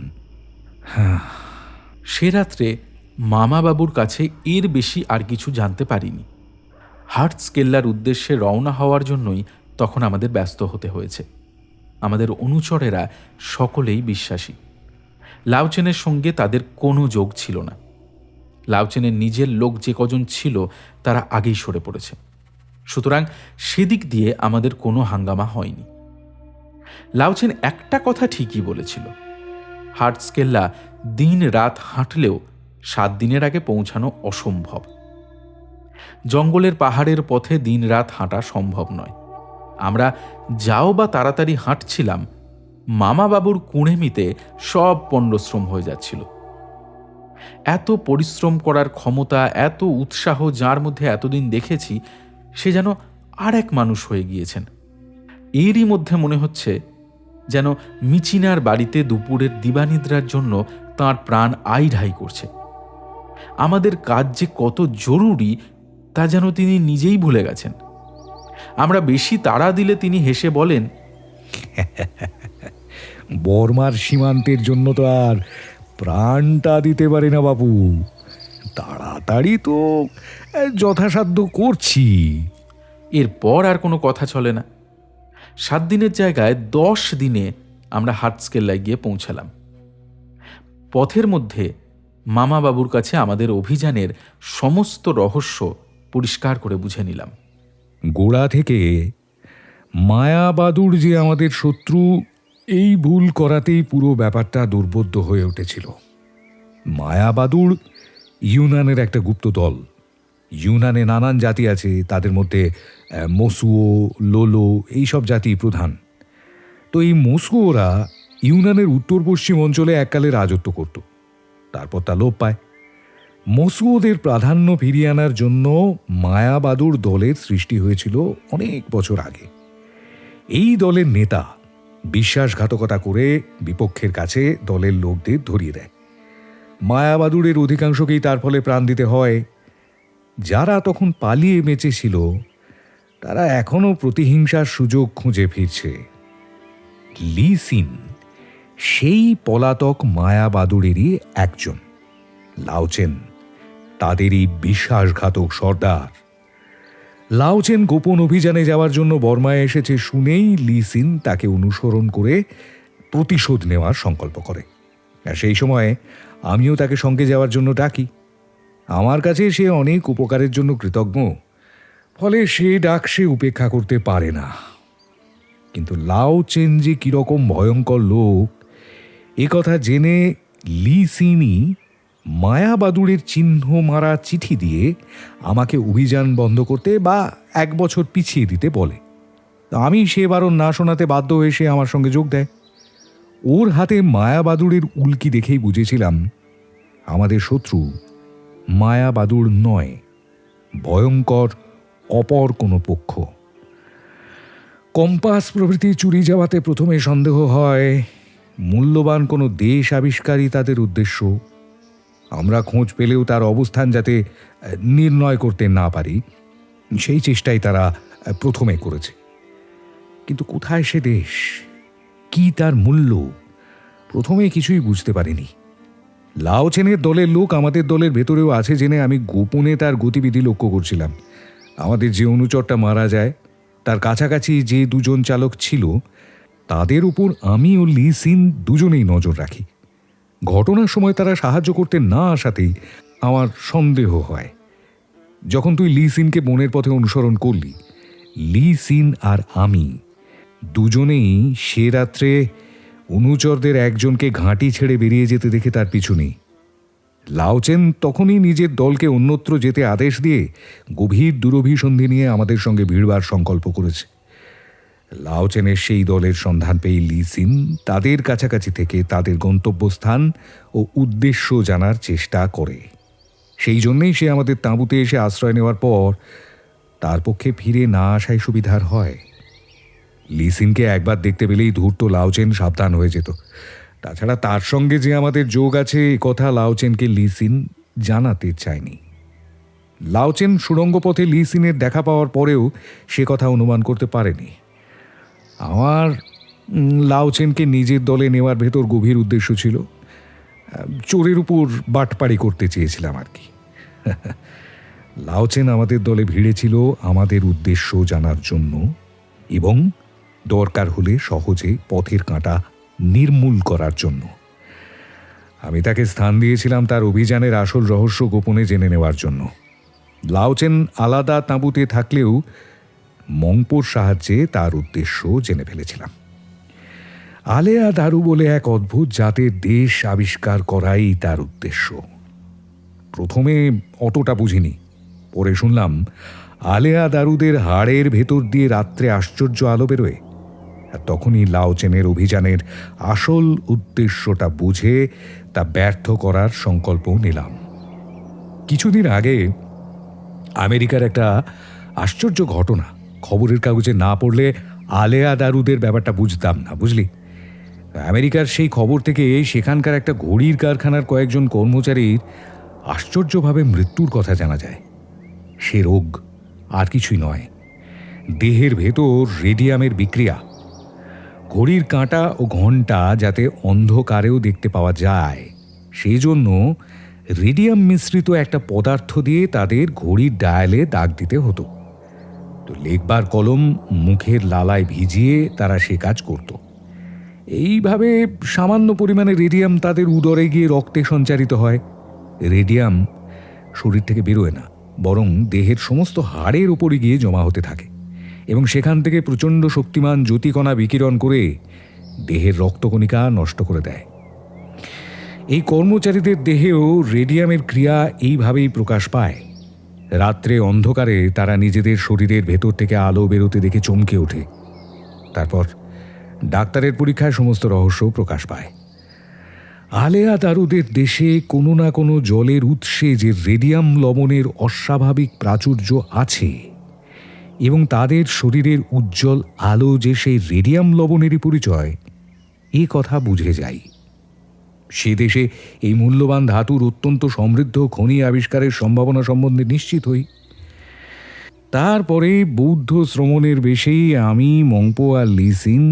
সে রাত্রে মামা বাবুর কাছে এর বেশি আর কিছু জানতে পারিনি। হার্টস কেল্লার উদ্দেশ্যে রওনা হওয়ার জন্যই তখন আমাদের ব্যস্ত হতে হয়েছে। আমাদের অনুচরেরা সকলেই বিশ্বাসী। লাওচেনের সঙ্গে তাদের কোনো যোগ ছিল না। লাওচেনের নিজের লোক যে কজন ছিল তারা আগেই সরে পড়েছে, সুতরাং সেদিক দিয়ে আমাদের কোনো হাঙ্গামা হয়নি। লাওচেন একটা কথা ঠিকই বলেছিল, হার্টস কেল্লা দিন রাত হাঁটলেও 7 দিনের আগে পৌঁছানো অসম্ভব। জঙ্গলের পাহাড়ের পথে দিন রাত হাঁটা সম্ভব নয়। আমরা যাও বা তাড়াতাড়ি হাঁটছিলাম, মামা বাবুর কুঁড়েমিতে সব পণ্ডশ্রম হয়ে যাচ্ছিল। এত পরিশ্রম করার ক্ষমতা, এত উৎসাহ যার মধ্যে এতদিন দেখেছি, সে যেন আর এক মানুষ হয়ে গিয়েছেন। এরই মধ্যে মনে হচ্ছে যেন মিচিনার বাড়িতে দুপুরের দিবানিদ্রার জন্য তাঁর প্রাণ আইঢাই করছে। আমাদের কাজ যে কত জরুরি তা যেন তিনি নিজেই ভুলে গেছেন। আমরা বেশি তাড়া দিলে তিনি হেসে বলেন,
বর্মার সীমান্তের জন্য তো আর প্রাণটা দিতে পারি না বাবু। তাড়াতাড়ি তো যথাসাধ্য করছি।
এরপর আর কোনো কথা চলে না। 7 দিনের জায়গায় 10 দিনে আমরা হার্টস্কেল্লায় গিয়ে পৌঁছালাম। পথের মধ্যে মামা বাবুর কাছে আমাদের অভিযানের সমস্ত রহস্য পরিষ্কার করে বুঝে নিলাম।
গোড়া থেকে মায়াবাদুর যে আমাদের শত্রু, এই ভুল করাতেই পুরো ব্যাপারটা দুর্বোধ্য হয়ে উঠেছিল। মায়াবাদুর ইউনানের একটা গুপ্ত দল। ইউনানে নানান জাতি আছে, তাদের মধ্যে মসুও, লোলো এইসব জাতি প্রধান। তো এই মসুওরা ইউনানের উত্তর পশ্চিম অঞ্চলে এককালে রাজত্ব করত, তারপর তা লোপ পায়। মসুওদের প্রাধান্য ফিরিয়ে আনার জন্য মায়াবাদুর দলের সৃষ্টি হয়েছিল অনেক বছর আগে। এই দলের নেতা বিশ্বাসঘাতকতা করে বিপক্ষের কাছে দলের লোকদের ধরিয়ে দেয়। মায়াবাদুড়ের অধিকাংশকেই তার ফলে প্রাণ দিতে হয়। যারা তখন পালিয়ে বেঁচেছিল তারা এখনো প্রতিহিংসার সুযোগ খুঁজে ফিরছে। লি সিন সেই পলাতক মায়াবাদুড়েরই একজন। লাওচেন তাদেরই বিশ্বাসঘাতক সর্দার। লাওচেন গোপন অভিযানে যাওয়ার জন্য বর্মায় এসেছে শুনেই লি সিন তাকে অনুসরণ করে প্রতিশোধ নেওয়ার সংকল্প করে। আর সেই সময় আমিও তাকে সঙ্গে যাওয়ার জন্য ডাকি। আমার কাছে সে অনেক উপকারের জন্য কৃতজ্ঞ, ফলে সে ডাক সে উপেক্ষা করতে পারে না। কিন্তু লাওচেন যে কিরকম ভয়ঙ্কর লোক এ কথা জেনে লি সিনই মায়াবাদুড়ের চিহ্ন মারা চিঠি দিয়ে আমাকে অভিযান বন্ধ করতে বা 1 বছর পিছিয়ে দিতে বলে। আমি সে বারণ না শোনাতে বাধ্য হয়ে সে আমার সঙ্গে যোগ দেয়। ওর হাতে মায়াবাদুড়ের উল্কি দেখেই বুঝেছিলাম আমাদের শত্রু মায়াবাদুড় নয়, ভয়ঙ্কর অপর কোনো পক্ষ। কম্পাস প্রভৃতি চুরি যাওয়াতে প্রথমে সন্দেহ হয় মূল্যবান কোনো দেশ আবিষ্কারই তাদের উদ্দেশ্য। আমরা খোঁজ পেলেও তার অবস্থান যাতে নির্ণয় করতে না পারি সেই চেষ্টাই তারা প্রথমে করেছে। কিন্তু কোথায় সে দেশ, কি তার মূল্য, প্রথমে কিছুই বুঝতে পারিনি। লাওচেনের দলের লোক আমাদের দলের ভেতরেও আছে জেনে আমি গোপনে তার গতিবিধি লক্ষ্য করছিলাম। আমাদের যে অনুচরটা মারা যায় তার কাছাকাছি যে 2 জন চালক ছিল তাদের উপর আমি ও লি সিন দুজনেই নজর রাখি। ঘটনার সময় তারা সাহায্য করতে না আসাতেই আমার সন্দেহ হয়। যখন তুই লি সিনকে বনের পথে অনুসরণ করলি, লি সিন আর আমি দুজনেই সে রাত্রে অনুচরদের একজনকে ঘাঁটি ছেড়ে বেরিয়ে যেতে দেখে তার পিছু নেই। লাওচেন তখনই নিজের দলকে অন্যত্র যেতে আদেশ দিয়ে গভীর দূরভিসন্ধি নিয়ে আমাদের সঙ্গে ভিড়বার সংকল্প করেছে। লাওচেনের সেই দলের সন্ধান পেয়ে লি সিন তাদের কাছাকাছি থেকে তাদের গন্তব্যস্থান ও উদ্দেশ্য জানার চেষ্টা করে। সেই জন্যেই সে আমাদের তাঁবুতে এসে আশ্রয় নেওয়ার পর তার পক্ষে ফিরে না আসাই সুবিধার হয়। লি সিনকে একবার দেখতে পেলেই ধূর্ত লাওচেন সাবধান হয়ে যেত। তাছাড়া তার সঙ্গে যে আমাদের যোগ আছে এ কথা লাওচেনকে লি সিন জানাতে চায়নি। লাওচেন সুড়ঙ্গ পথে লি সিনের দেখা পাওয়ার পরেও সে কথা অনুমান করতে পারেনি। আমার লাওচেনকে নিজের দলে নেওয়ার ভেতর গভীর উদ্দেশ্য ছিল। চোরের উপর বাটপাড়ি করতে চেয়েছিলাম আর কি। লাওচেন আমাদের দলে ভিড়েছিল আমাদের উদ্দেশ্য জানার জন্য এবং দরকার হলে সহজে পথের কাঁটা নির্মূল করার জন্য। আমি তাকে স্থান দিয়েছিলাম তার অভিযানের আসল রহস্য গোপনে জেনে নেওয়ার জন্য। লাওচেন আলাদা তাঁবুতে থাকলেও মংপোর সাহায্যে তার উদ্দেশ্য জেনে ফেলেছিলাম। আলেয়া দারু বলে এক অদ্ভুত জাতের দেশ আবিষ্কার করাই তার উদ্দেশ্য। প্রথমে অতটা বুঝিনি, পরে শুনলাম আলেয়া দারুদের হাড়ের ভেতর দিয়ে রাত্রে আশ্চর্য আলো বেরোয়। আর তখনই লাওচেনের অভিযানের আসল উদ্দেশ্যটা বুঝে তা ব্যর্থ করার সংকল্প নিলাম। কিছুদিন আগে আমেরিকার একটা আশ্চর্য ঘটনা খবরের কাগজে না পড়লে আলেয়া দারুদের ব্যাপারটা বুঝতাম না, বুঝলি। আমেরিকার সেই খবর থেকে সেখানকার একটা ঘড়ির কারখানার কয়েকজন কর্মচারীর আশ্চর্যভাবে মৃত্যুর কথা জানা যায়। সে রোগ আর কিছুই নয়, দেহের ভেতর রেডিয়ামের বিক্রিয়া। ঘড়ির কাঁটা ও ঘণ্টা যাতে অন্ধকারেও দেখতে পাওয়া যায় সেই জন্য রেডিয়াম মিশ্রিত একটা পদার্থ দিয়ে তাদের ঘড়ির ডায়ালে দাগ দিতে হতো। তো লেখবার কলম মুখের লালায় ভিজিয়ে তারা সে কাজ করত। এইভাবে সামান্য পরিমাণে রেডিয়াম তাদের উদরে গিয়ে রক্তে সঞ্চারিত হয়। রেডিয়াম শরীর থেকে বেরোয় না, বরং দেহের সমস্ত হাড়ের উপরে গিয়ে জমা হতে থাকে এবং সেখান থেকে প্রচণ্ড শক্তিমান জ্যোতিকণা বিকিরণ করে দেহের রক্তকণিকা নষ্ট করে দেয়। এই কর্মচারীদের দেহেও রেডিয়ামের ক্রিয়া এইভাবেই প্রকাশ পায়। রাত্রে অন্ধকারে তারা নিজেদের শরীরের ভেতর থেকে আলো বেরোতে দেখে চমকে ওঠে। তারপর ডাক্তারের পরীক্ষায় সমস্ত রহস্য প্রকাশ পায়। আলেয়া দারুদের দেশে কোনো না কোনো জলের উৎসে যে রেডিয়াম লবণের অস্বাভাবিক প্রাচুর্য আছে এবং তাদের শরীরের উজ্জ্বল আলো যে সেই রেডিয়াম লবণেরই পরিচয়, এ কথা বুঝে যাই। সে দেশে এই মূল্যবান ধাতুর অত্যন্ত সমৃদ্ধ খনি আবিষ্কারের সম্ভাবনা সম্বন্ধে নিশ্চিত হই। তারপরে বৌদ্ধ শ্রমণের বেশেই আমি মংপো আর লিসিন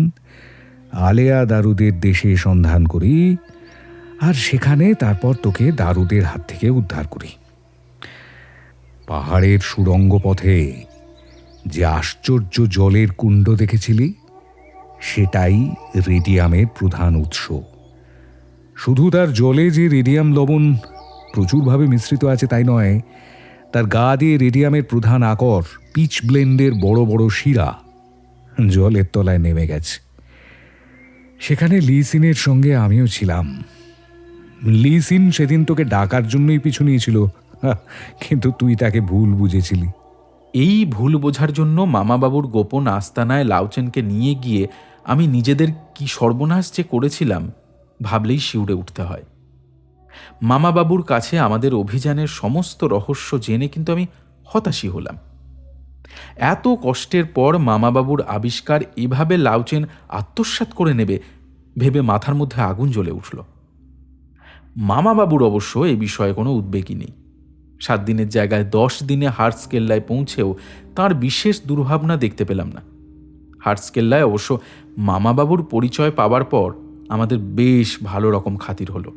আলেয়া দারুদের দেশে সন্ধান করি, আর সেখানে তারপর তোকে দারুদের হাত থেকে উদ্ধার করি। পাহাড়ের সুড়ঙ্গ পথে যে আশ্চর্য জলের কুণ্ড দেখেছিলি, সেটাই রেডিয়ামের প্রধান উৎস। শুধু তার জলে যে রেডিয়াম লবণ প্রচুরভাবে মিশ্রিত আছে তাই নয়, তার গা দিয়ে রেডিয়ামের প্রধান আকর পিচ ব্লেন্ডের বড় বড় শিরা জলের তলায় নেমে গেছে। সেখানে লিসিনের সঙ্গে আমিও ছিলাম। লিসিন সেদিন তোকে ডাকার জন্যই পিছু নিয়েছিল, কিন্তু তুই তাকে ভুল বুঝেছিলি।
এই ভুল বোঝার জন্য মামাবাবুর গোপন আস্তানায় লাউচেনকে নিয়ে গিয়ে আমি নিজেদের কি সর্বনাশ যে করেছিলাম ভাবলেই শিউরে উঠতে হয়। মামাবাবুর কাছে আমাদের অভিযানের সমস্ত রহস্য জেনে কিন্তু আমি হতাশই হলাম। এত কষ্টের পর মামাবাবুর আবিষ্কার এভাবে লাউচেন আত্মসাৎ করে নেবে ভেবে মাথার মধ্যে আগুন জ্বলে উঠল। মামাবাবুর অবশ্য এ বিষয়ে কোনো উদ্বেগই নেই। 7 দিনের জায়গায় 10 দিনে হার্টসকেল্লায় পৌঁছেও তার বিশেষ দুর্ভাবনা দেখতে পেলাম না। হার্টসকেল্লায় অবশ্য মামাবাবুর পরিচয় পাওয়ার পর আমাদের বেশ ভালো রকম খাতির হলো।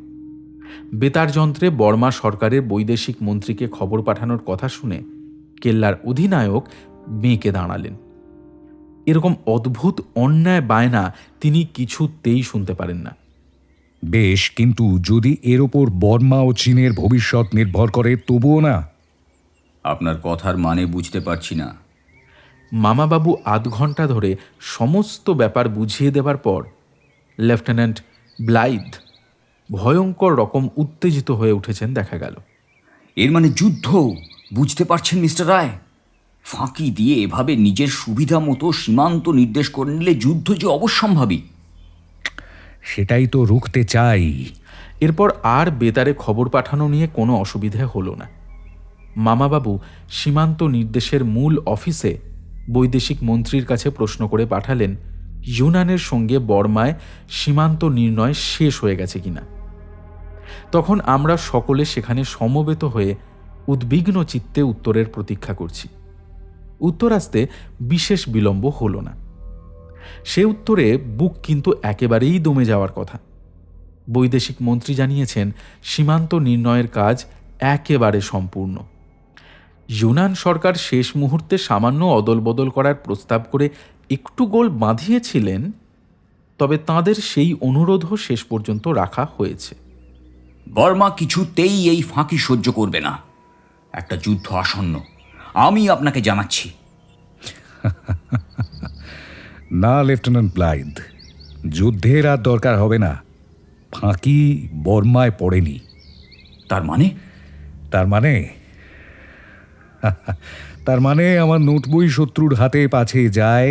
বেতার যন্ত্রে বর্মা সরকারের বৈদেশিক মন্ত্রীকে খবর পাঠানোর কথা শুনে কেল্লার অধিনায়ক মেঁকে দাঁড়ালেন। এরকম অদ্ভুত অন্যায় বায়না তিনি কিছুতেই শুনতে পারেন না।
বেশ, কিন্তু যদি এর ওপর বর্মা ও চীনের ভবিষ্যৎ নির্ভর করে তবুও না।
আপনার কথার মানে বুঝতে পারছি না।
মামাবাবু আধ ঘন্টা ধরে সমস্ত ব্যাপার বুঝিয়ে দেবার পর লেফটেন্যান্ট ব্লাইথ ভয়ঙ্কর রকম উত্তেজিত হয়ে উঠেছেন দেখা গেল।
এর মানে যুদ্ধ, বুঝতে পারছেন মিস্টার রায়? ফাঁকি দিয়ে এভাবে নিজের সুবিধা মতো সীমান্ত নির্দেশ করে নিলে যুদ্ধ যে অবশ্যম্ভাবী।
সেটাই তো রুখতে চাই।
এরপর আর বেতারে খবর পাঠানো নিয়ে কোনো অসুবিধে হলো না। মামাবাবু সীমান্ত নির্দেশের মূল অফিসে বৈদেশিক মন্ত্রীর কাছে প্রশ্ন করে পাঠালেন ইউনানের সঙ্গে বর্মায় সীমান্ত নির্ণয় শেষ হয়ে গেছে কিনা। তখন আমরা সকলে সেখানে সমবেত হয়ে উদ্বিগ্ন চিত্তে উত্তরের প্রতীক্ষা করছি। উত্তর আসতে বিশেষ বিলম্ব হলো না। সে উত্তরে বুক কিন্তু একেবারেই দমে যাওয়ার কথা। বৈদেশিক মন্ত্রী জানিয়েছেন সীমান্ত নির্ণয়ের কাজ একেবারে সম্পূর্ণ। ইউনান সরকার শেষ মুহূর্তে সামান্য অদলবদল করার প্রস্তাব করে একটু গোল বাঁধিয়েছিলেন, তবে তাঁদের সেই অনুরোধও শেষ পর্যন্ত রাখা হয়েছে।
বর্মা কিছুতেই এই ফাঁকি সহ্য করবে না। একটা যুদ্ধ আসন্ন, আমি আপনাকে জানাচ্ছি।
না লেফটেন্যান্ট ব্লাইথ, যুদ্ধের আর দরকার হবে না। ফাঁকি বর্মায় পড়েনি।
তার মানে?
তার মানে আমার নোটবই শত্রুর হাতে পাছে যায়,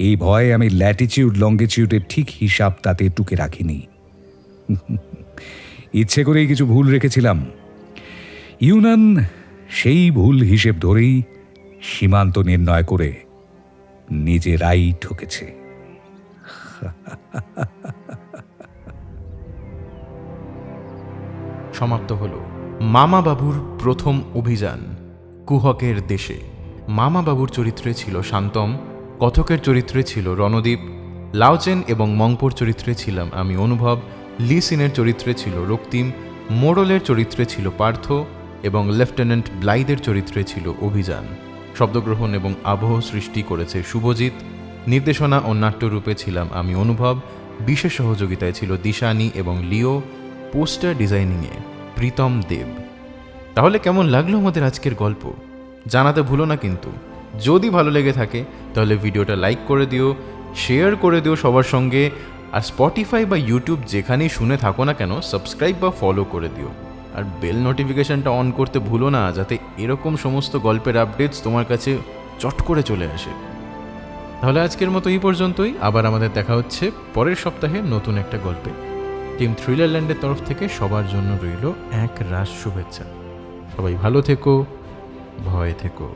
এই ভয়ে আমি ল্যাটিচিউড লঙ্গিচিউডের ঠিক হিসাব তাতে টুকে রাখিনি। ইচ্ছে করেই কিছু ভুল রেখেছিলাম। ইউনান সেই ভুল হিসেব ধরেই সীমান্ত নির্ণয় করে নিজেরাই ঠকেছে।
সমাপ্ত হলো মামাবাবুর প্রথম অভিযান কুহকের দেশে। মামাবাবুর চরিত্রে ছিল শান্তম, কথকের চরিত্রে ছিল রণদীপ, লাউচেন এবং মংপোর চরিত্রে ছিলাম আমি অনুভব, লিসিনের চরিত্রে ছিল রক্তিম, মোড়লের চরিত্রে ছিল পার্থ এবং লেফটেন্যান্ট ব্লাইদের চরিত্রে ছিল অভিযান। শব্দগ্রহণ এবং আবহ সৃষ্টি করেছে শুভজিৎ, নির্দেশনা ও নাট্যরূপে ছিলাম আমি অনুভব, বিশেষ সহযোগিতায় ছিল দিশানি এবং লিও, পোস্টার ডিজাইনিংয়ে প্রীতম দেব। তাহলে কেমন লাগলো আমাদের আজকের গল্প জানাতে ভুলো না কিন্তু। যদি ভালো লেগে থাকে তাহলে ভিডিওটা লাইক করে দিও, শেয়ার করে দিও সবার সঙ্গে, আর স্পটিফাই বা ইউটিউব যেখানেই শুনে থাকো না কেন সাবস্ক্রাইব বা ফলো করে দিও, আর বেল নোটিফিকেশনটা অন করতে ভুলো না, যাতে এরকম সমস্ত গল্পের আপডেটস তোমার কাছে চট করে চলে আসে। তাহলে আজকের মতো এই পর্যন্তই। আবার আমাদের দেখা হচ্ছে পরের সপ্তাহে নতুন একটা গল্পে। টিম থ্রিলারল্যান্ডের তরফ থেকে সবার জন্য রইল এক রাশ শুভেচ্ছা। সবাই ভালো থেকো, ভয় থেকো।